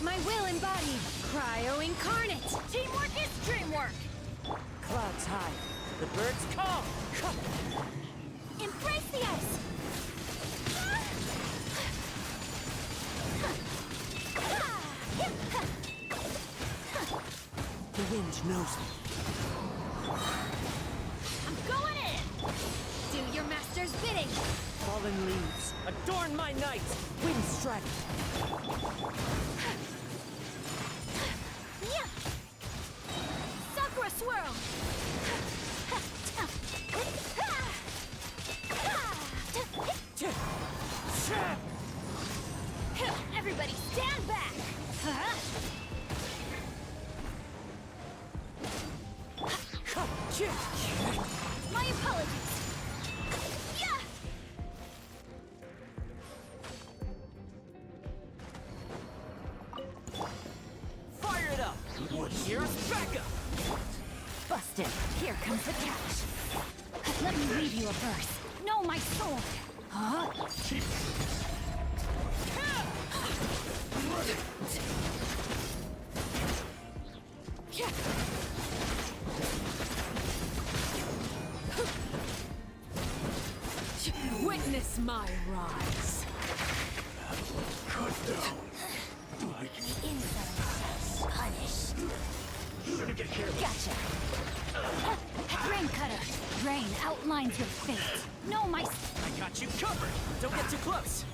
My will embodied! Cryo incarnate! Teamwork is dreamwork! Clouds high. The birds call. Embrace the ice! The wind knows me. I'm going in! Do your master's bidding! Fallen leaves, adorn my night! Wind strike! Sakura swirl! Everybody stand back! My apologies! Fire it up! Here's backup! Busted! Here comes the catch! Let me read you a verse. Know my sword! Huh? Witness my rise. Cut down. Punish. You're gonna get careful. Gotcha. Rain cutter. Rain outlines your fate. Know my. I got you covered! Don't get too close!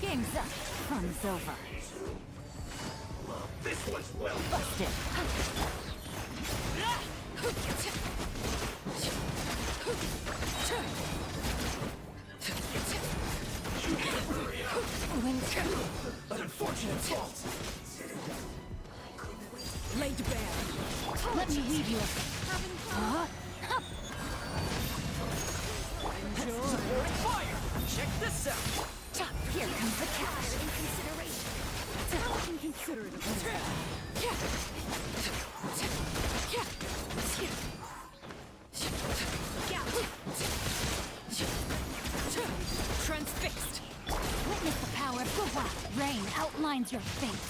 Game's up. Fun's over. This one's well Busted. An unfortunate fault. Laid bare. Let me leave you. Supporting fire! Check this out! Here comes the catch. In considerate Transfixed. Witness the power of Guhua. Rain outlines your fate.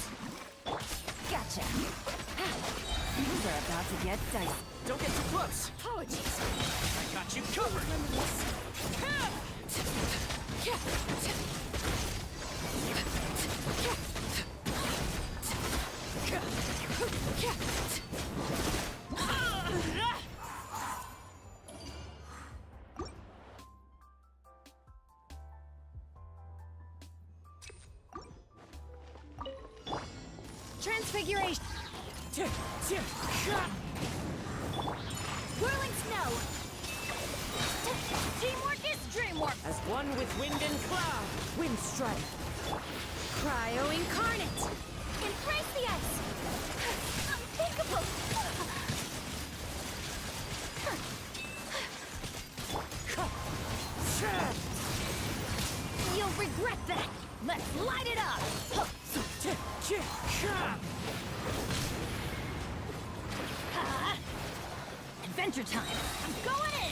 Gotcha. Things are about to get dicey. Don't get too close! Apologies. I got you covered! Transfiguration. Whirling snow. Teamwork is dreamwork. As one with wind and cloud! Wind strike. Cryo incarnate. Embrace the ice. Unthinkable. You'll regret that. Let's light it up. Adventure time. I'm going in.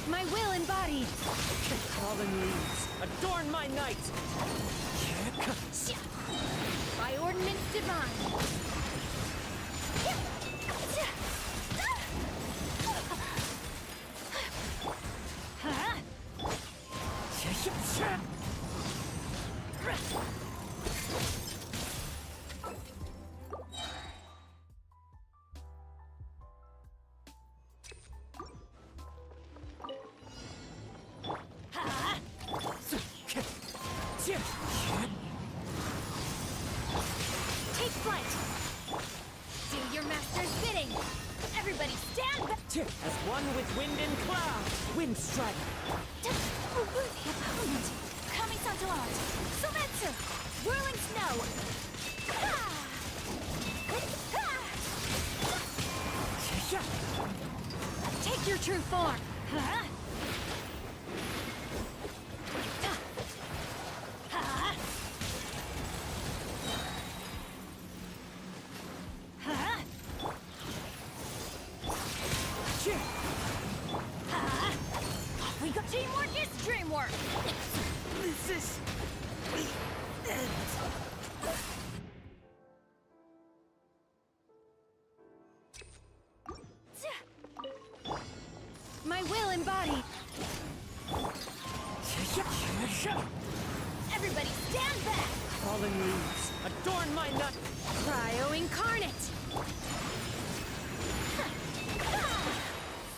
My will embodied. Fallen leaves, adorn my night! By ordinance divine. Take flight. Do your master's bidding. Everybody stand back. As one with wind and cloud! Wind strike! Worthy opponent. Kami Santalart. Sometsu. Whirling snow. Take your true form. We got teamwork is dreamwork. This is... My will embodied. Everybody stand back. Fallen leaves, adorn my nut! Cryo incarnate.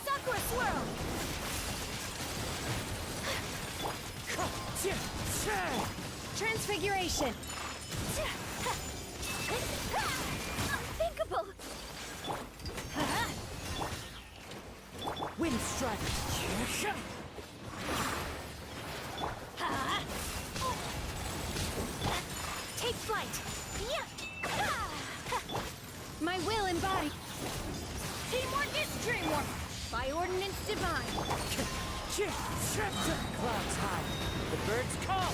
Sakura swirl. Transfiguration. Unthinkable. Wind strike! Take flight. My will embodied. Teamwork is dreamwork. By ordinance divine. Clouds high. The birds call.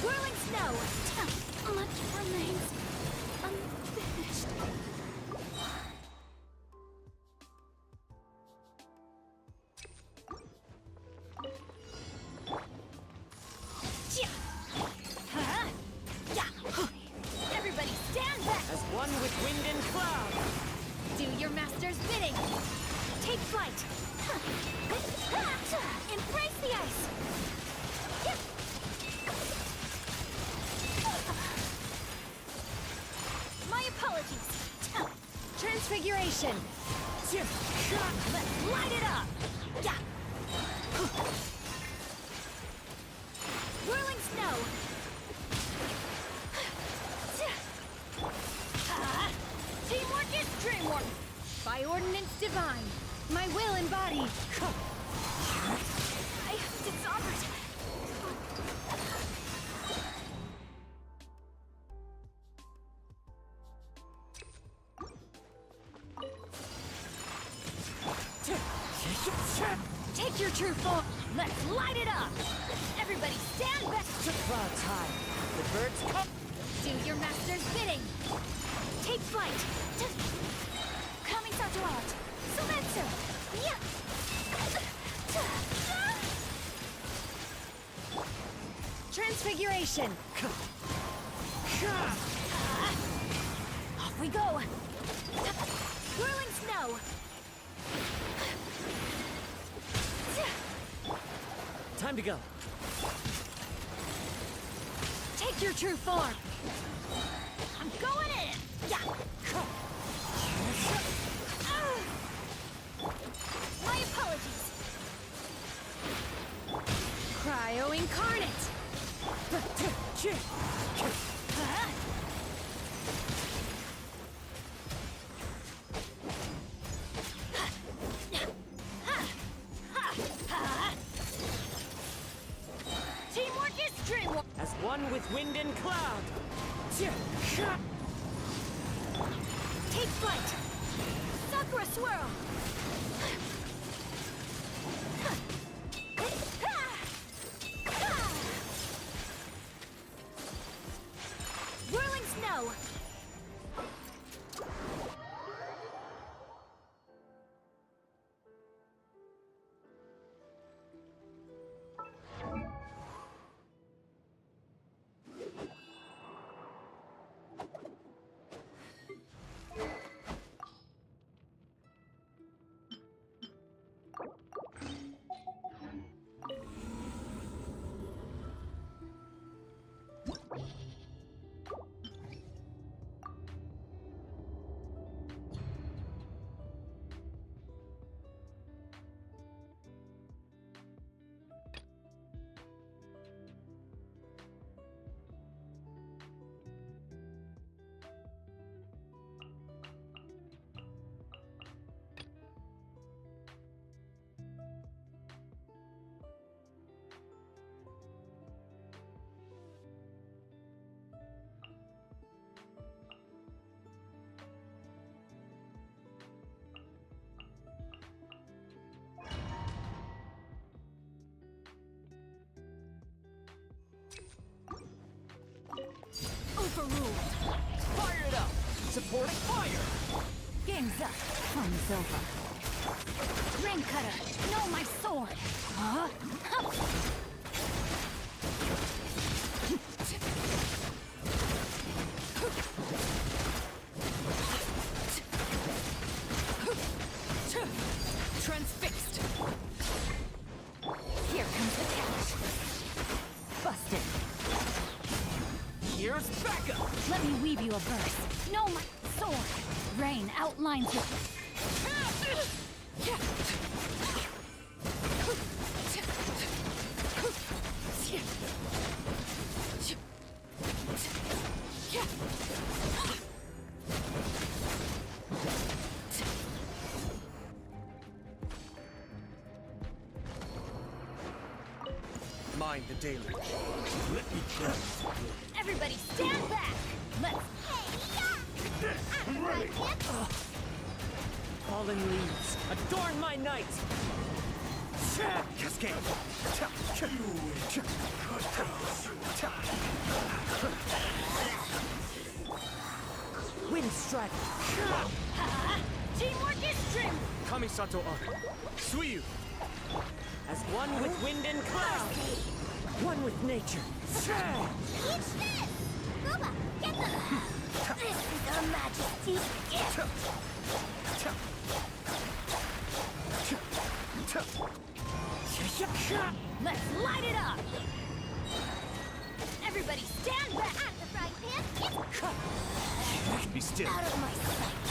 Whirling snow. Much remains unfinished. Everybody stand back. As one with wind and cloud! Do your master's bidding. Take flight. Embrace the ice. My apologies. Transfiguration. Let's light it up. Whirling snow. Teamwork is dreamwork. By ordinance divine. My will embodied. I have dishonored. Take your true form. Let's light it up. Everybody stand back. To clouds high. The birds come. Do your master's bidding. Take flight. Kamisato out. Sumetsu. Yeah. Transfiguration. Off we go. Whirling snow. Time to go. Take your true form. I'm going in. Yeah. My apologies. Cryo incarnate. Teamwork is dreamwork. As one with wind and cloud. Take flight. Sakura swirl. Whirling snow. Overruled. Fire it up! Supporting fire! Game's up. Fun's over. Ring cutter. No, my sword. Huh? Transfixed! Here comes the catch. Busted. Here's backup! Let me weave you a verse. No, my sword. Rain outlines your... Mind the deluge. Let me try. Everybody stand back. Let's... I'm ready. Fallen leaves, adorn my night! Cascade. Wind strike! Teamwork is trim. Kamisato on. Suiyu. As one with wind and cloud! One with nature! Eat this! Gooba, get them! This is Her Majesty's gift! Let's light it up. Everybody stand back. At the frying pan, Be still. out of my sight!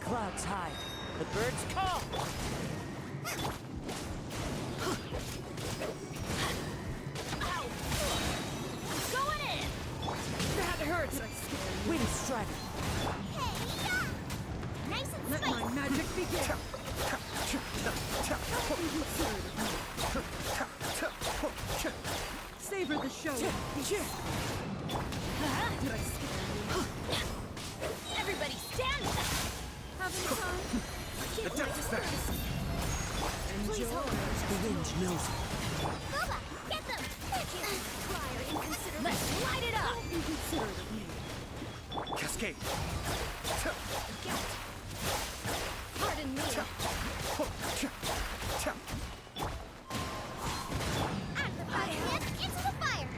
Clouds high, the birds call! Ow. Going in. That hurts! Wind strike! Nice and Let spicy! my magic begin! Savor the show! Did I scare you? The depth is back. Please hold. The wind knows it. Boba, get them! Thank you! Prior inconsiderate. Let's light it up! Inconsiderate of you. Cascade. Pardon me. At the fire pit, into the fire!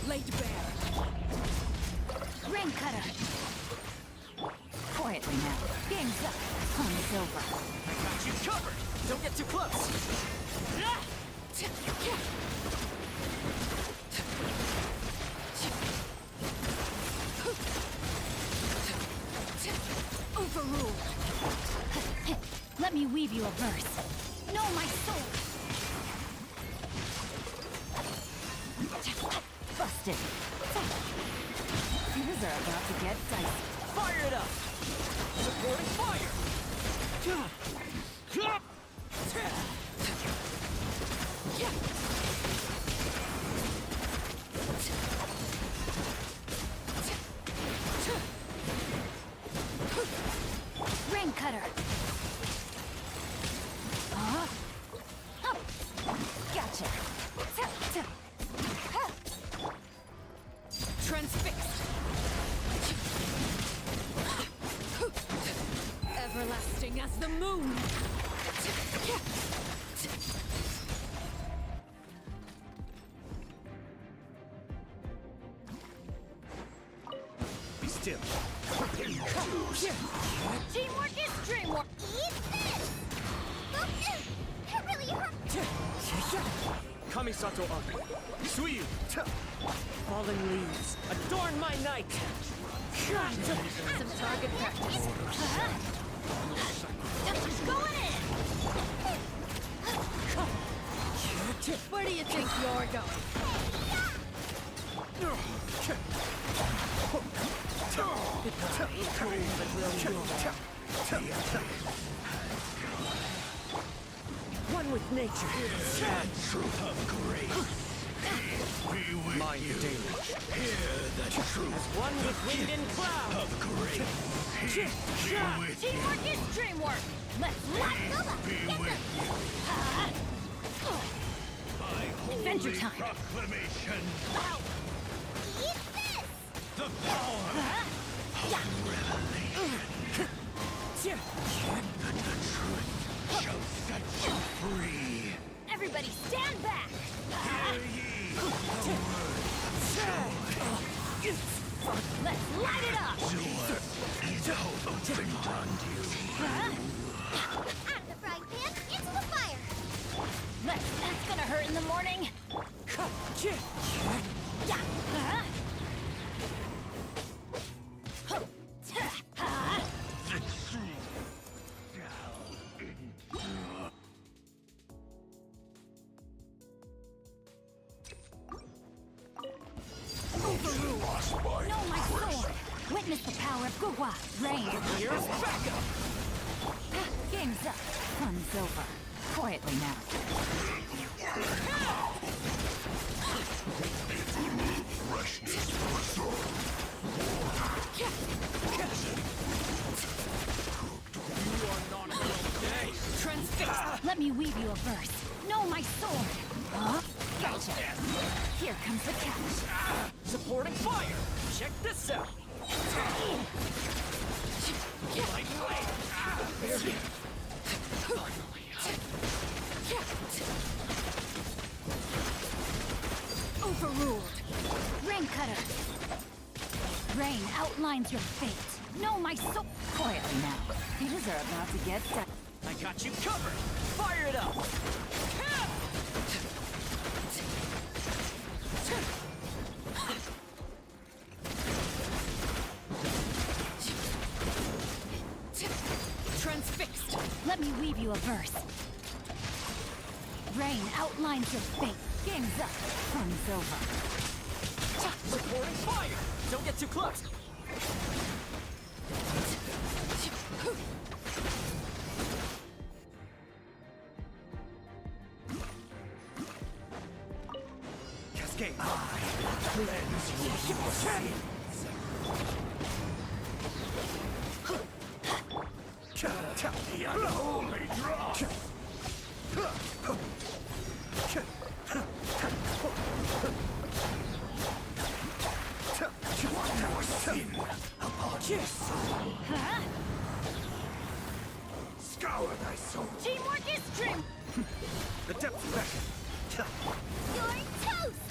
Laid bare. Rain cutter! Quietly now. Game's up. Fun is over. I got you covered! Don't get too close! Overruled. Let me weave you a verse. Know my soul. Busted. Things are about to get dicey. Fire it up! Supporting fire! Rain cutter. Huh? Oh. Gotcha. Transfixed. Everlasting as the moon. Be still. Teamwork is dreamwork. Eat this! It really hurt! Kamisato Agi. Suiyu. Fallen leaves. Adorn my night. Some target practice. Going in! Where do you think you're going? One with nature. Truth of grace. Be with Mind you. the deluge. Hear the truth. As one with wind and cloud. Of grace. Be with you. Teamwork is dreamwork. Let's light Be with you. By Adventure holy time. proclamation. Eat this! The power of revelation. And the truth shall set you free. Everybody stand back. Hear ye the words of joy. Let's light it up. Joy is hope beyond you. At the frying pan, into the fire! That's gonna hurt in the morning. The truth shall endure. Know my sword. Witness the power of Gugwa. Rain. Here's backup! Game's up. Fun's over. Quietly now. Freshness for soul. Transfixed. Let me weave you a verse. Know my sword. Huh? Gotcha. Here comes the catch. Supporting fire! Check this out! Overruled. Rain cutter. Rain outlines your fate. Know my soul. Quietly now. Things are about to get set. I got you covered! Fire it up! Transfixed. Let me weave you a verse. Rain outlines your fate. Game's up. Fun's over. Supporting fire! Don't get too close! escape. I cleanse you of your sins. The unholy drop. One more sin upon your soul. Huh? Scour thy soul. Teamwork is strength! The depths beckon. You're toast!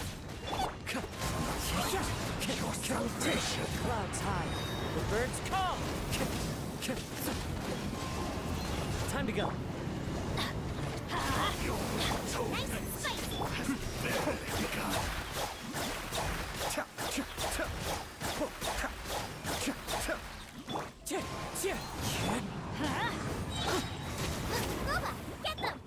Your salvation. Clouds high. The birds call. Time to go. Your atonement has barely begun. Huh? Booba, get them!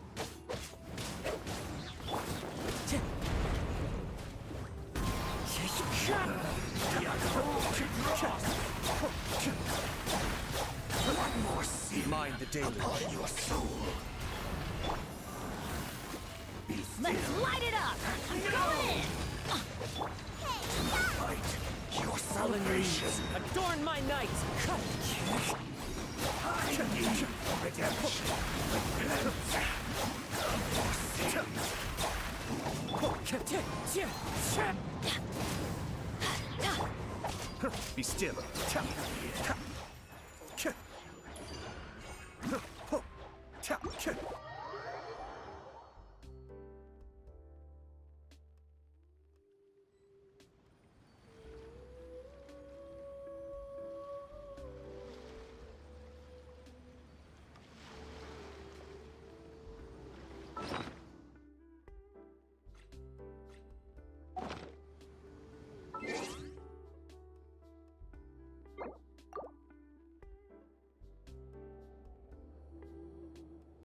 The unholy drop. One more sin Mind the daily. upon your soul. Be Let's still. light it up! Go in! Fight your Fallen salvation. leaves, adorn my night! I need redemption. Be still.